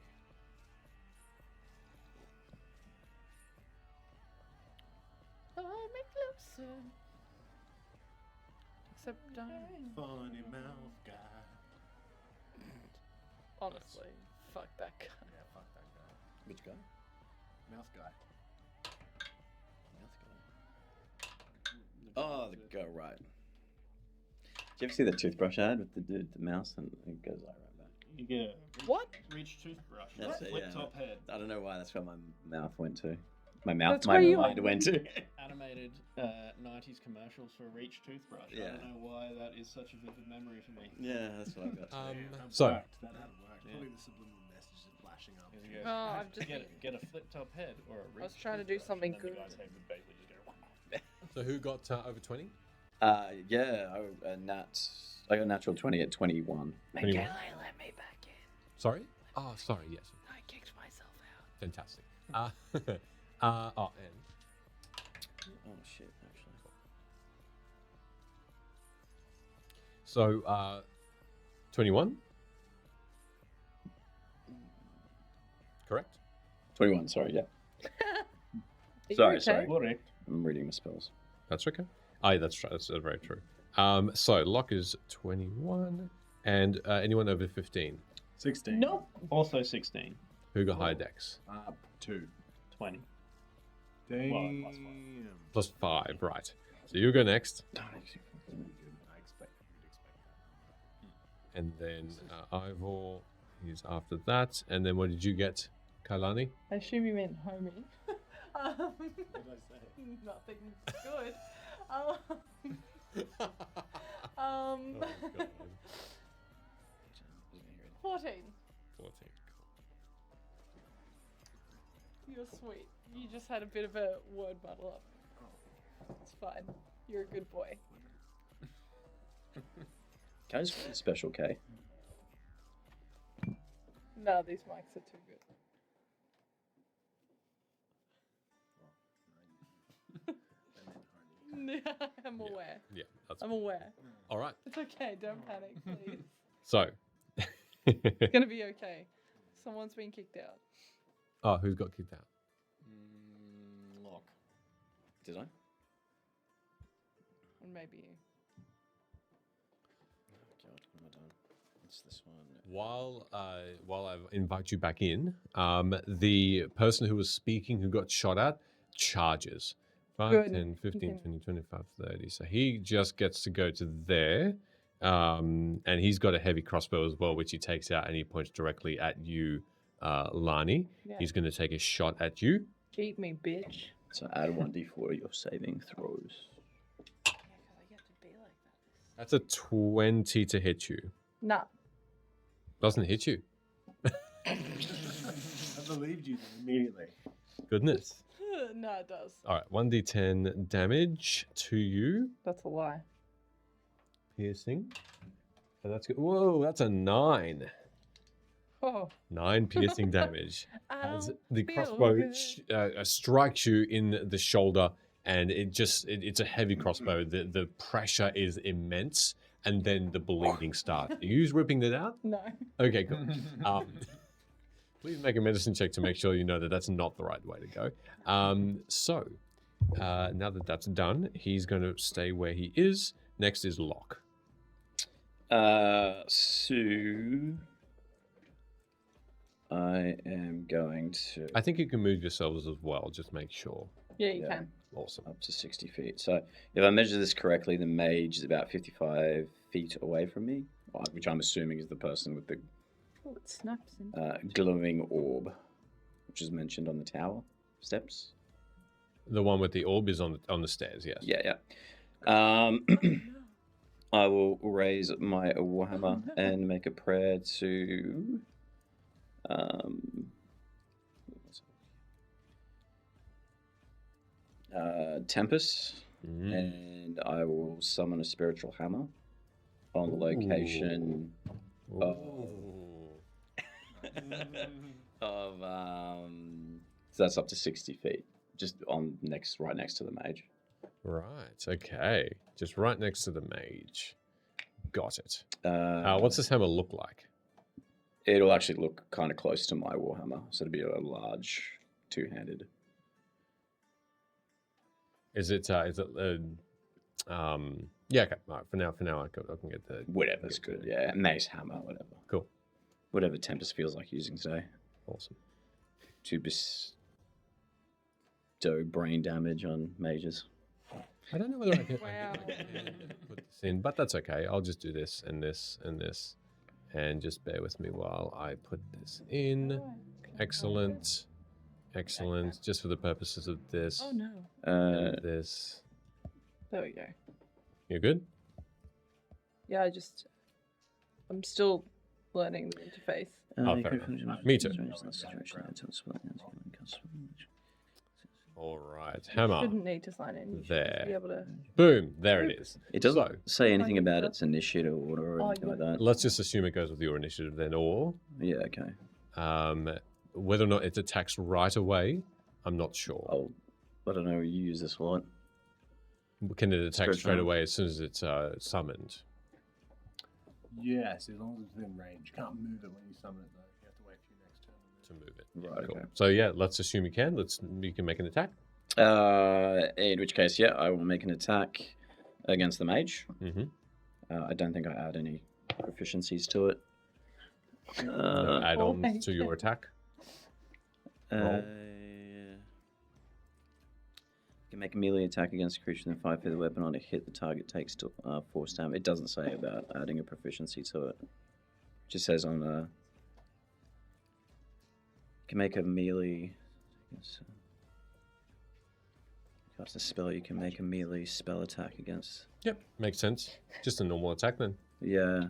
Hold me closer. Except I'm Funny mouth guy. honestly, fuck that guy. Yeah, fuck that guy. Which guy? Mouth guy. Oh, the go right. Did you ever see the toothbrush ad with the dude, the mouse, and it goes like right back? You get a What? reach toothbrush. That's it, Flip yeah. top head. I don't know why. That's where my mouth went to. My mouth, That's my where you- mind went to. Animated 90s commercials for Reach toothbrush. I Yeah. don't know why that is such a vivid memory for me. Yeah, that's what I got. So, That had worked. Probably the subliminal message is flashing up. There you go. Oh, I've just get a flip top head or a reach was trying to do toothbrush, something and then good. The guys have the basically just go, so who got over 20? Yeah, I got natural 20 at 21. 21. let me back in. Sorry? Oh, sorry, yes. I kicked myself out. Fantastic. And Oh shit, actually. so 21? Correct? 21, sorry, yeah. you Sorry, okay? sorry. Correct. I'm reading my spells. That's okay. That's true. That's very true. So Locke is 21, and anyone over 15? 16. Nope. Also 16. Who got high dex? 2. 20. Damn. Well, plus Plus 5, right. So you go next, I expect you'd expect that. and then Ivor is after that, and then what did you get, Kailani? I assume you meant homie. What did I say? Nothing good. Oh, God. 14. 14. You're sweet. You just had a bit of a word muddle up. It's fine. You're a good boy. Can I just get a special K? No, these mics are too good. I'm aware. Yeah, that's I'm aware. all right. It's okay. Don't panic, please. So, It's gonna be okay. Someone's been kicked out. oh, who's got kicked out? Lock. Did I? Or maybe you. God, what have I done? What's this one? While I invite you back in, the person who was speaking who got shot at charges. 5, Good. 10, 15, can- 20, 25, 30. So he just gets to go to there. And he's got a heavy crossbow as well, which he takes out and he points directly at you, Lani. Yeah. He's going to take a shot at you. Eat me, bitch. So add 1d4 to your saving throws. Yeah, because I get to be like that. That's a 20 to hit you. Nah. Doesn't hit you. I believed you then immediately. Goodness. No, it does. All right, 1d10 damage to you. That's a lie. Piercing. And that's good. Whoa, that's a 9. Oh. 9 piercing damage. I As don't the feel crossbow good. strikes you in the shoulder, and it's a heavy crossbow. The pressure is immense, and then the bleeding starts. Are you ripping it out? No. Okay, cool. Please make a medicine check to make sure you know that that's not the right way to go. So, now that that's done, he's going to stay where he is. Next is Locke. So I am going to I think you can move yourselves as well. Just make sure. Yeah, you Yeah. can. Awesome. up to 60 feet. So if I measure this correctly, the mage is about 55 feet away from me, which I'm assuming is the person with the Oh, it snaps in. glowing orb, which is mentioned on the tower steps. The one with the orb is on the stairs. Yes. Yeah. I will raise my warhammer and make a prayer to Tempest, and I will summon a spiritual hammer on the location of so that's up to 60 feet, just right next to the mage. Right. Okay. Just right next to the mage. Got it. Uh, What's this hammer look like? It'll actually look kind of close to my warhammer, so it'll be a large two-handed. Is it? Yeah. Okay. All right. For now, I can get the. Whatever's good, yeah. Mace hammer, whatever. Cool. Whatever Tempest feels like using today. Awesome. To bestow brain damage on mages. I don't know whether I can Wow. put this in, but that's okay. I'll just do this and this and this, and just bear with me while I put this in. Excellent. Excellent. Just for the purposes of this. Oh no. And this. There we go. You're good? Yeah, I'm still learning the interface. Oh, fair enough. Me too. All right. Hammer. Shouldn't need to sign in. You should There. just be able to. Boom. There it is. It doesn't So, say anything about its initiative order or Oh, anything like that. let's just assume it goes with your initiative then, or Yeah, okay. whether or not it attacks right away, I'm not sure. I don't know, you use this a lot. Can it attack Spiritual. straight away as soon as it's summoned? Yes, as long as it's within range. You can't move it when you summon it, though. You have to wait for your next turn To move it. Right, Cool. okay. So yeah, let's assume you can. You can make an attack. In which case, yeah, I will make an attack against the mage. Mm-hmm. I don't think I add any proficiencies to it. No add-ons to your attack. Roll. You can make a melee attack against a creature within 5 feet of the weapon. On a hit, the target takes force damage. It doesn't say about adding a proficiency to it. It just says on you can make a melee. Cast a spell. You can make a melee spell attack against. Yep, makes sense. Just a normal attack then. Yeah.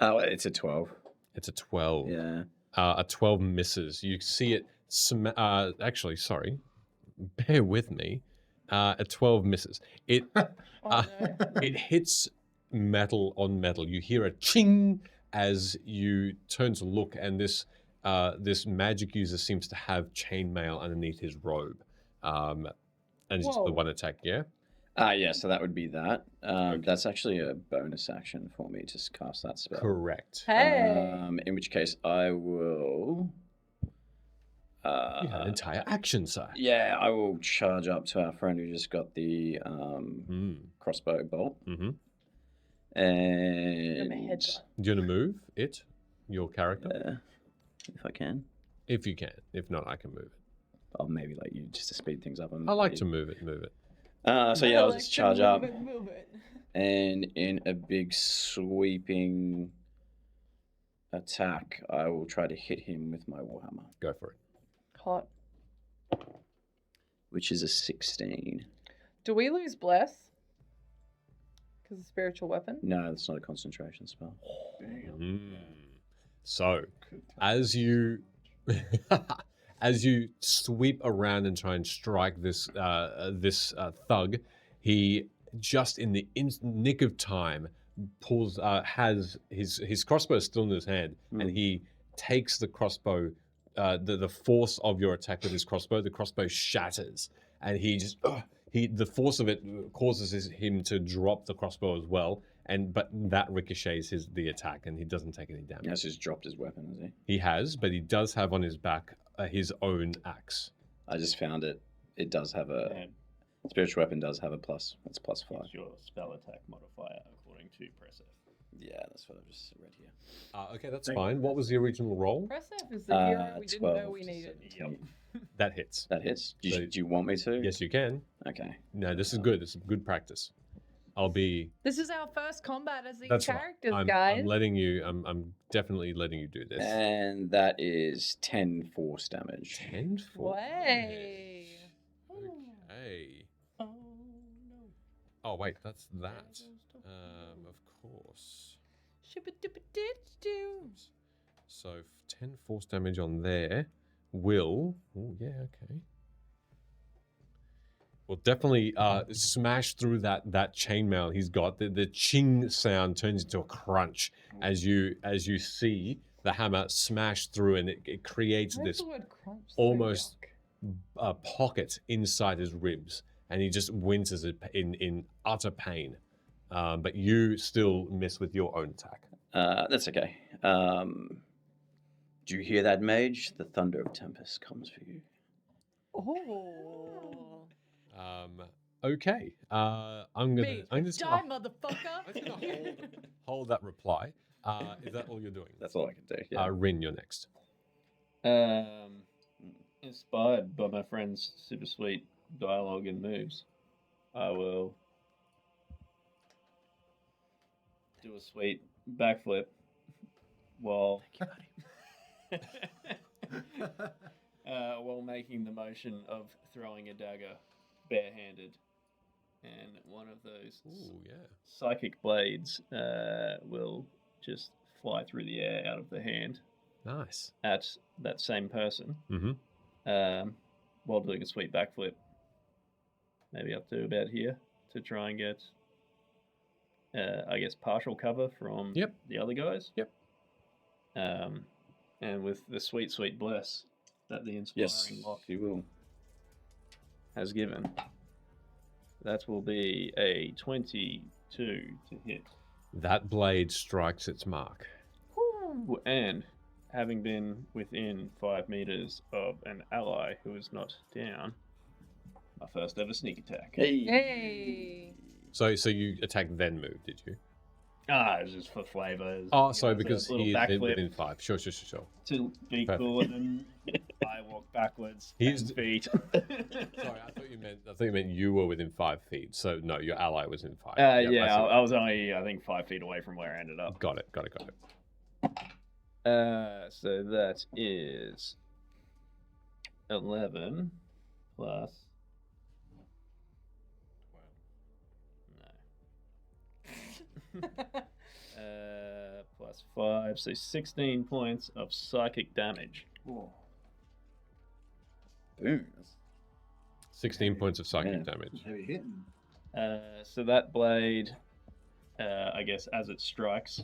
Oh, it's a 12. It's a 12. Yeah. A 12 misses. You see it. Actually, sorry. Bear with me. A 12 misses. It it hits metal on metal. You hear a ching as you turn to look, and this magic user seems to have chainmail underneath his robe. And it's just the Whoa. one attack, yeah? Yeah, so that would be that. That's actually a bonus action for me to cast that spell. Correct. Hey. In which case, I will. You had an entire action, sir. Yeah, I will charge up to our friend who just got the crossbow bolt. Mm-hmm. And Give him a headbutt. Do you want to move it, your character? If I can. If you can. If not, I can move it. I'll maybe let you just to speed things up. I like to move it. So yeah, I'll like just to charge up. move it. And in a big sweeping attack, I will try to hit him with my warhammer. Go for it. Hot. Which is a 16. Do we lose bless? Because of spiritual weapon? No, that's not a concentration spell. So, as you as you sweep around and try and strike this thug, he just in the nick of time pulls has his crossbow still in his hand, and he takes the crossbow. The force of your attack with his crossbow, the crossbow shatters, and he just the force of it causes him to drop the crossbow as well. But that ricochets the attack, and he doesn't take any damage. He has just dropped his weapon, has he? He has, but he does have on his back his own axe. I just found it. It does have a spiritual weapon. Does have a plus. It's +5. It's your spell attack modifier according to press F. Yeah, that's what I've just read here. Okay, that's fine. What was the original roll? Press F is the hero we didn't know 12 we needed. Yep. That hits. That hits. Do So- you want me to? Yes, you can. Okay. No, this is good. This is good practice. I'll be. This is our first combat as these That's characters, right. guys. I'm letting you. I'm definitely letting you do this. And that is 10 force damage. 10 for. Way. Okay. Oh no. Oh wait, that's that. Of course. Shibba-dibba-did-doo. So 10 force damage on there will. Oh yeah, okay. Will definitely smash through that chainmail he's got. The ching sound turns into a crunch as you see the hammer smash through, and it creates Where's this the word crunch? almost pocket inside his ribs, and he just winces in utter pain. But you still miss with your own attack. That's okay. Do you hear that, mage? The thunder of Tempest comes for you. Oh. Okay. I'm just Die, gonna motherfucker. hold that reply. Is that all you're doing? That's all I can do. Yeah. Rin, you're next. Inspired by my friend's super sweet dialogue and moves, I will do a sweet backflip while while making the motion of throwing a dagger barehanded, and one of those psychic blades will just fly through the air out of the hand. Nice. At that same person. Mm-hmm. While doing a sweet backflip, maybe up to about here, to try and get, I guess, partial cover from the other guys. Yep. And with the sweet bless that the inspiring lock you will has given, that will be a 22 to hit. That blade strikes its mark. Ooh, and having been within 5 meters of an ally who is not down, my first ever sneak attack. Hey. So you attack then move, did you? It was just for flavour. Oh, sorry, because little he is backflip within 5. Sure. to be Perfect. cool, and then I walk backwards. He's 10 feet. Sorry, I thought you meant you were within 5 feet. So no, your ally was in 5. I see. was only, I think, 5 feet away from where I ended up. Got it. So that is 11 plus. No. Plus 5, so 16 points of psychic damage. Whoa. Boom. 16 points of psychic damage. Heavy hitting. So that blade, I guess, as it strikes,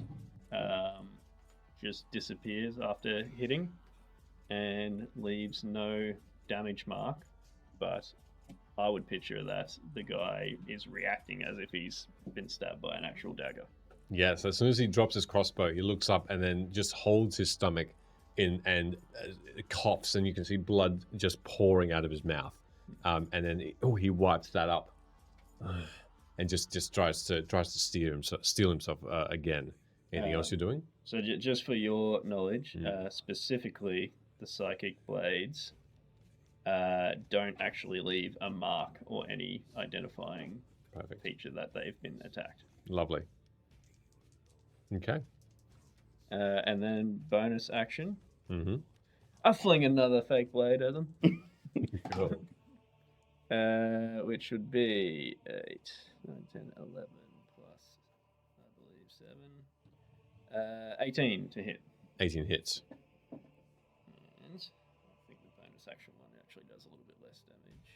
just disappears after hitting and leaves no damage mark, but I would picture that the guy is reacting as if he's been stabbed by an actual dagger. Yeah, so as soon as he drops his crossbow, he looks up and then just holds his stomach in and coughs, and you can see blood just pouring out of his mouth. And then he wipes that up and just tries to steal himself again. Anything else you're doing? So just for your knowledge, specifically the psychic blades don't actually leave a mark or any identifying feature that they've been attacked. Lovely. Okay. And then bonus action. Mm-hmm. I fling another fake blade at them. Cool. Which would be 8, 9, 10, 11 plus, I believe, 7. 18 to hit. 18 hits. And I think the bonus action one actually does a little bit less damage.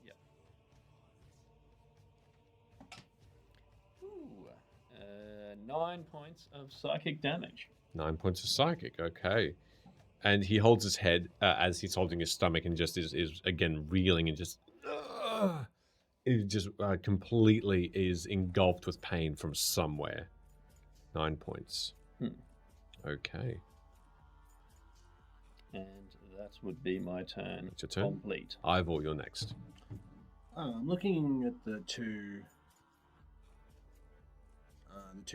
Yep. Ooh. 9 points of psychic damage. 9 points of psychic, okay. And he holds his head as he's holding his stomach and just is again reeling and just... it just completely is engulfed with pain from somewhere. 9 points. Okay. And that would be my turn. It's your turn. Complete. Ivor, you're next. I'm looking at the two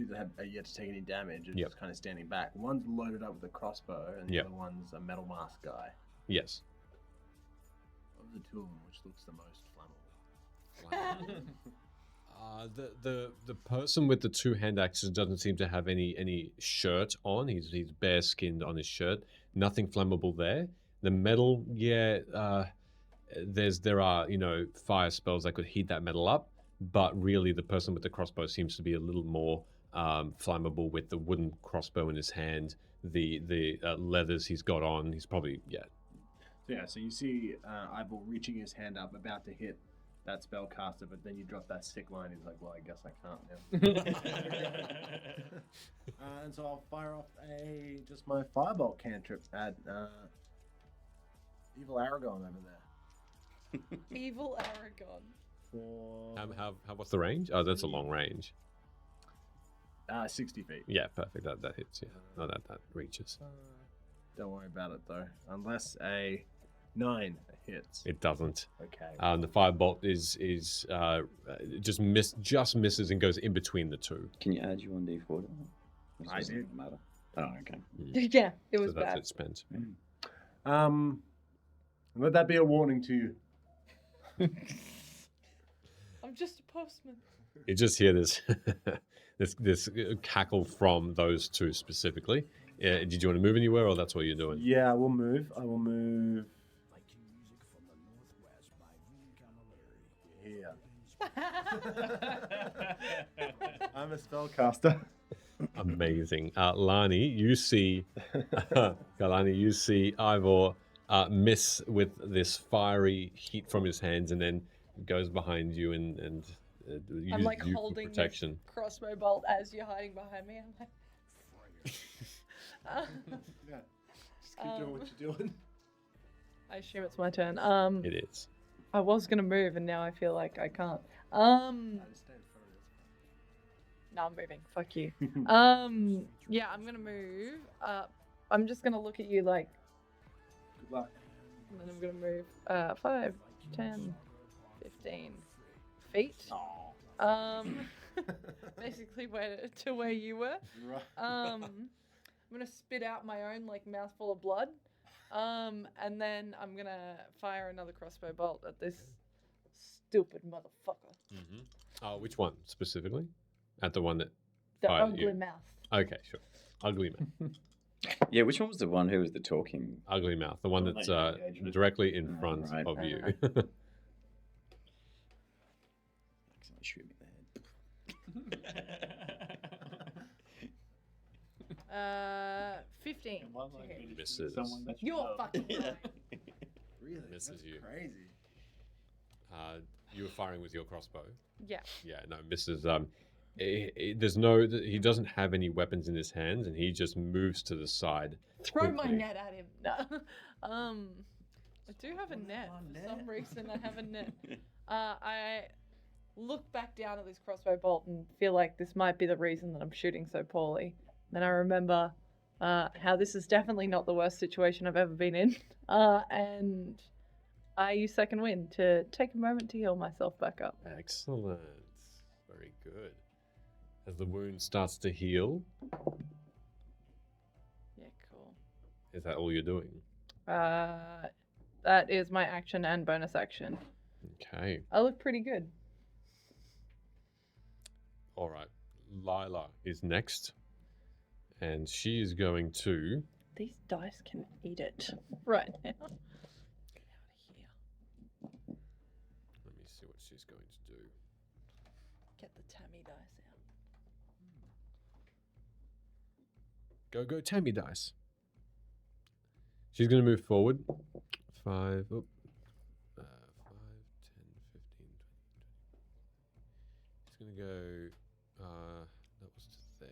that have yet to take any damage and just kind of standing back. One's loaded up with a crossbow, and the other one's a metal mask guy. Yes. Of the two of them, which looks the most flammable? The person with the two hand axes doesn't seem to have any shirt on. He's bare skinned on his shirt. Nothing flammable there. The metal, there are fire spells that could heat that metal up, but really the person with the crossbow seems to be a little more flammable with the wooden crossbow in his hand. The leathers he's got on, he's probably So you see Ivor reaching his hand up, about to hit that spellcaster, but then you drop that sick line. He's like, well, I guess I can't now. And so I'll fire off just my firebolt cantrip at Evil Aragon over there. Evil Aragon. What's the range? Oh, that's a long range. 60 feet. Yeah, perfect. That hits. Yeah, no, that reaches. Don't worry about it though, unless a 9 hits. It doesn't. Okay. The firebolt is just misses and goes in between the two. Can you add your 1d4 to that? I did. Matter. Oh, okay. Yeah, it was so that's bad. it spent. Let that be a warning to you. I'm just a postman. You just hear this this cackle from those two specifically. Did you want to move anywhere, or that's what you're doing? Yeah, I will move. Here. I'm a spellcaster. Amazing. Lani, you see Ivor miss with this fiery heat from his hands, and then goes behind you and I'm like you holding for protection. this crossbow bolt as you're hiding behind me. I'm like, Yeah. Just keep doing what you're doing. I assume it's my turn. It is. I was gonna move, and now I feel like I can't. No, I'm moving. Fuck you. Yeah, I'm gonna move. I'm just gonna look at you like. Good luck. And then I'm gonna move 5, 10, 15 feet. Basically where you were. Right. I'm gonna spit out my own like mouthful of blood. And then I'm gonna fire another crossbow bolt at this stupid motherfucker. Mm-hmm. Which one specifically? At the one that The fired at ugly you? mouth. Okay, sure. Ugly mouth. Yeah, which one was the one who was the talking? Ugly mouth. The one that's directly in front of you. Shoot me in the head. 15. Misses. You're fucking right. Really? Misses That's you. Crazy. You were firing with your crossbow. Yeah. Yeah, no, misses. He doesn't have any weapons in his hands, and he just moves to the side. Throw my quickly. net at him. No. I do have a net. For some reason, I have a net. I look back down at this crossbow bolt and feel like this might be the reason that I'm shooting so poorly. Then I remember how this is definitely not the worst situation I've ever been in. And I use second wind to take a moment to heal myself back up. Excellent. Very good. As the wound starts to heal, Yeah, cool. is that all you're doing? That is my action and bonus action. Okay. I look pretty good. All right. Lila is next. And she is going to... These dice can eat it right now. Let me see what she's going to do. Get the Tammy dice out. Go, Tammy dice. She's going to move forward. 5, 5, 10, 15, 20. She's going to go... that was to there.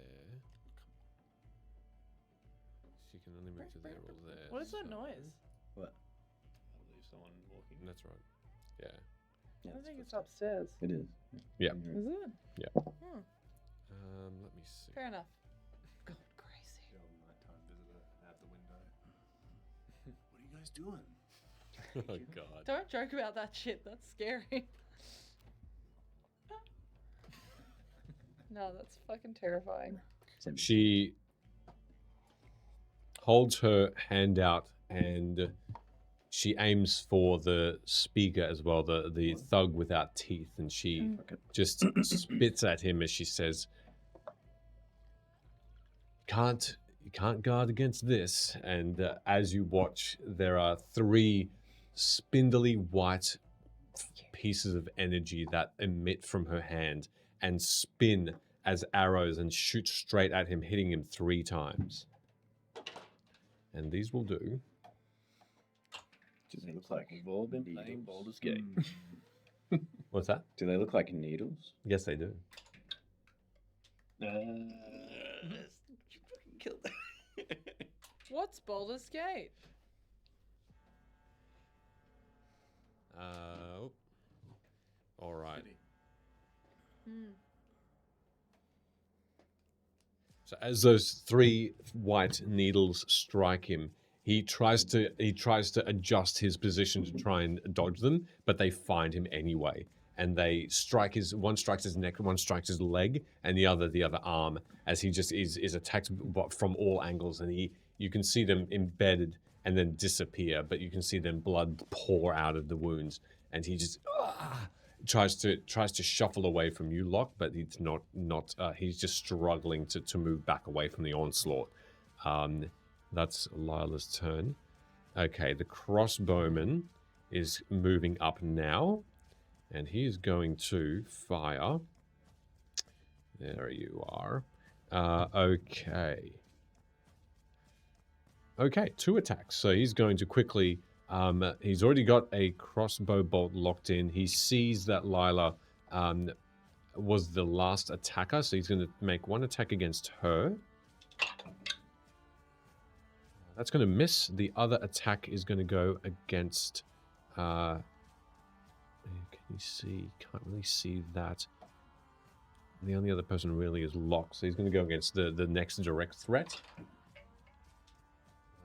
She can only move to there or there. What is that so- noise? What? I believe someone walking. That's right. Yeah. Yeah, I think it's upstairs. it is. Yeah. Is it? Yeah. Hmm. Let me see. Fair enough. God, crazy. Nighttime visitor out the window. What are you guys doing? Oh god. Don't joke about that shit. That's scary. No, that's fucking terrifying. She holds her hand out and she aims for the speaker as well, the thug without teeth, and she just spits at him as she says, You can't guard against this. And as you watch, there are 3 spindly white pieces of energy that emit from her hand and spin as arrows and shoot straight at him, hitting him 3 times. And these will do. Do they look like We've all been playing Baldur's Gate. What's that? Do they look like needles? Yes, they do. You fucking killed that. What's Baldur's Gate? All right. So as those 3 white needles strike him, he tries to adjust his position to try and dodge them, but they find him anyway. And they strike one strikes his neck, one strikes his leg, and the other arm, as he just is attacked from all angles. And you can see them embedded and then disappear, but you can see them blood pour out of the wounds. And he just tries to shuffle away from you, Locke, but it's not. He's just struggling to move back away from the onslaught. That's Lila's turn. Okay, the crossbowman is moving up now, and he is going to fire. There you are. Okay. Okay, 2 attacks. So he's going to quickly... he's already got a crossbow bolt locked in. He sees that Lila was the last attacker, so he's going to make 1 attack against her. That's going to miss. The other attack is going to go against... can you see? Can't really see that. The only other person really is Locke, so he's going to go against the next direct threat.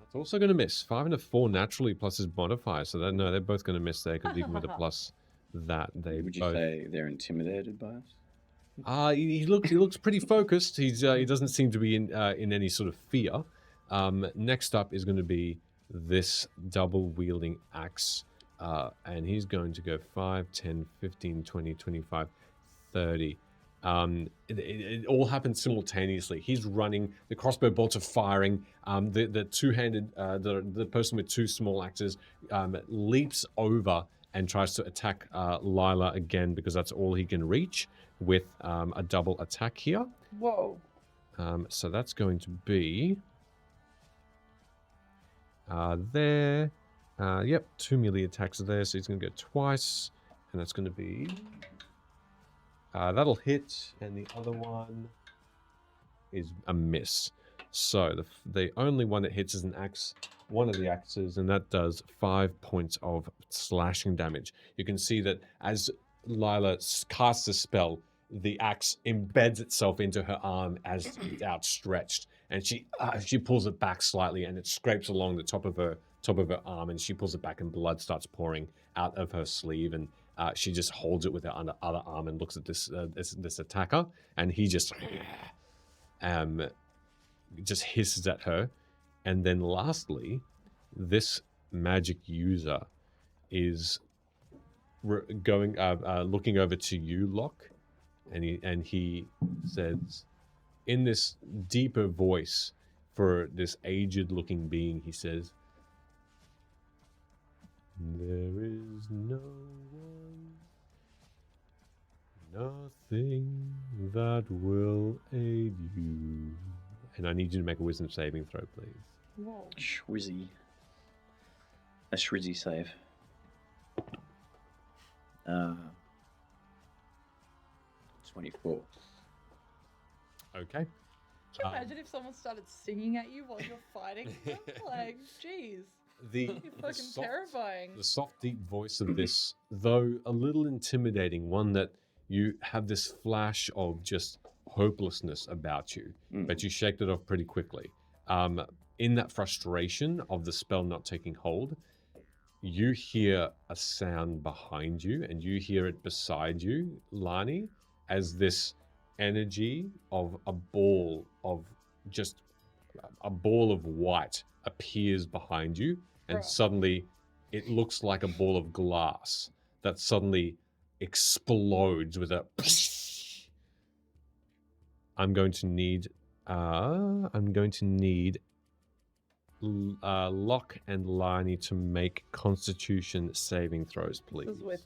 It's also going to miss. 5 and a 4 naturally plus his modifier. So no, they're both going to miss there because even with a plus that they Would you both... say they're intimidated by us? He looks pretty focused. He doesn't seem to be in any sort of fear. Next up is going to be this double wielding axe, and he's going to go 5, 10, 15, 20, 25, 30. It all happens simultaneously. He's running, the crossbow bolts are firing, the two-handed, the person with 2 small axes leaps over and tries to attack Lila again because that's all he can reach with a double attack here. Whoa. So that's going to be there. Yep, 2 melee attacks there, so he's going to go twice, and that's going to be... that'll hit, and the other one is a miss. So the only one that hits is an axe one of the axes, and that does 5 points of slashing damage. You can see that as Lila casts a spell, the axe embeds itself into her arm as it's outstretched, and she pulls it back slightly, and it scrapes along the top of her arm, and she pulls it back, and blood starts pouring out of her sleeve, and she just holds it with her other arm and looks at this attacker, and he just hisses at her. And then lastly, this magic user is looking over to you, Locke, and he says, in this deeper voice for this aged-looking being, he says, "There is no one, nothing that will aid you." And I need you to make a wisdom saving throw, please. Whoa. Shwizzy. A Shwizzy save. 24. Okay. Can you imagine if someone started singing at you while you're fighting them? Like, jeez. You're fucking terrifying. The soft, deep voice of this, though a little intimidating, one that you have this flash of just hopelessness about you, but you shaked it off pretty quickly. In that frustration of the spell not taking hold, you hear a sound behind you, and you hear it beside you, Lani, as this energy of a ball of white appears behind you, and suddenly it looks like a ball of glass that suddenly explodes with a I'm going to need Locke and Lani to make Constitution saving throws, please. This is with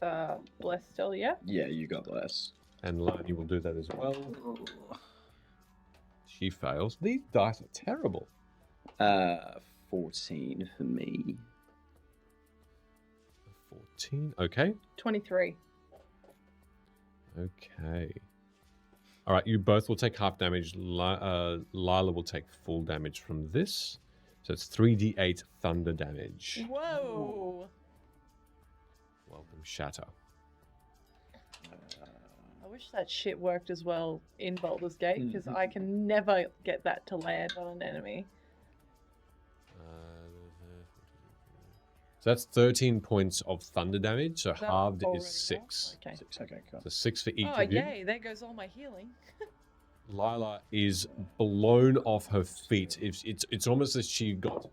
Bless still, yeah? Yeah, you got Bless. And Lani will do that as well. She fails. These dice are terrible. 14 for me. 14, okay. 23. Okay. All right, you both will take half damage. Lila will take full damage from this. So it's 3d8 thunder damage. Whoa! Welcome, Shatter. I wish that shit worked as well in Baldur's Gate, because I can never get that to land on an enemy. So that's 13 points of thunder damage, so That halved already is 6. Okay. 6, okay, cool. So 6 for each Oh, of you. yay, there goes all my healing. Lila is blown off her feet. It's almost as she got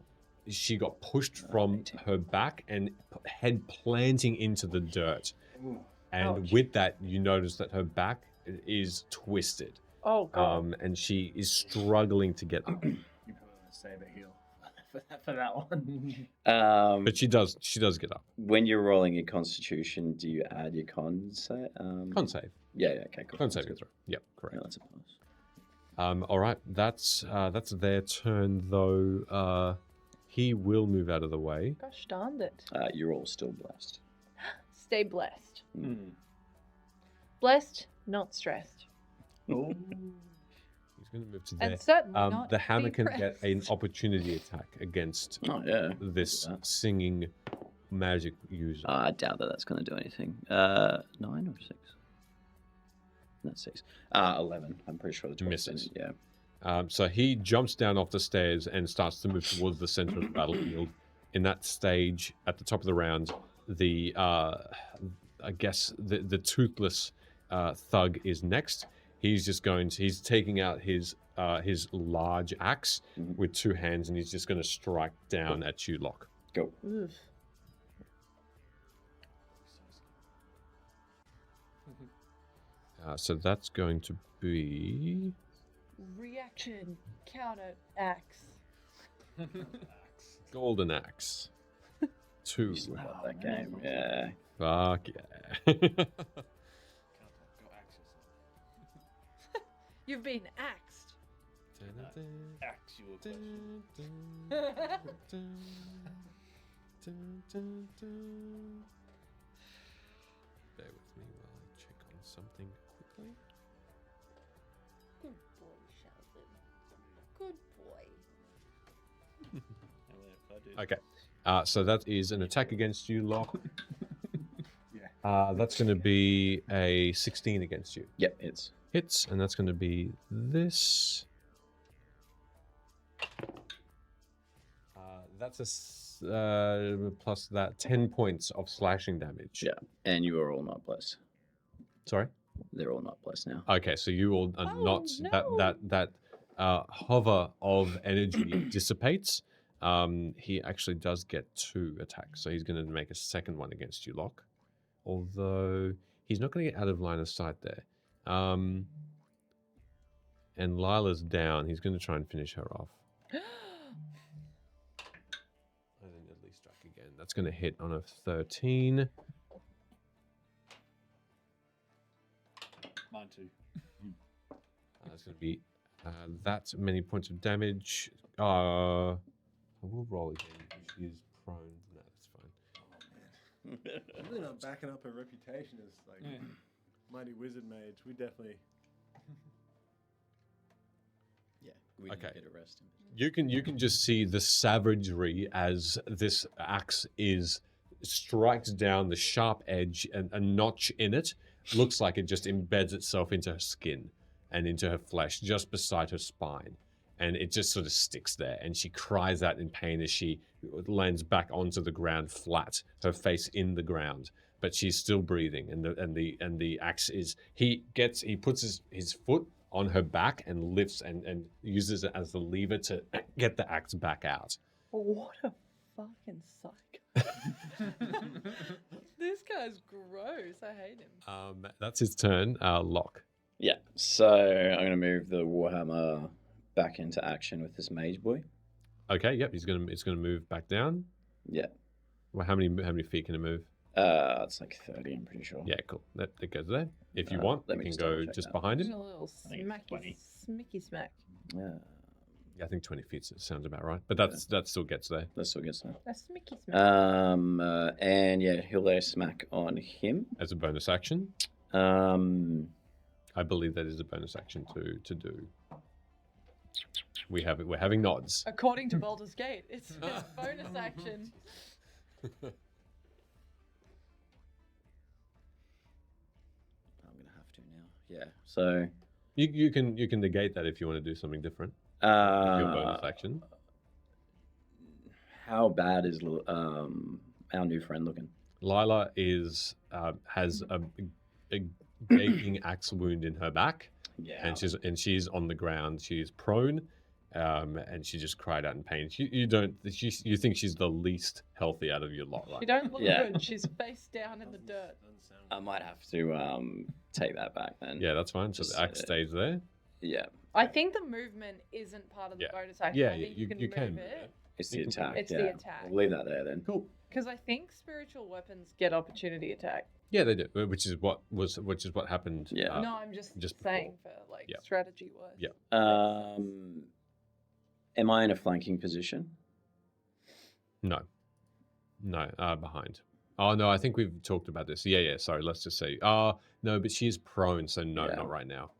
pushed from her back and head planting into the dirt. And Ouch. with that, you notice that her back is twisted. Oh, God. And she is struggling to get up. You probably want to save a heal for that one. But she does get up. When you're rolling your Constitution, do you add your con save? Con save. Yeah, okay, cool. Con saving throw. Yep, correct. Yeah, that's a plus. All right, that's their turn though. He will move out of the way. Gosh darned it. You're all still blessed. Stay blessed. Blessed, not stressed. Oh. He's going to move to there. And certainly not the hammer can get an depressed. opportunity attack against this singing magic user. I doubt that's going to do anything. 9 or 6? That's 6. 11. I'm pretty sure the Misses. Yeah. So he jumps down off the stairs and starts to move towards the center of the battlefield. In that stage, at the top of the round, the toothless thug is next. He's taking out his large axe with 2 hands, and he's just going to strike down at you, Locke. Go. Oof. So that's going to be Reaction, counter, axe. golden axe. 2. You love that game. Yeah. Fuck yeah. You've been axed. Actual question. Bear with me while I check on something quickly. Good boy, Sheldon. Good boy. I learned Okay. So that is an attack against you, Locke. Yeah. That's going to be a 16 against you. Yep, it's. Hits, and that's going to be this. That's plus that 10 points of slashing damage. Yeah, and you are all not blessed. Sorry? They're all not blessed now. Okay, so you all are not no. that hover of energy dissipates. He actually does get 2 attacks, so he's going to make a second one against you, Locke. Although he's not going to get out of line of sight there. And Lila's down. He's going to try and finish her off. And then at least strike again. That's going to hit on a 13. Mine too. That's going to be that many points of damage. I will roll again. She is prone. No, that's fine. I'm really not backing up her reputation as like mighty wizard mage. We definitely. Yeah, we Okay. didn't get arrested. You can just see the savagery as this axe strikes down the sharp edge, and a notch in it looks like it just embeds itself into her skin and into her flesh just beside her spine, and it just sort of sticks there, and she cries out in pain as she lands back onto the ground flat, her face in the ground, but she's still breathing, and the axe is he puts his foot on her back and lifts and uses it as the lever to get the axe back out. What a fucking psycho. This guy's gross. I hate him. That's his turn. Locke. Yeah, so I'm going to move the Warhammer back into action with this mage boy. Okay, yep, it's gonna move back down. Yeah. Well, how many feet can it move? It's like 30, I'm pretty sure. Yeah, cool. That goes there. If you want, let you me can just go double check just that. behind Just him. a little think it's 20. smicky smack. Yeah, Yeah, I think 20 feet sounds about right. But that still gets there. that's still good stuff. A smicky smack. And yeah, he'll lay a smack on him. As a bonus action. I believe that is a bonus action to do. We're having nods. According to Baldur's Gate, it's a bonus action. I'm gonna have to now. Yeah. So You can negate that if you want to do something different. Your bonus action. how bad is our new friend looking? Lila has a gaping axe wound in her back, Yeah. and she's on the ground. She's prone, and she just cried out in pain. You think she's the least healthy out of your lot, She right? don't look Yeah. good. She's face down in the dirt. I might have to take that back then. Yeah, that's fine. So Just, the axe stays there. Yeah. I think the movement isn't part of the Yeah. bonus action. Yeah, I think you can can move move it. it. It's You the can- attack. It's yeah. the attack. We'll leave that there then. Cool. Because I think spiritual weapons get opportunity attack. Yeah, they do, which is what happened. Yeah. No, I'm just just saying for like Yeah. strategy wise. Yeah. Am I in a flanking position? No, behind. Oh no, I think we've talked about this. Yeah. Sorry, let's just say. No, but she is prone, so no, Yeah. not right now.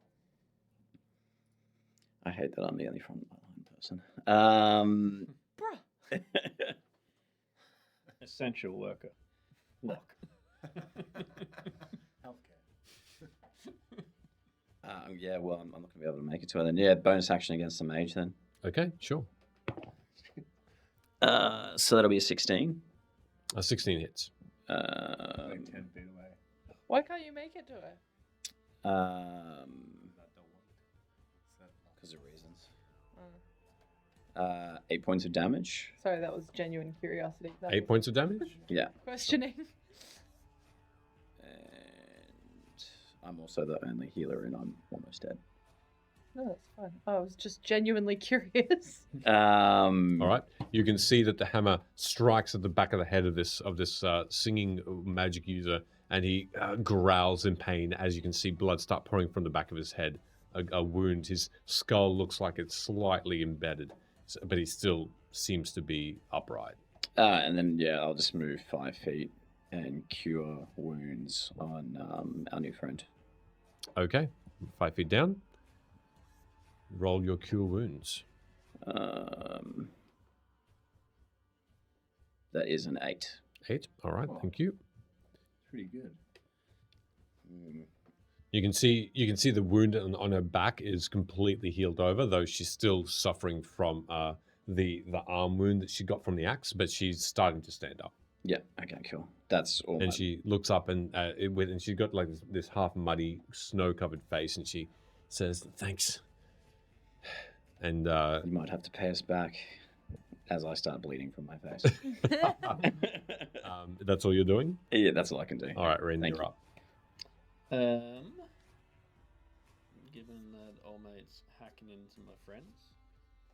I hate that I'm the only front line person. Bruh. Essential worker. Lock. Healthcare. Yeah, well, I'm not going to be able to make it to her then. Yeah, bonus action against the mage then. Okay, sure. So that'll be a 16. 16 hits. Like 10 feet away. Why can't you make it to her? Because of reasons. 8 points of damage. Sorry, that was genuine curiosity. That 8 points of damage. Yeah. questioning. And I'm also the only healer and I'm almost dead. No, that's fine. I was just genuinely curious. All right. You can see that the hammer strikes at the back of the head of this singing magic user, and he growls in pain. As you can see, blood start pouring from the back of his head. A wound. His skull looks like it's slightly embedded, but he still seems to be upright. And then, yeah, I'll just move 5 feet and cure wounds on our new friend. Okay. 5 feet down. Roll your cure wounds. That is an 8. 8. All right, thank you. Pretty good. You can see the wound on her back is completely healed over, though she's still suffering from the arm wound that she got from the axe, but she's starting to stand up. Yeah. Okay. Cool. That's all. And she looks up and she's got like this half muddy, snow-covered face, and she says, "Thanks." And you might have to pay us back as I start bleeding from my face. That's all you're doing? Yeah, that's all I can do. All right, Ren, Thank you're you. up. Given that old mate's hacking into my friends,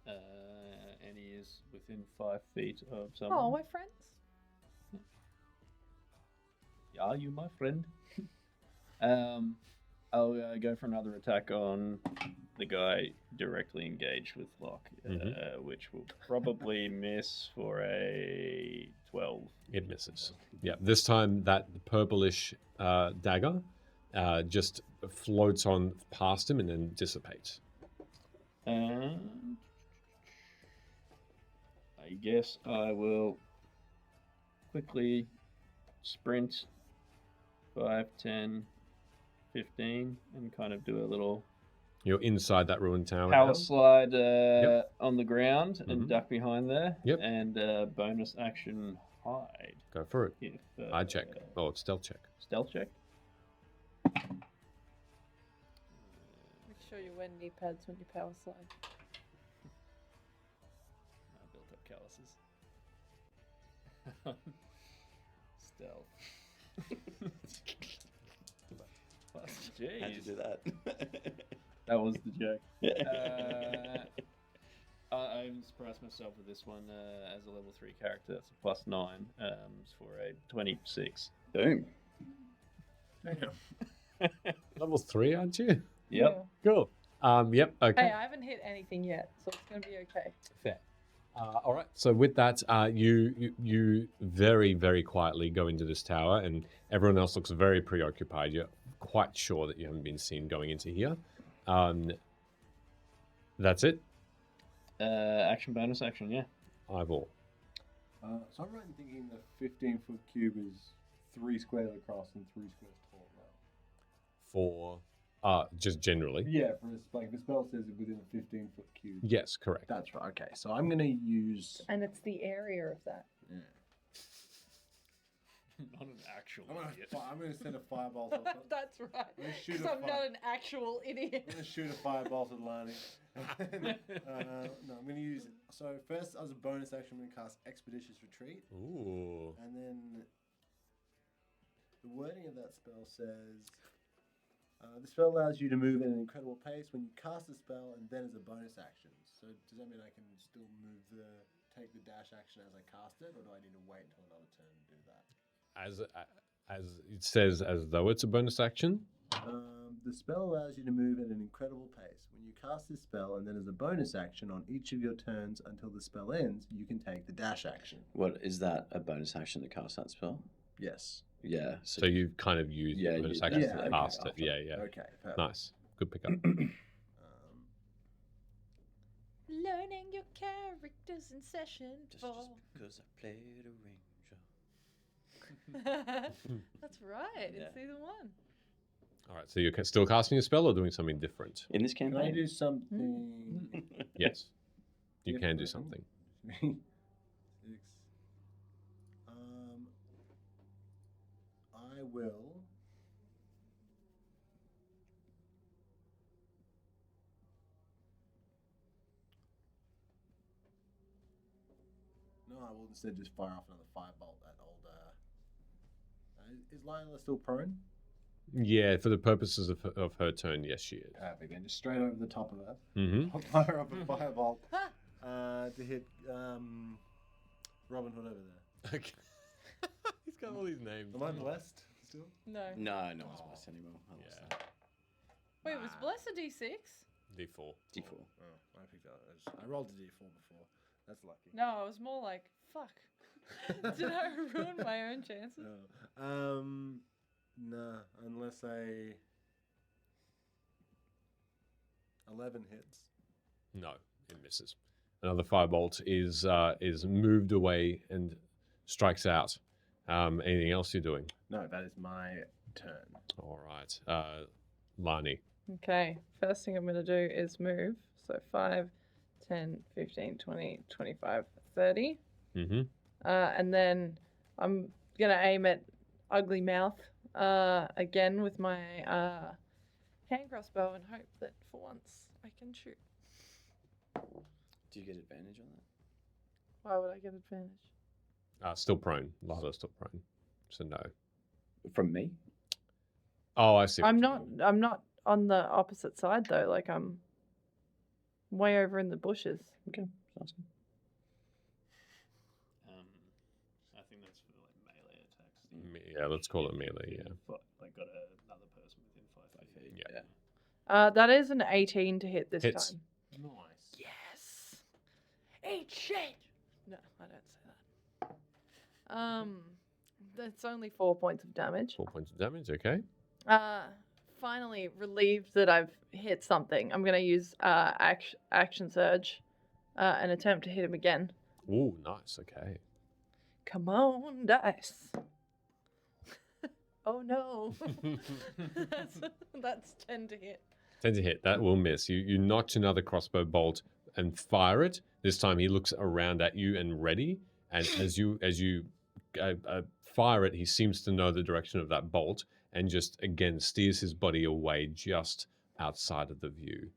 and he is within 5 feet of someone. Oh, we're friends. Are you my friend? I'll go for another attack on the guy directly engaged with Locke, which will probably miss for a 12. It misses. Yeah, this time that purplish dagger just floats on past him and then dissipates. And I guess I will quickly sprint 5, 10, 15 and kind of do a little You're inside that ruined tower. power now. slide on the ground and Mhm. duck behind there. Yep. And bonus action hide. Go for it. If, Hide check. Oh, it's stealth check. Stealth check. Make sure you wear knee pads when you power slide. I built up calluses. Stealth. Jeez. How'd you do that? That was the joke. Yeah. I'm surprised myself with this one as a level 3 character. That's a +9 for a 26. Boom. Level 3, aren't you? Yep. Cool. Yep. Okay. Hey, I haven't hit anything yet, so it's going to be okay. Fair. All right. So with that, you very, very quietly go into this tower, and everyone else looks very preoccupied. You're quite sure that you haven't been seen going into here. That's it. Action bonus action, yeah. Eyeball. So I'm right in thinking the 15-foot cube is 3 squares across and 3 squares tall, right? For just generally. Yeah, for like the spell says it within a 15-foot cube. Yes, correct. That's right. Okay, so I'm gonna use. And it's the area of that. Yeah. Not an actual idiot. I'm gonna send a firebolt. off it. That's right. Let's shoot Because a I'm fire- not an actual idiot. I'm gonna shoot a firebolt at Lani. No, I'm gonna use. So first, as a bonus action, I'm gonna cast Expeditious Retreat, Ooh. and then the wording of that spell says. The spell allows you to move at an incredible pace when you cast a spell and then as a bonus action. So does that mean I can still take the dash action as I cast it, or do I need to wait until another turn to do that? As it says, as though it's a bonus action. The spell allows you to move at an incredible pace. When you cast this spell and then as a bonus action on each of your turns until the spell ends, you can take the dash action. What is that? A bonus action to cast that spell? Yes. Yeah. So you've kind of used Yeah, bonus you- action yeah, to okay, cast it. after. Yeah, yeah. Okay. Perfect. Nice. Good pickup. Learning your characters in session Just 4. because I played a ranger. That's right. Yeah. It's season 1. All right. So you're still casting a spell or doing something different? In this Can I campaign? do something? Yes. You can do Different. something. 6. I will. No, I will instead just fire off another firebolt at old. Is Lila still prone? Yeah, for the purposes of her turn, yes, she is. Perfect. And just straight over the top of her. Mm-hmm. I'll fire up a firebolt to hit Robin Hood over there. Okay. He's got all these names. Am I blessed still? No. No, no one's blessed anymore. I lost Yeah. that. Wait, was Bless a D6? D4. D4. Oh, I picked up. I rolled a d4 before. That's lucky. No, I was more like, fuck. Did I ruin my own chances? No. No, unless 11 hits. No, it misses. Another firebolt is moved away and strikes out. Anything else you're doing? No, that is my turn. All right. Lani. Okay, first thing I'm going to do is move. So 5, 10, 15, 20, 25, 30. Mm-hmm. And then I'm going to aim at Ugly Mouth again with my hand crossbow and hope that for once I can shoot. Do you get advantage on that? Why would I get advantage? Still prone. Lila's still prone. So no. From me? Oh, I see. I'm not on the opposite side though. Like I'm way over in the bushes. Okay, sounds good. I think that's for like melee attacks. Yeah, let's call it melee. Yeah. But like got another person within 5 feet. Yeah. That is an 18 to hit this Hits. time. Nice. Yes. Eat shit. No, I don't say that. That's only 4 points of damage. 4 points of damage. Okay. Finally, relieved that I've hit something, I'm gonna use action surge, and attempt to hit him again. Ooh, nice. Okay. Come on, dice. Oh no. that's 10 to hit. 10 to hit. That will miss. You notch another crossbow bolt and fire it. This time he looks around at you and ready. And as you fire it, he seems to know the direction of that bolt and just again steers his body away just outside of the view.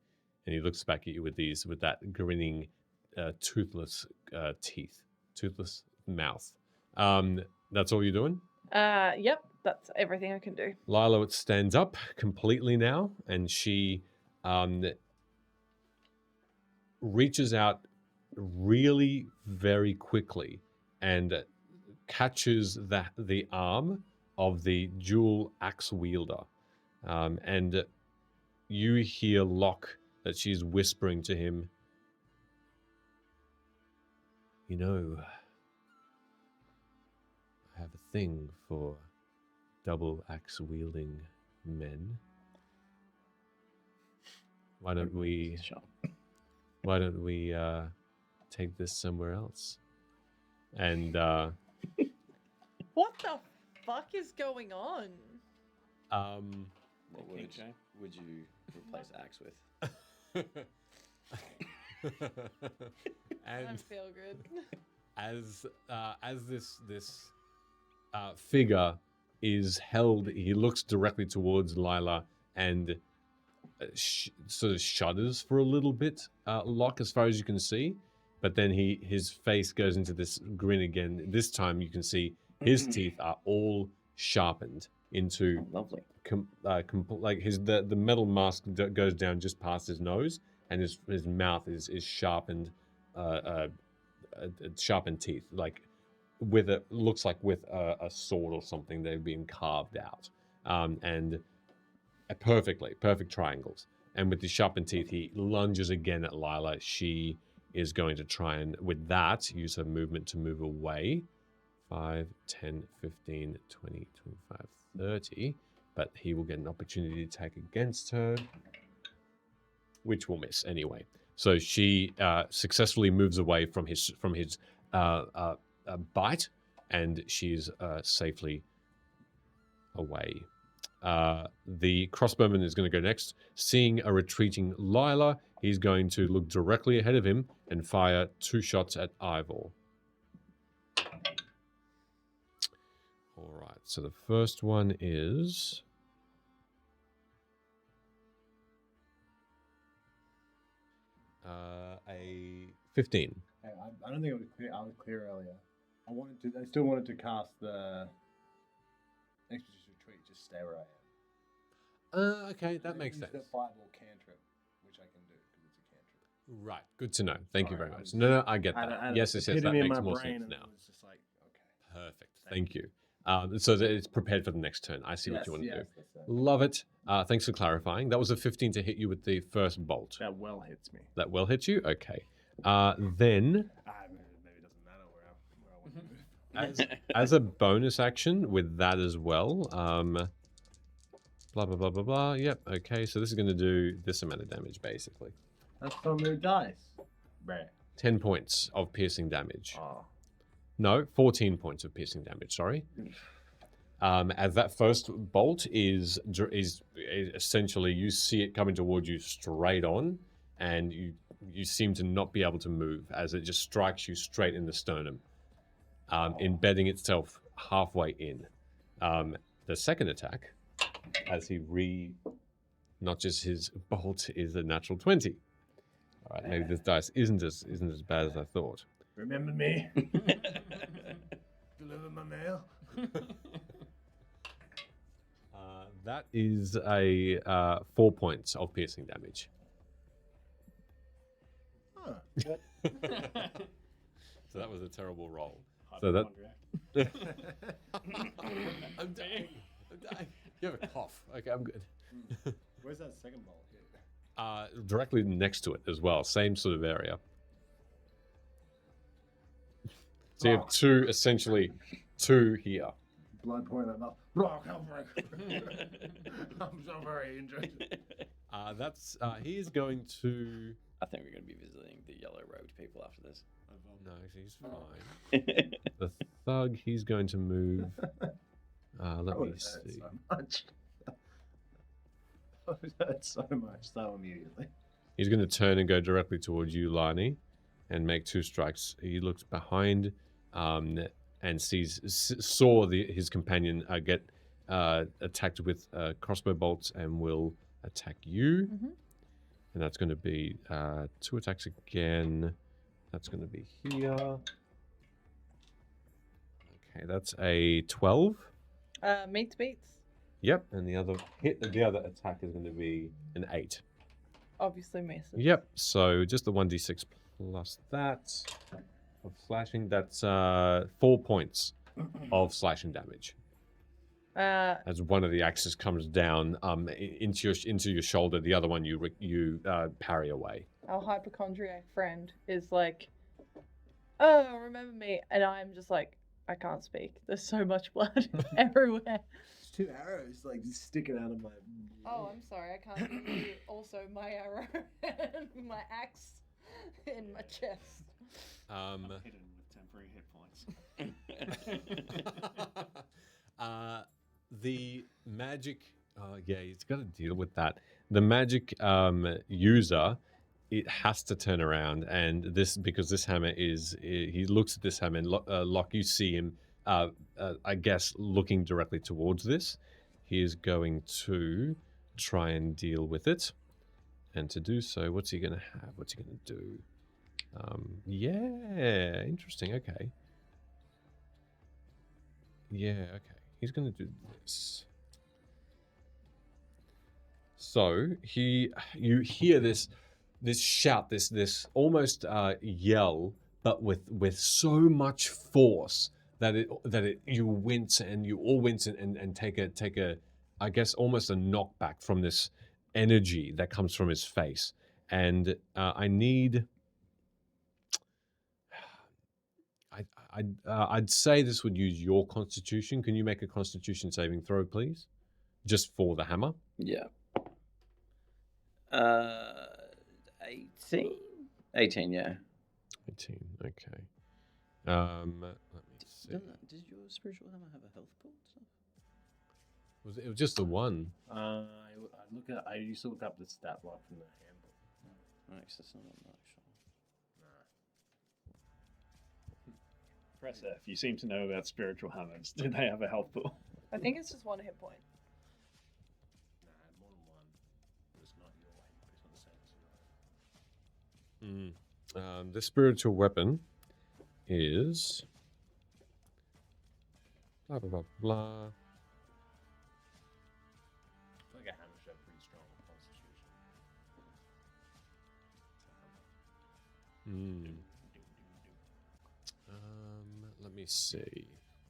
And he looks back at you with that grinning, toothless teeth, toothless mouth. That's all you're doing? Yep, that's everything I can do. Lila stands up completely now, and she reaches out really very quickly and catches the arm of the dual axe wielder. And you hear Locke that she's whispering to him, you know, I have a thing for double axe wielding men. Why don't we take this somewhere else? And What the fuck is going on? What would you replace axe with? I don't feel good. As this figure is held, he looks directly towards Lila and sort of shudders for a little bit, Locke, as far as you can see. But then his face goes into this grin again. This time you can see his teeth are all sharpened into lovely. Like the metal mask goes down just past his nose, and his mouth is sharpened, sharpened teeth, like looks like with a sword or something. They've been carved out, and perfect triangles. And with the sharpened teeth, he lunges again at Lila. She is going to try and, with that, use her movement to move away. 5, 10, 15, 20, 25, 30. But he will get an opportunity to attack against her, which will miss anyway. So she successfully moves away from his bite, and she's safely away. The crossbowman is going to go next. Seeing a retreating Lila, he's going to look directly ahead of him and fire 2 shots at Ivor. All right, so the first one is a 15. Hey, I don't think it was clear. I was clear earlier. I still wanted to cast the Expeditious Retreat. Just stay where I am. Okay, that makes sense. The fireball cantrip, which I can do because it's a cantrip. Right, good to know. Thank you very much. No, I get that. Yes, that makes more sense now. It's just like, okay. Perfect. Thank you. So that it's prepared for the next turn. I see what you want to do. Love it. Thanks for clarifying. That was a 15 to hit you with the first bolt. That well hits me. That well hits you? Okay. Then, maybe it doesn't matter where I want to move. as a bonus action with that as well, blah, blah, blah, blah, blah. Yep, okay. So this is going to do this amount of damage, basically. That's from your dice. Rare. 10 points of piercing damage. Oh. No, 14 points of piercing damage. Sorry. As that first bolt is essentially, you see it coming towards you straight on, and you seem to not be able to move as it just strikes you straight in the sternum, embedding itself halfway in. The second attack, as he notches his bolt, is a natural 20. All right, maybe this dice isn't as bad as I thought. Remember me? Deliver my mail. That is a 4 points of piercing damage. Huh. So that was a terrible roll. So that. I'm dying. You have a cough. Okay, I'm good. Where's that second bolt? Directly next to it as well, same sort of area. So you have two here. Blood pouring out. I'm so very injured. That's he's going to. I think we're going to be visiting the yellow robed people after this. No, he's fine. The thug, he's going to move. Let me see. So much. I was hurt so much so immediately. He's going to turn and go directly towards you, Lani, and make 2 strikes. He looks behind and saw his companion get attacked with crossbow bolts and will attack you. Mm-hmm. And that's going to be 2 attacks again. That's going to be here. Okay, that's a 12. Meets beats. Yep, and the other attack is going to be an 8. Obviously misses. Yep, so just the 1d6 plus that of slashing. That's 4 points of slashing damage. As one of the axes comes down into your shoulder, the other one you parry away. Our hypochondriac friend is like, "Oh, remember me," and I'm just like, I can't speak. There's so much blood everywhere. It's 2 arrows like just sticking out of my. Oh, I'm sorry. I can't give you also my arrow and my axe in my chest. Hidden with temporary hit points. The magic. Yeah, he's got to deal with that. The magic user, it has to turn around, and because this hammer is. He looks at this hammer, and Locke, you see him. I guess looking directly towards this, he is going to try and deal with it, and to do so, what's he going to have? What's he going to do? Yeah, interesting. Okay. Yeah, okay. He's going to do this. So you hear this shout, this almost yell, but with so much force that you wince, and you all wince and take a I guess almost a knockback from this energy that comes from his face. And I'd say this would use your constitution. Can you make a constitution saving throw, please? Just for the hammer. Yeah. 18? 18, yeah. 18, okay. Let me see. Did your spiritual hammer have a health pool? It was just the one. I used to look up the stat block from the handbook. Right, so that's not much. Press F. You seem to know about spiritual hammers. Do they have a health pool? I think it's just 1 hit point. Nah, more than 1. It's not your way, but it's not the same. The spiritual weapon is blah blah blah blah. I feel like a hammer should have pretty strong constitution. Let me see.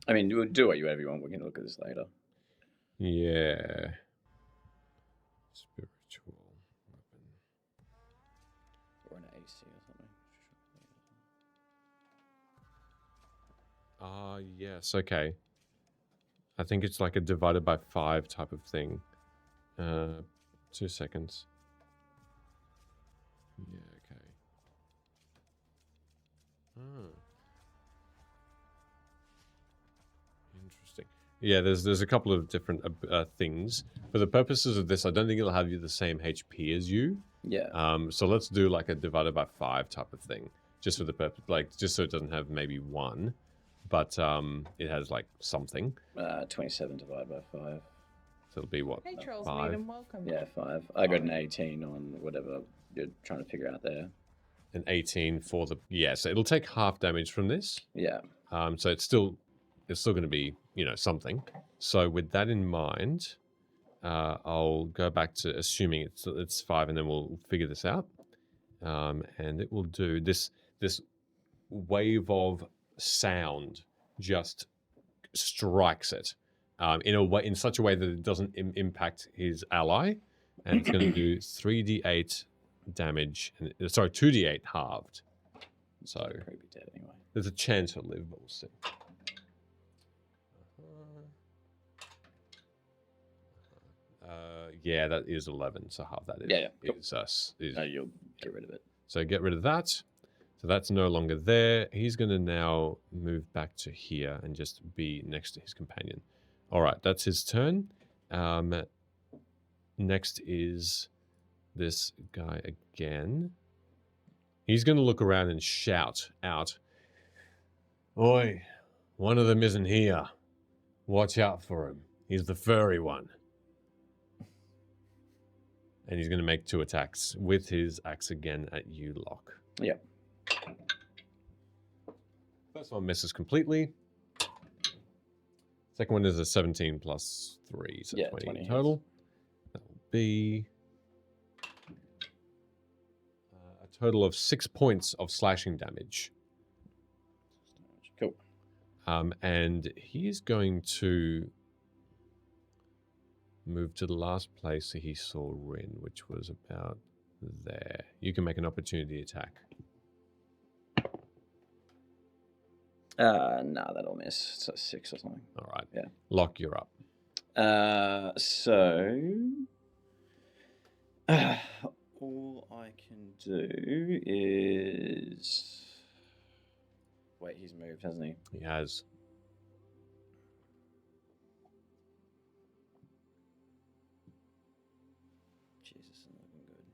I mean, we'll do whatever you want. We can look at this later. Yeah. Spiritual weapon. Or an AC or something. Yes, okay. I think it's like a divided by 5 type of thing. 2 seconds. Yeah, okay. Interesting. Yeah, there's a couple of different things. For the purposes of this, I don't think it'll have you the same HP as you. Yeah. So let's do like a divided by 5 type of thing, just for the purpose, like just so it doesn't have maybe 1, but it has like something. 27 divided by 5. So it'll be what? Hey, trolls, 5? meet and welcome. Yeah, 5. I got an 18 on whatever you're trying to figure out there. An 18 for the so it'll take half damage from this. Yeah. So it's still going to be something. So with that in mind, I'll go back to assuming it's 5, and then we'll figure this out. And it will do this wave of sound just strikes it in such a way that it doesn't impact his ally, and it's going to do 3d8 damage. And, sorry, 2d8 halved. So Probably be dead anyway. there's a chance he'll live, but we'll see. Yeah, that is 11. So half that is. Yeah, cool. is No, you'll get rid of it. So get rid of that. So that's no longer there. He's going to now move back to here and just be next to his companion. All right, that's his turn. Next is this guy again. He's going to look around and shout out, "Oi, one of them isn't here. Watch out for him. He's the furry one." And he's going to make 2 attacks with his axe again at you, Locke. Yeah. First one misses completely. Second one is a 17 plus 3, so 20 total. That will be a total of 6 points of slashing damage. Cool. And he's going to move to the last place that he saw Rin, which was about there. You can make an opportunity attack. No, that'll miss. It's a 6 or something. All right. Yeah. Locke, you're up. All I can do is... Wait, he's moved, hasn't he? He has. Jesus, it's not looking good.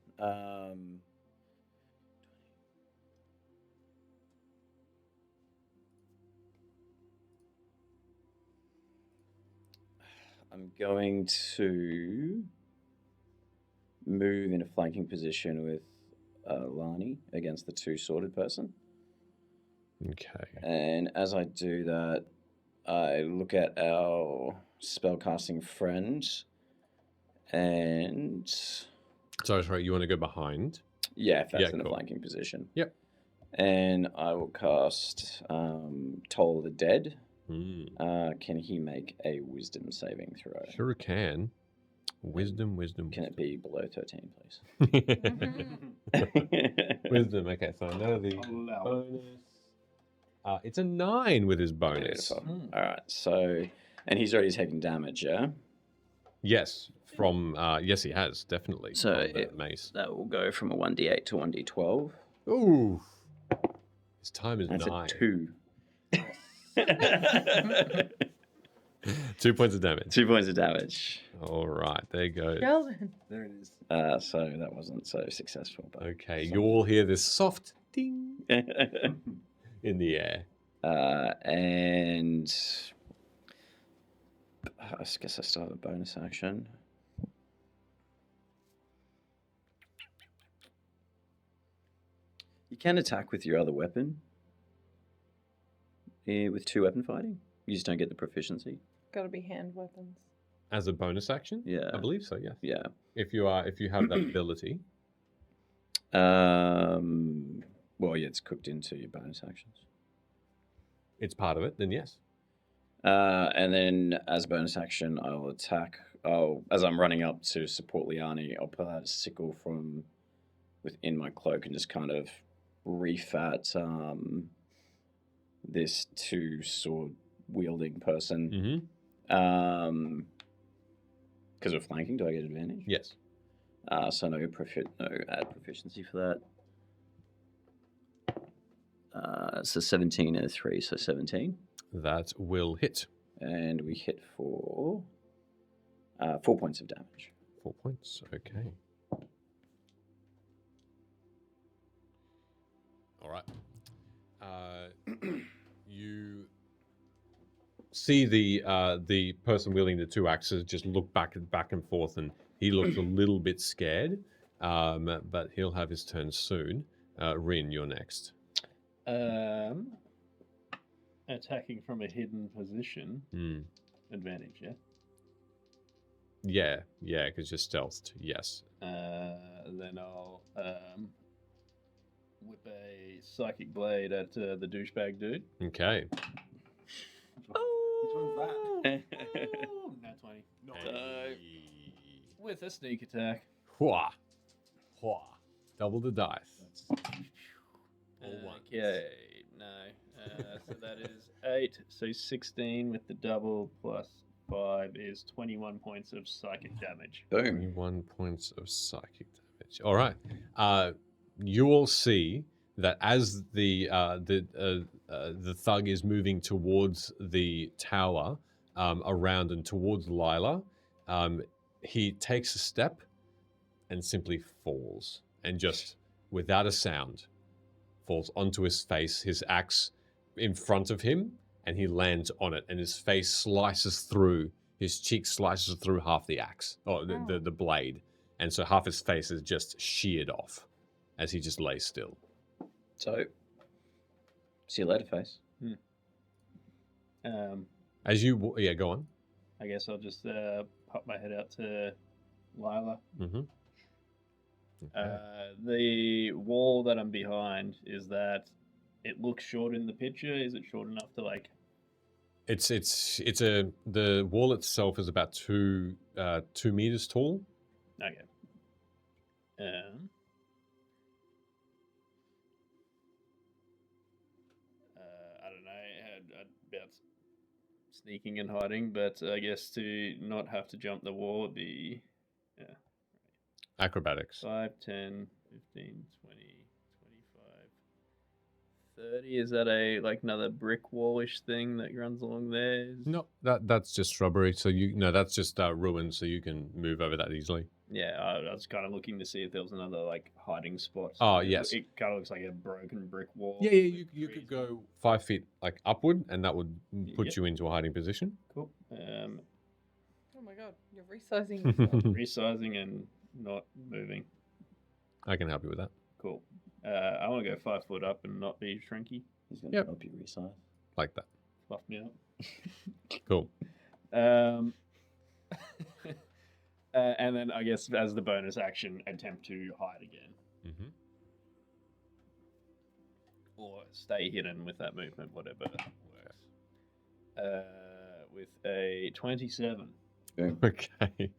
I'm going to move in a flanking position with Lani against the 2-sworded person. Okay. And as I do that, I look at our spellcasting friend and... Sorry, you want to go behind? Yeah, if that's in cool. a flanking position. Yep. And I will cast Toll of the Dead. Can he make a wisdom saving throw? Sure can. Wisdom. Can it be below 13, please? Wisdom. Okay, so I know the bonus. It's a 9 with his bonus. Beautiful. All right, so... And he's already taken damage, yeah? Yes, from... yes, he has, definitely. So mace. That will go from a 1d8 to 1d12. Ooh. His time is That's 9. a 2. 2 points of damage. 2 points of damage. All right, there you go. Sheldon. There it is. So that wasn't so successful. But Okay, you all hear this soft ding in the air. And I guess I still have a bonus action. You can attack with your other weapon. With 2 weapon fighting. You just don't get the proficiency. Gotta be hand weapons. As a bonus action? Yeah. I believe so, yes. Yeah. If you have that ability. Well, yeah, it's cooked into your bonus actions. It's part of it, then yes. And then as a bonus action, I'll attack. As I'm running up to support Liani, I'll pull out a sickle from within my cloak and just kind of reef at this 2-sword wielding person. Mm-hmm. Because we're flanking, do I get advantage? Yes. So no add proficiency for that. So 17 and a 3, so 17. That will hit. And we hit for 4 points of damage. 4 points. Okay. All right. You see the person wielding the 2 axes just look back and forth, and he looks a little bit scared. But he'll have his turn soon. Rin, you're next. Attacking from a hidden position. Advantage, yeah? Yeah, because you're stealthed. Yes. Then I'll whip a psychic blade at the douchebag dude. Okay. Which one's that? Nat 20. With a sneak attack. Hua. Hua. Double the dice. All ones. Okay, no. So that is 8. So 16 with the double plus 5 is 21 points of psychic damage. Boom. 21 points of psychic damage. All right. You all see that as the thug is moving towards the tower, around and towards Lila, he takes a step and simply falls, and just without a sound falls onto his face, his axe in front of him, and he lands on it, and his face slices through, his cheek slices through half the axe, or the blade, and so half his face is just sheared off as he just lays still. So, see you later, face. As you, yeah, go on. I guess I'll just pop my head out to Lila. Mm-hmm. The wall that I'm behind, is that it looks short in the picture? Is it short enough to like? The wall itself is about 2 meters tall. Okay. I don't know about sneaking and hiding, but I guess to not have to jump the wall would be Acrobatics. 5, 10, 15, 20, 25, 30. Is that another brick wallish thing that runs along there? No, that's just shrubbery. So that's just ruin. So you can move over that easily. Yeah, I was kind of looking to see if there was another hiding spot. Oh, yes. It kind of looks like a broken brick wall. Yeah, you could go 5 feet upward, and that would put you into a hiding position. Cool. Oh my god, you're resizing. Resizing and not moving. I can help you with that. Cool. I want to go 5 foot up and not be shrinky. He's going to help you resize. Like that. Fluff me up. Cool. And then I guess as the bonus action, attempt to hide again. Mm-hmm. Or stay hidden with that movement, whatever works. With a 27. Okay.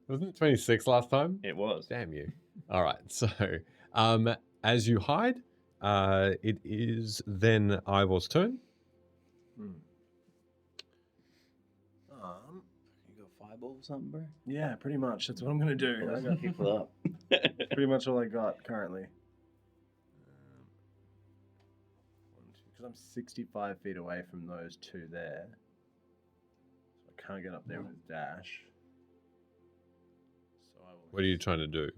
Wasn't it 26 last time? It was. Damn you. All right. So, as you hide, it is then Ivor's turn. You got fireball or something, bro? Yeah, pretty much. That's what I'm going to do. I got people up. Pretty much all I got currently. Because I'm 65 feet away from those 2 there. So I can't get up there with a dash. So I will. What are you trying to do?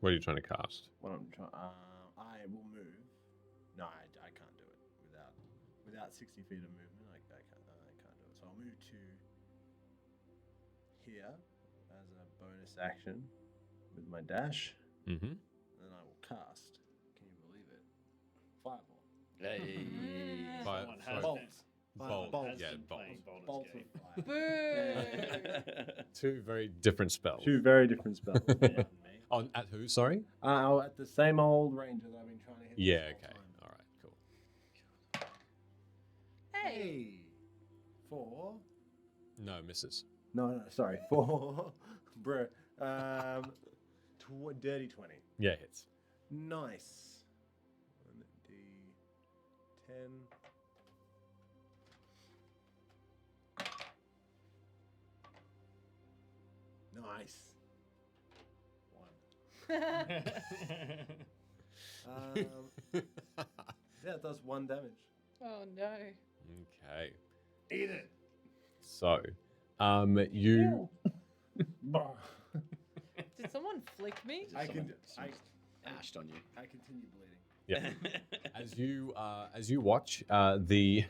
What are you trying to cast? What I'm trying. I will move. No, I can't do it without 60 feet of movement. I can't do it. So I'll move to here as a bonus action with my dash. Mm-hmm. And then I will cast. Can you believe it? Fireball. Hey. Someone has Bolt. Bolt. Bolt. has Yeah, been bolt. playing Baldur's Bolt Gate. of fire. Boo! 2 very different spells. 2 very different spells. On at who? Sorry. At the same old ranger that I've been trying to hit. Yeah. this Okay. whole time. All right. Cool. Hey! 4. No, misses. No, sorry. 4. Bruh. Dirty 20. Yeah, hits. Nice. 1d10. Nice. 1. Yeah, it does 1 damage. Oh no. Okay. Eat it. So, you. Did someone flick me? Ashed on you. I continue bleeding. Yeah. As you watch, the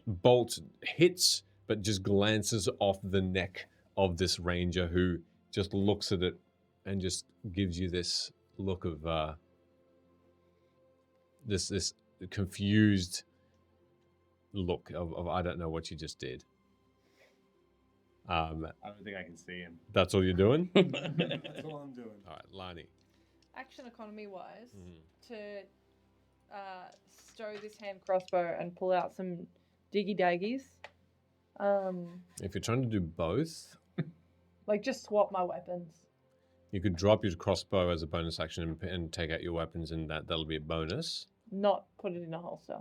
bolt hits, but just glances off the neck of this ranger, who just looks at it and just gives you this look of this confused look of I don't know what you just did. I don't think I can see him. That's all you're doing? That's all I'm doing. All right, Lani. Action economy wise, to stow this hand crossbow and pull out some diggy daggies. If you're trying to do both, Like just swap my weapons. you could drop your crossbow as a bonus action and take out your weapons, and that'll be a bonus. Not put it in a holster.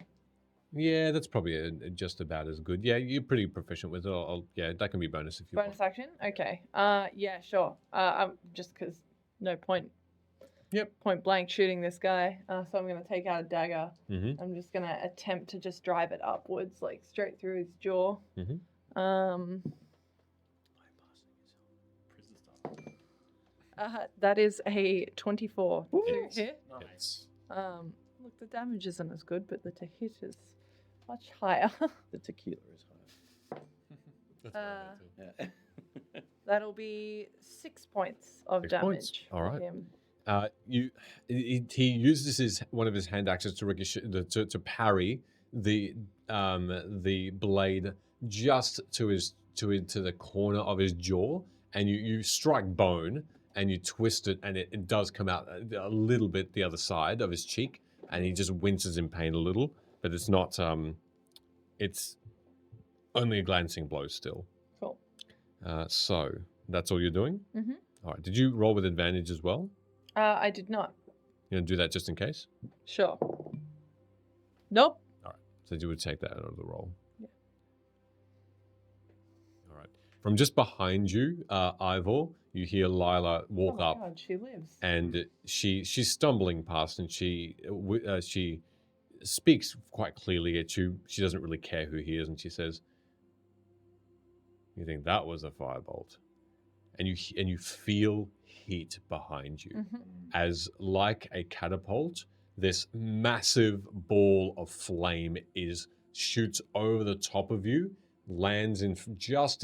Yeah, that's probably just about as good. Yeah, you're pretty proficient with it. Yeah, that can be bonus if you Bonus action? Okay. Yeah, sure. Just because no point. Yep. Point blank shooting this guy. So I'm going to take out a dagger. Mm-hmm. I'm just going to attempt to just drive it upwards, like straight through his jaw. Mm-hmm. That is a 24 to Yes. hit. Yes. Look, the damage isn't as good, but the to hit is much higher. The tequila is high. Yeah. That'll be 6 points of 6 damage. points. All for right. him. He uses one of his hand axes to ricochet to parry the blade just to the corner of his jaw, and you strike bone and you twist it, and it does come out a little bit the other side of his cheek, and he just winces in pain a little, but it's not it's only a glancing blow still. Cool. So that's all you're doing? Mm-hmm. All right. Did you roll with advantage as well? I did not. You gonna do that just in case? Sure. Nope. All right. So you would take that out of the roll. Yeah. All right. From just behind you, Ivor, you hear Lila walk Oh my up, God, she lives. and she's stumbling past, and she speaks quite clearly at you. She doesn't really care who he is, and she says, "You think that was a firebolt?" And you feel heat behind you, as like a catapult, this massive ball of flame shoots over the top of you, lands in just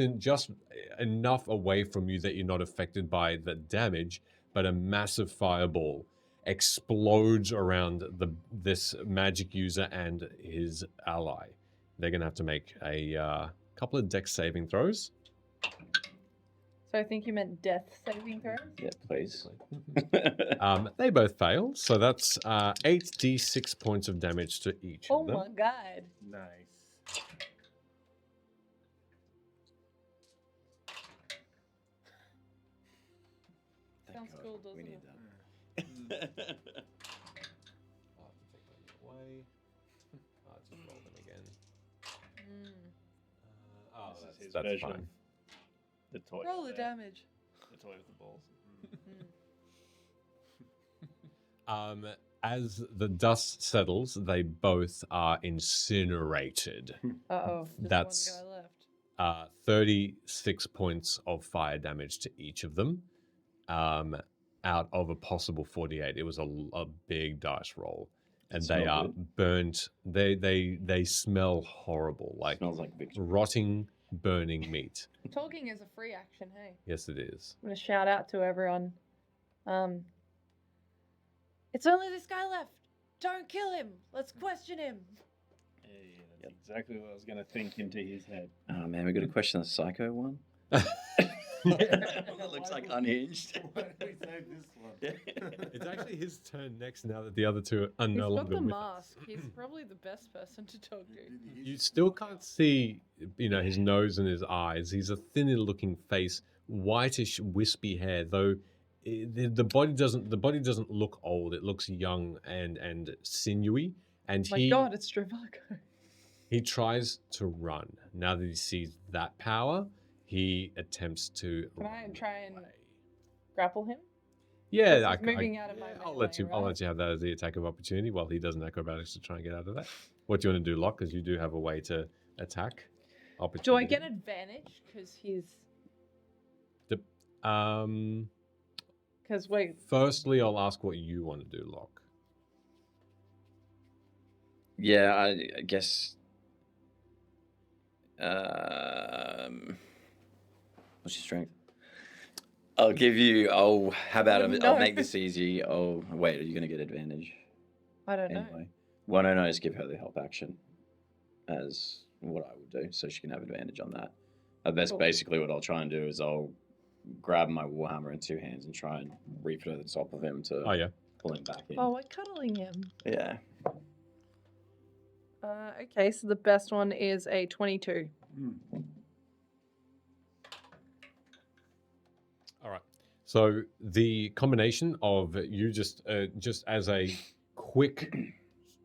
enough away from you that you're not affected by the damage, but a massive fireball explodes around this magic user and his ally. They're gonna have to make a couple of dex saving throws. So I think you meant death saving throws? Yeah, please. They both fail, so that's 8d6 points of damage to each Oh of them. my God. Nice. Sounds cool, doesn't We it? need that. I'll have to take that away. I'll just roll them again. This is his That's version fine. of the toy. Roll the there. damage. The toy with the balls. As the dust settles, they both are incinerated. Uh-oh. Just That's- one guy left. 36 points of fire damage to each of them, out of a possible 48. It was a big dice roll, and It they smell are good? burnt. They smell horrible, like Smells like victory. rotting, burning meat. Talking is a free action, hey? Yes, it is. I'm going to shout out to everyone. It's only this guy left. Don't kill him. Let's question him. Hey, that's exactly what I was going to think into his head. Oh man, we got to question the psycho one. That looks like unhinged. Why did we save this one? It's actually his turn next now that the other two are He's no got longer the with us. mask. He's probably the best person to talk to. You still can't see, his nose and his eyes. He's a thinner looking face, whitish, wispy hair, though the body doesn't look old. It looks young and sinewy. And My God, it's Stravago. he tries to run. Now that he sees that power, he attempts to Can I run try and away. grapple him? Yeah, He's moving out of my I'll melee, let you. right? I'll let you have that as the attack of opportunity while he does an acrobatics to try and get out of that. What do you want to do, Locke? Because you do have a way to attack. opportunity. Do I get advantage because he's? Because wait, Firstly, I'll ask what you want to do, Locke. Yeah, I guess. What's your strength? I'll give you. Oh, how about I'll make this easy. Oh, wait, are you gonna get advantage? I don't know. Anyway, why don't I just give her the help action as what I would do, so she can have advantage on that. That's basically what I'll try and do. Is I'll grab my warhammer in two hands and try and reap it over the top of him to pull him back in. Oh, we're cuddling him. Yeah. Okay, so the best one is a 22. All right. So the combination of you just as a quick,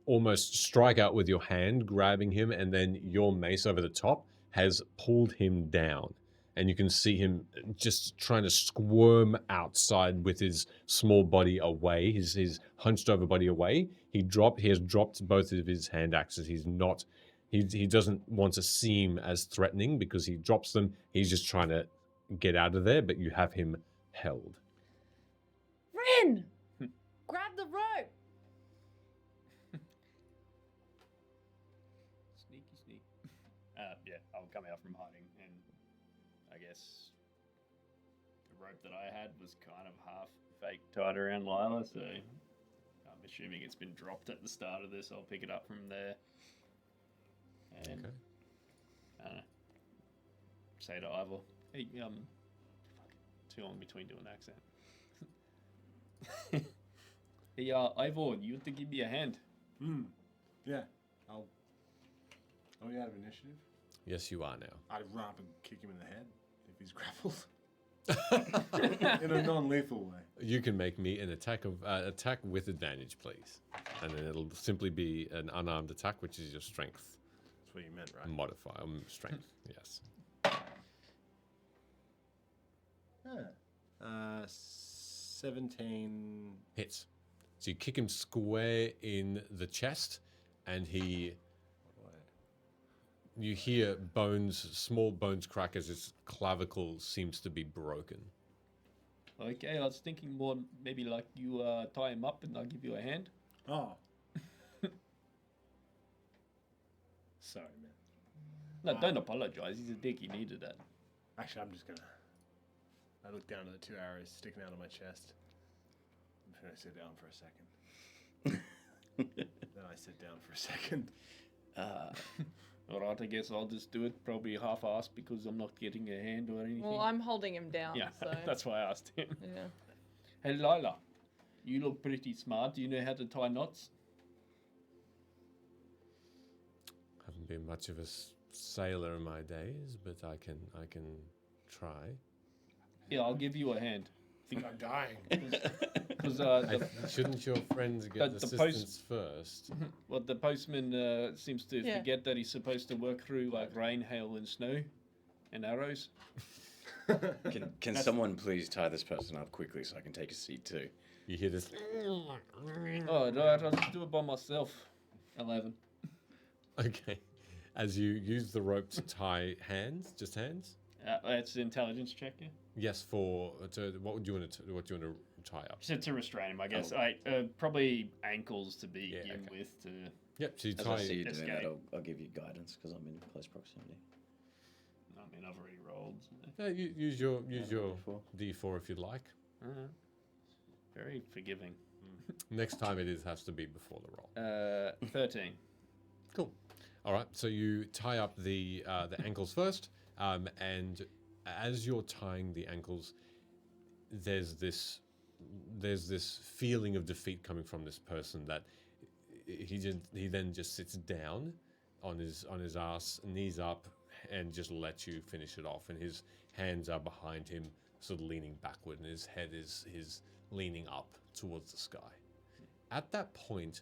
almost strike out with your hand, grabbing him, and then your mace over the top has pulled him down. And you can see him just trying to squirm outside with his small body away, his hunched over body away. He has dropped both of his hand axes. He doesn't want to seem as threatening because he drops them. He's just trying to get out of there, but you have him held. Rin! Grab the rope! Sneaky. Yeah, I'll come out from hiding, and I guess the rope that I had was kind of half fake tied around Lila, so I'm assuming it's been dropped at the start of this. I'll pick it up from there. And I don't know. Say to Ivor, hey, too long between doing accent. Hey, Ivor, you have to give me a hand. Yeah. Are we out of initiative? Yes, you are now. I'd rather kick him in the head if he's grappled. In a non-lethal way. You can make me an attack with advantage, please, and then it'll simply be an unarmed attack, which is your strength. That's what you meant, right? Modifier, strength. Yes. 17 hits. So you kick him square in the chest, and you hear small bones crack as his clavicle seems to be broken. Okay, I was thinking more maybe like you tie him up and I'll give you a hand. Oh. Sorry, man. No, don't apologize. He's a dick. He needed that. Actually, I'm just gonna. I look down at the two arrows sticking out of my chest. I'm gonna sit down for a second. Then I sit down for a second. Alright, I guess I'll just do it. Probably half-assed because I'm not getting a hand or anything. Well, I'm holding him down. Yeah, So. that's why I asked him. Yeah. Hey, Lila, you look pretty smart. Do you know how to tie knots? Haven't been much of a sailor in my days, but I can try. Yeah, I'll give you a hand. I think I'm dying. Shouldn't your friends get assistance first? Well, the postman seems to forget that he's supposed to work through like rain, hail, and snow, and arrows. Can someone please tie this person up quickly so I can take a seat too? You hear this? Oh, right, I'll just do it by myself. 11. Okay. As you use the rope to tie hands, just hands. It's an intelligence check, yeah. Yes, what would you want to tie up? To restrain him, I guess. Probably ankles to begin with. To Yep. So you As tie. I see you doing that, I'll give you guidance because I'm in close proximity. I mean, I've already rolled. Use your D4 if you'd like. Very forgiving. Next time has to be before the roll. 13. Cool. All right. So you tie up the ankles first, and as you're tying the ankles, there's this feeling of defeat coming from this person that he then just sits down on his ass, knees up, and just lets you finish it off. And his hands are behind him, sort of leaning backward, and his head is leaning up towards the sky. At the point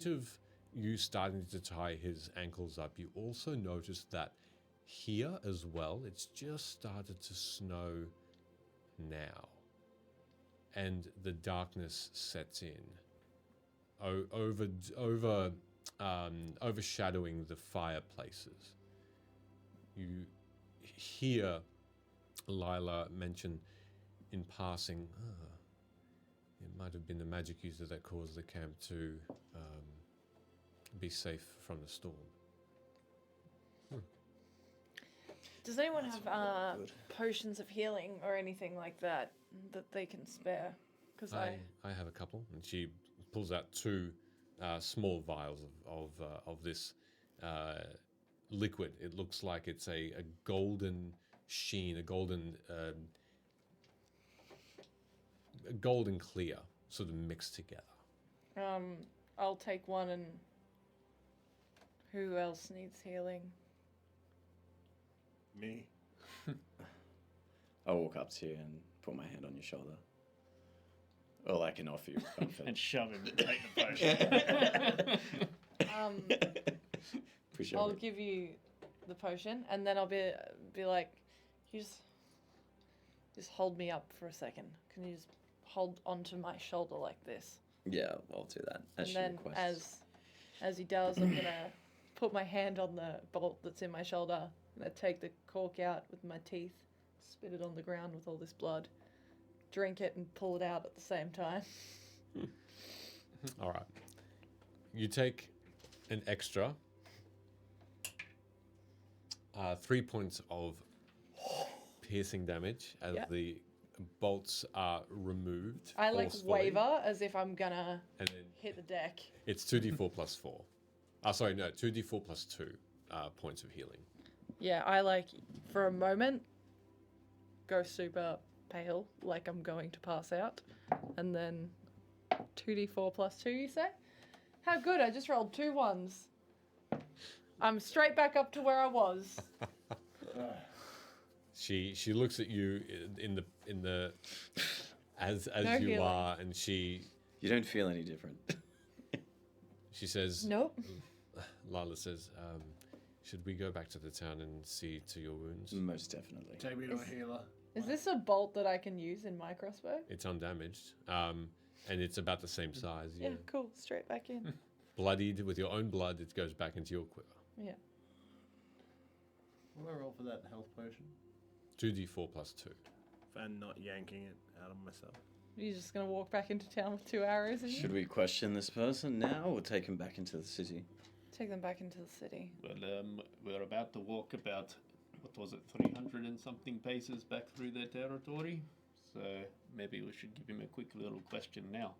of you starting to tie his ankles up, you also notice that here as well, it's just started to snow now. And the darkness sets in, overshadowing the fireplaces. you hear Lila mention in passing, it might have been the magic user that caused the camp to be safe from the storm. Does anyone have potions of healing or anything like that that they can spare? Because I have a couple, and she pulls out two small vials of this liquid. It looks like it's a golden sheen, a golden clear, sort of mixed together. I'll take one, and who else needs healing? Me. I'll walk up to you and put my hand on your shoulder. All I can offer you is comfort. And shove him to take the potion. Appreciate I'll it. give you the potion, and then I'll be like, you just hold me up for a second. Can you just hold onto my shoulder like this? Yeah, I'll do that. As And she then requests. as he does, I'm gonna put my hand on the bolt that's in my shoulder. I'm gonna take the cork out with my teeth, spit it on the ground with all this blood, drink it, and pull it out at the same time. All right. You take an extra 3 points of piercing damage as Yeah. the bolts are removed. I like forcefully, waver as if I'm gonna and then hit the deck. it's 2d4 plus 4. Sorry, no, 2d4 plus 2 points of healing. Yeah, I like, for a moment, go super pale, like I'm going to pass out. And then 2d4 plus 2, you say? How good, I just rolled 2 ones. I'm straight back up to where I was. She looks at you in the as No you healing. are, and she You don't feel any different. says, Nope. Lila says, should we go back to the town and see to your wounds? Most definitely. Take me to a healer. Is this a bolt that I can use in my crossbow? It's undamaged, and it's about the same size. Yeah, cool. Straight back in. Bloodied with your own blood, it goes back into your quiver. Yeah. What do I roll for that health potion? 2d4 plus 2. And not yanking it out of myself. You're just gonna walk back into town with 2 arrows in you? Should we question this person now or take him back into the city? Take them back into the city. Well, we're about to walk about, what was it, 300 and something paces back through their territory. So maybe we should give him a quick little question now.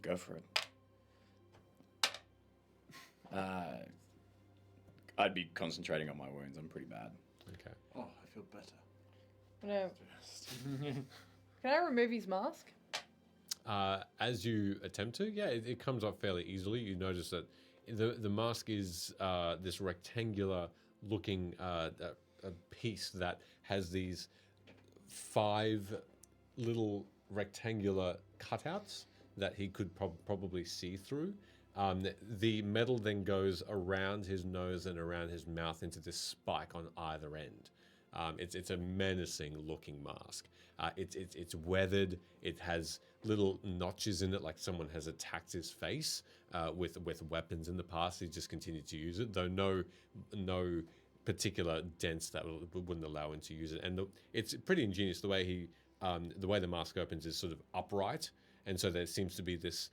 Go for it. I'd be concentrating on my wounds. I'm pretty bad. Okay. Oh, I feel better. No. Can I remove his mask? As you attempt to, yeah, it comes up fairly easily. You notice that the mask is this rectangular looking a piece that has these 5 little rectangular cutouts that he could probably see through. The metal then goes around his nose and around his mouth into this spike on either end. It's a menacing looking mask. It's weathered. It has little notches in it, like someone has attacked his face with weapons in the past. He just continued to use it, though no particular dents that wouldn't allow him to use it. And it's pretty ingenious the way the way the mask opens is sort of upright, and so there seems to be this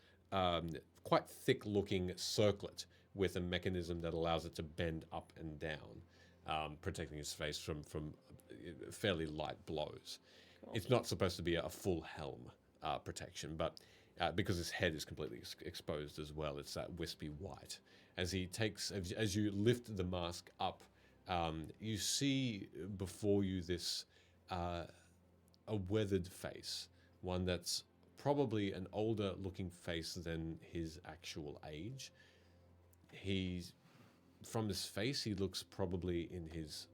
quite thick-looking circlet with a mechanism that allows it to bend up and down, protecting his face from fairly light blows. Cool. It's not supposed to be a full helm protection, but because his head is completely exposed as well, it's that wispy white. As you lift the mask up, you see before you this a weathered face, one that's probably an older looking face than his actual age. From his face, he looks probably in his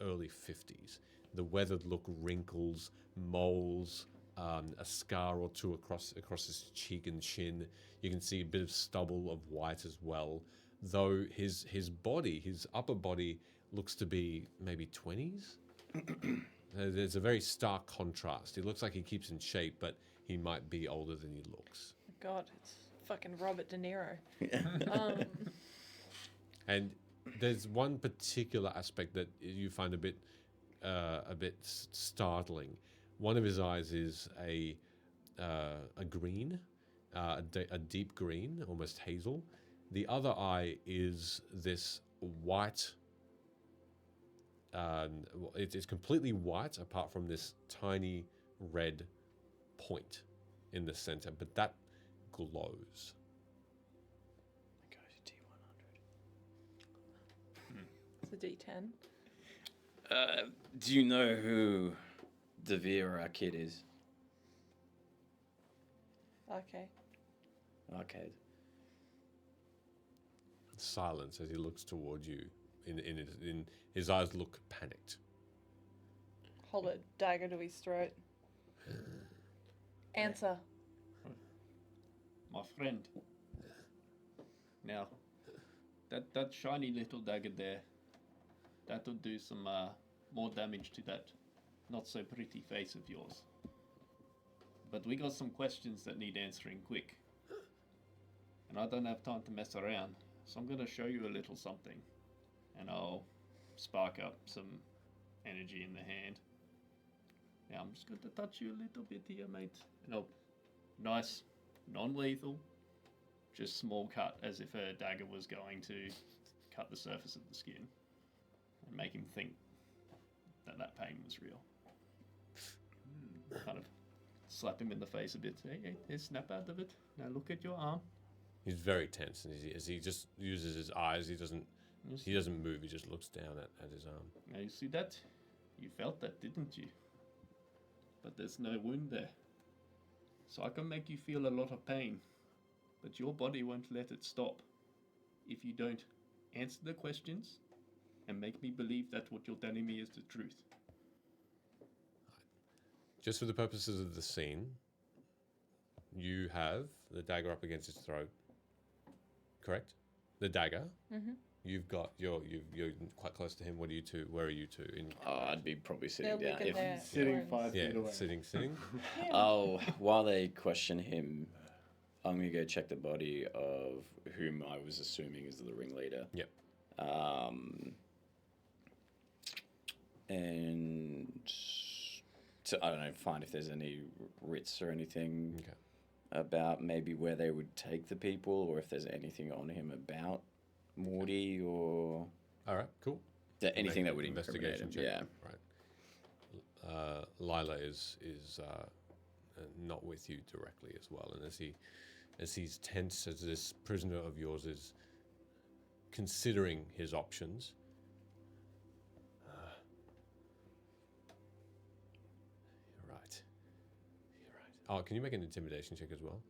early 50s. The weathered look, wrinkles, moles, a scar or two across his cheek and chin. You can see a bit of stubble of white as well, though his body, his upper body, looks to be maybe 20s. There's a very stark contrast. He looks like he keeps in shape, but he might be older than he looks. God, it's fucking Robert De Niro. And there's one particular aspect that you find a bit startling. One of his eyes is a green, a deep green, almost hazel. The other eye is this white. It's completely white apart from this tiny red point in the center, but that glows. Go to It's a D10. D100. Do you know who Devere, our kid, is? Okay. Arcade. Silence as he looks toward you. In his eyes look panicked. Hold a dagger to his throat. Answer. My friend. Now, that shiny little dagger there, that'll do some more damage to that not so pretty face of yours. But we got some questions that need answering quick. And I don't have time to mess around, so I'm going to show you a little something. And I'll spark up some energy in the hand. Now I'm just going to touch you a little bit here, mate. And I'll, nice, non-lethal, just small cut as if a dagger was going to cut the surface of the skin and make him think that pain was real. Kind of slap him in the face a bit. Hey, snap out of it. Now look at your arm. He's very tense, and as he just uses his eyes, he doesn't move. He just looks down at his arm. Now you see that? You felt that, didn't you? But there's no wound there. So I can make you feel a lot of pain, but your body won't let it stop if you don't answer the questions and make me believe that what you're telling me is the truth. Just for the purposes of the scene, you have the dagger up against his throat. Correct? The dagger. Mm-hmm. You've got you're quite close to him. What are you two? Where are you two? I'd be probably sitting They're down. looking there. Sitting 5 Yeah, feet away. sitting. Oh, while they question him, I'm gonna go check the body of whom I was assuming is the ringleader. Yep. And to, I don't know, find if there's any writs or anything Okay. about maybe where they would take the people, or if there's anything on him about Morty or All right. Cool. anything Make that would an incriminate him. check. Yeah. Right. Lila is not with you directly as well, and as he's tense as this prisoner of yours is considering his options. You're right. Oh, can you make an intimidation check as well?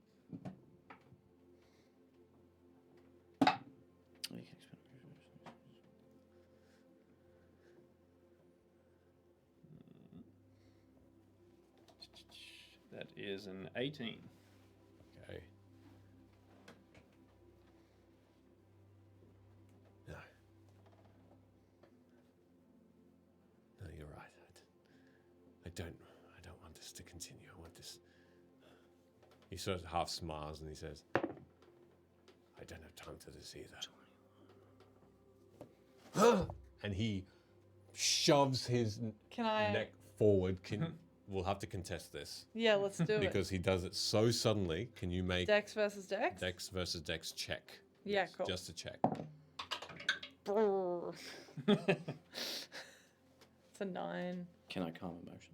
That is an 18. Okay. No. No, you're right. I don't want this to continue. I want this. He sort of half smiles and he says, I don't have time for this either. And he shoves his Can I? neck forward. We'll have to contest this. Yeah, let's do it. Because he does it so suddenly. Can you make Dex versus Dex? Dex versus Dex check? Yeah, Yes, cool. Just a check. Brrr. It's a 9. Can I calm emotion?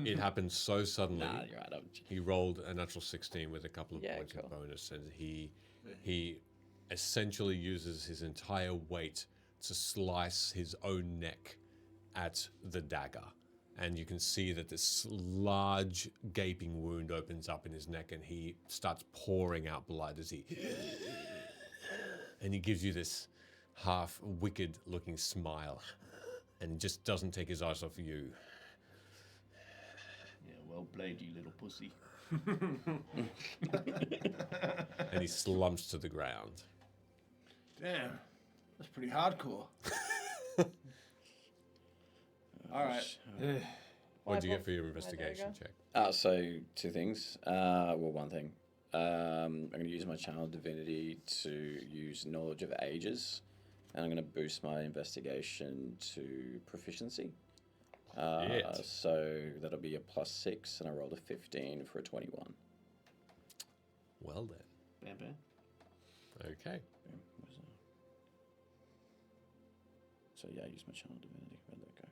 It happened so suddenly. Nah, you're right. He rolled a natural 16 with a couple of Yeah, points cool. of bonus, and he essentially uses his entire weight to slice his own neck at the dagger. And you can see that this large gaping wound opens up in his neck, and he starts pouring out blood as he gives you this half wicked looking smile, and just doesn't take his eyes off you. Yeah, well played, you little pussy. And he slumps to the ground. Damn, that's pretty hardcore. All right. What did you Why get for your both? Why dagger? investigation check? So two things. Well, one thing. I'm going to use my channel divinity to use knowledge of ages And I'm going to boost my investigation to proficiency. Yes. So that'll be a +6, and I rolled a 15 for a 21. Well then. Bam, bam. Okay. Where's that? So yeah, I use my channel divinity. Where'd that go?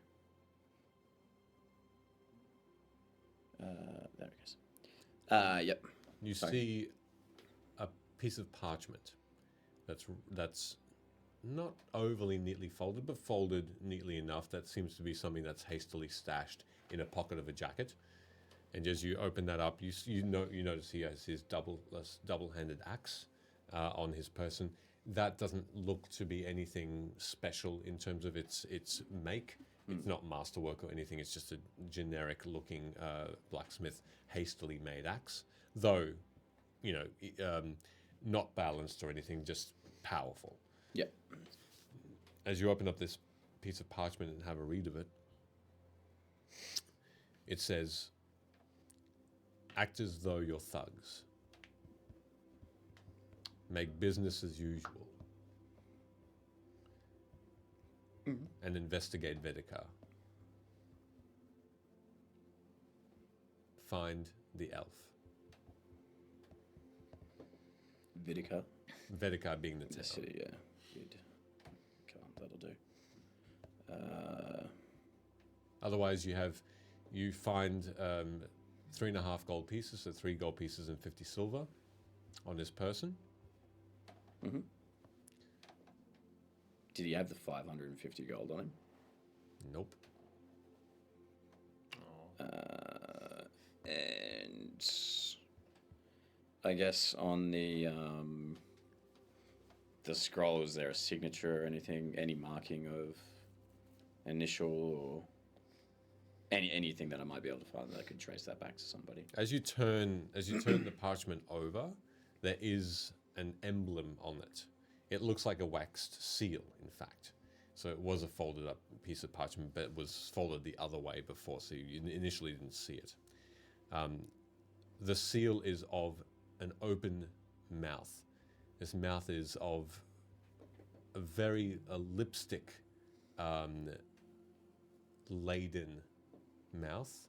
There it goes. Yep. You Sorry. see a piece of parchment that's not overly neatly folded, but folded neatly enough that seems to be something that's hastily stashed in a pocket of a jacket. And as you open that up, you notice he has his double-handed axe on his person. That doesn't look to be anything special in terms of its make. It's not masterwork or anything. It's just a generic-looking blacksmith hastily made axe, though, not balanced or anything, just powerful. Yep. As you open up this piece of parchment and have a read of it, it says, "Act as though you're thugs. Make business as usual. And investigate Vedekar. Find the elf." Vidica. Vedekar being the This town. city, yeah. Good. Come on, that'll do. Otherwise, you find 3.5 gold pieces, so 3 gold pieces and 50 silver on his person. Mm-hmm. Did he have the 550 gold on him? Nope. And I guess on the scroll, is there a signature or anything, any marking of initial or anything that I might be able to find that I could trace that back to somebody? As you turn the parchment over, there is an emblem on it. It looks like a waxed seal, in fact. So it was a folded up piece of parchment, but it was folded the other way before, so you initially didn't see it. The seal is of an open mouth. This mouth is of a very lipstick laden mouth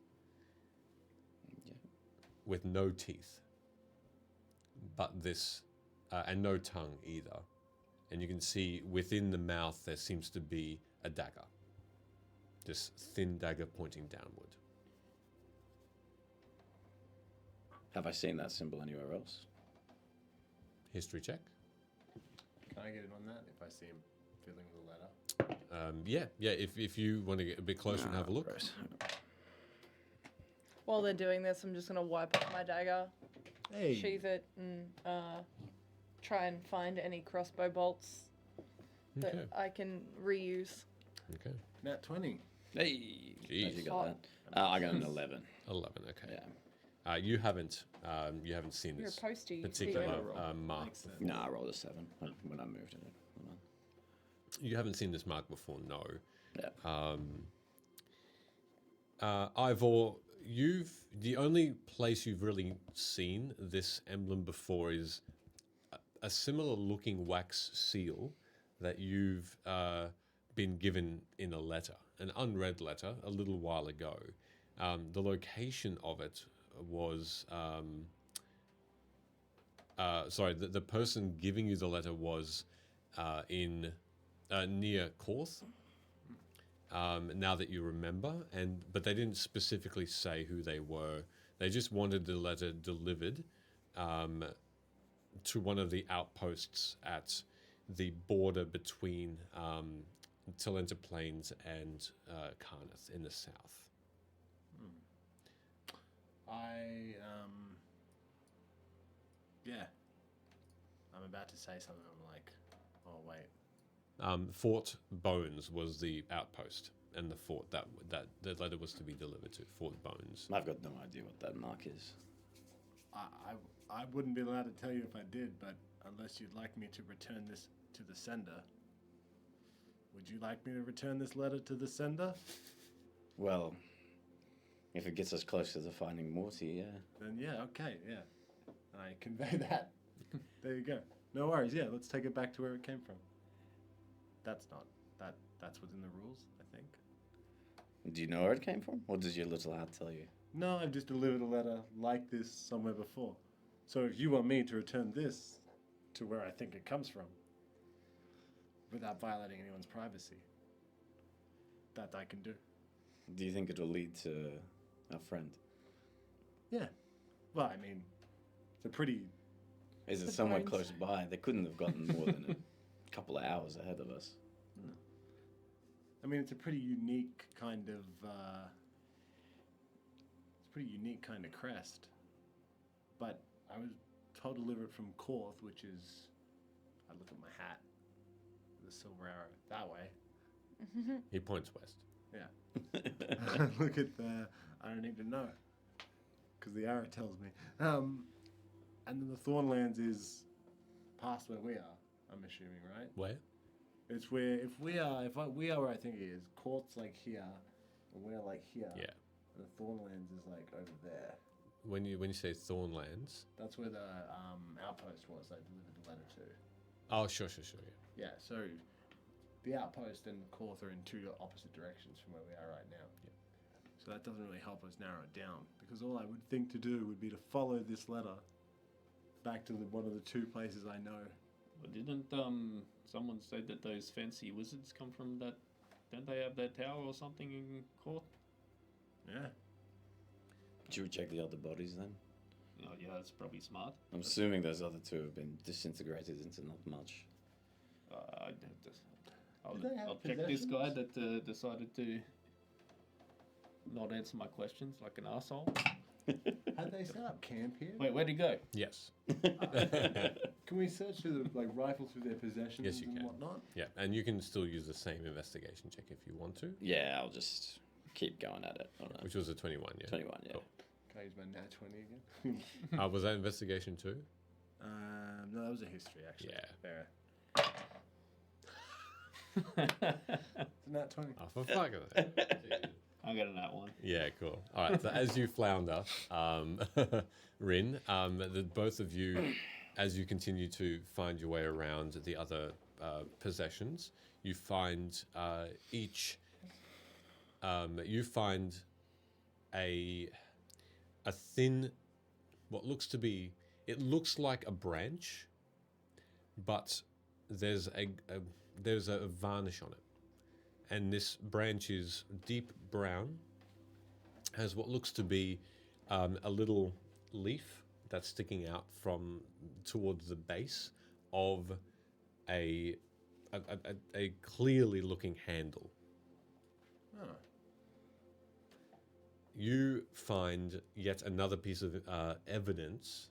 with no teeth, but this and no tongue either. And you can see within the mouth there seems to be a dagger, this thin dagger pointing downward. Have I seen that symbol anywhere else? History check. Can I get it on that if I see him filling the letter? Yeah. If you want to get a bit closer and have a look. Gross. While they're doing this, I'm just going to wipe off my dagger, Hey. sheath it, and try and find any crossbow bolts that Okay. I can reuse. Okay. Nat 20. Hey, Jeez. how'd you got that? I got an 11. 11. Okay. Yeah. You haven't seen You're this a postie. particular Makes mark. sense. No, I rolled a 7 when I moved it. You haven't seen this mark before, no. Yeah. Ivor, the only place you've really seen this emblem before is a similar looking wax seal that you've been given in a letter, an unread letter, a little while ago. The location of it was, the person giving you the letter was in near Korth. Now that you remember, but they didn't specifically say who they were. They just wanted the letter delivered to one of the outposts at the border between Talenta Plains and Karnath in the south. Yeah. I'm about to say something. I'm like, oh wait. Fort Bones was the outpost, and the fort that the letter was to be delivered to. Fort Bones. I've got no idea what that mark is. I wouldn't be allowed to tell you if I did, but unless you'd like me to return this to the sender. Would you like me to return this letter to the sender? Well, if it gets us closer to finding Morty, yeah. Then yeah, okay, yeah. I convey that. There you go. No worries, yeah, let's take it back to where it came from. that's not that. That's within the rules, I think. Do you know where it came from, or does your little hat tell you? No, I've just delivered a letter like this somewhere before. So if you want me to return this to where I think it comes from, without violating anyone's privacy, that I can do. Do you think it will lead to our friend? Yeah. Well, I mean, it's a pretty... Is it The somewhere brains. close by? They couldn't have gotten more than a couple of hours ahead of us. I mean, it's a pretty unique kind of... it's a pretty unique kind of crest. But I was told to deliver it from Korth, which is... I look at my hat. The silver arrow. That way. He points west. Yeah. Look at the... I don't even know. Because the arrow tells me. And then the Thornlands is past where we are, I'm assuming, right? Where? It's where, we are where I think it is, Court's like here, and we're like here. Yeah. And the Thornlands is like over there. When you say Thornlands. That's where the outpost was I delivered the letter to. Oh, sure, yeah. Yeah, so the outpost and Korth are in two opposite directions from where we are right now. Yeah. So that doesn't really help us narrow it down, because all I would think to do would be to follow this letter back to one of the two places I know. Well, didn't someone say that those fancy wizards come from that? Don't they have that tower or something in Court? Yeah. Should we check the other bodies then? Oh yeah, that's probably smart. I'm assuming those other two have been disintegrated into not much. I'll Do they have check this guy possessions? that decided to not answer my questions like an asshole. Had they set up camp here? Wait, where'd he go? Yes. Can we search through the rifle through their possessions Yes, you and can. whatnot? Yeah, and you can still use the same investigation check if you want to, Yeah, I'll just keep going at it. I don't know. which was a 21, yeah. 21, yeah. Cool. Can I use my nat 20 again? Was that investigation too? No, that was a history actually. Yeah. There. It's a nat 20. Oh, for fuck's sake. I got a nat one. Yeah, cool. All right, so as you flounder, Rin, both of you, as you continue to find your way around the other possessions, you find you find a thin, what looks to be, it looks like a branch, but there's a varnish on it. And this branch is deep brown, has what looks to be a little leaf that's sticking out from towards the base of a clearly looking handle. Oh. You find yet another piece of evidence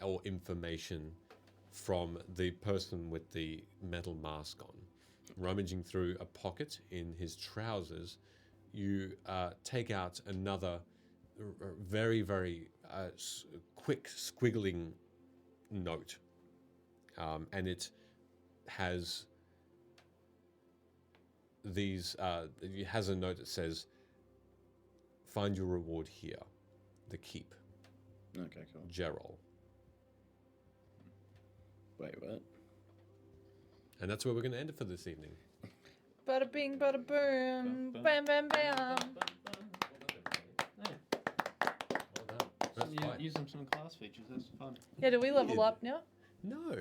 or information from the person with the metal mask on. Rummaging through a pocket in his trousers, you take out another very, very quick squiggling note. And it has it has a note that says, "Find your reward here, the keep. Okay, cool. Gerald." Wait, what? And that's where we're going to end it for this evening. Bada bing, bada boom, bam, bam, bam. Use some class features. That's fun. Yeah, do we level up now? No.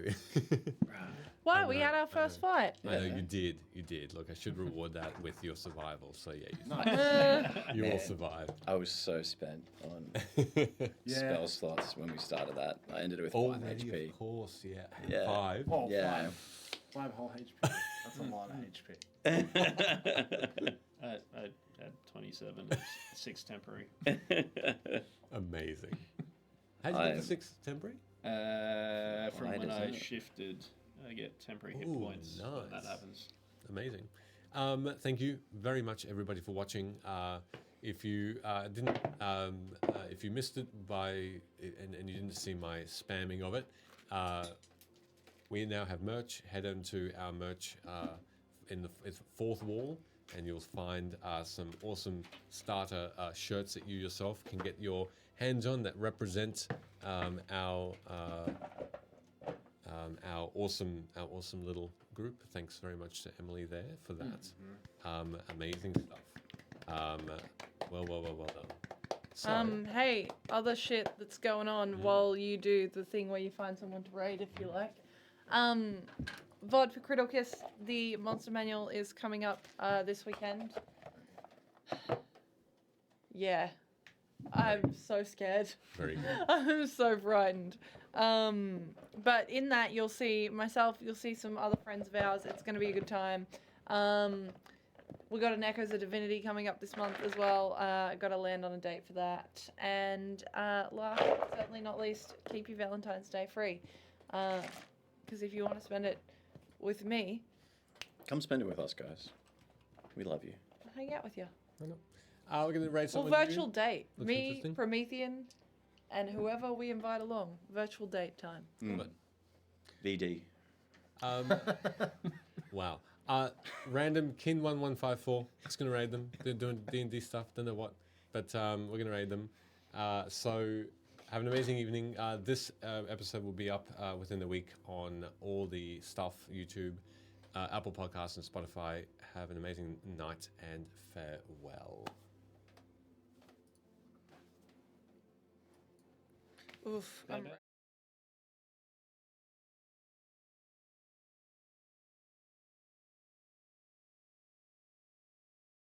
Why? I We know, had our I first know. fight. I know you did. Look, I should reward that with your survival. So yeah, you all Man, survived. I was so spent on Yeah. spell slots when we started that. I ended with 5 Already, HP. of course, yeah. Yeah. 5. Oh, Yeah. 5 whole HP. That's a lot of HP. I had 27 and 6 temporary. Amazing. How did you get the 6 temporary? From Why when does I it? shifted, I get temporary hit Ooh, points when that nice. happens. Amazing. Thank you very much, everybody, for watching. If you didn't, if you missed it and you didn't see my spamming of it, we now have merch. Head into our merch in the fourth wall, and you'll find some awesome starter shirts that you yourself can get your hands on that represent our awesome little group. Thanks very much to Emily there for that. Mm-hmm. Amazing stuff. Well done. So, Hey, other shit that's going on while you do the thing where you find someone to raid if you like. VOD for Criddle Kiss, the monster manual is coming up this weekend. Yeah. I'm so scared. very good. I'm so frightened. But in that, you'll see myself, you'll see some other friends of ours. It's going to be a good time. We got an Echoes of Divinity coming up this month as well. Got to land on a date for that. And last but certainly not least, keep your Valentine's Day free. Because if you want to spend it with me, Come spend it with us, guys. We love you. I'll hang out with you. We're going to raid Well, someone virtual new. date. Looks Me, interesting. Promethean, and whoever we invite along. Virtual date time. VD. Wow. Random Kin1154. Just going to raid them. They're doing D&D stuff. Don't know what. But we're going to raid them. So have an amazing evening. This episode will be up within the week on all the stuff, YouTube, Apple Podcasts, and Spotify. Have an amazing night and farewell. Oof.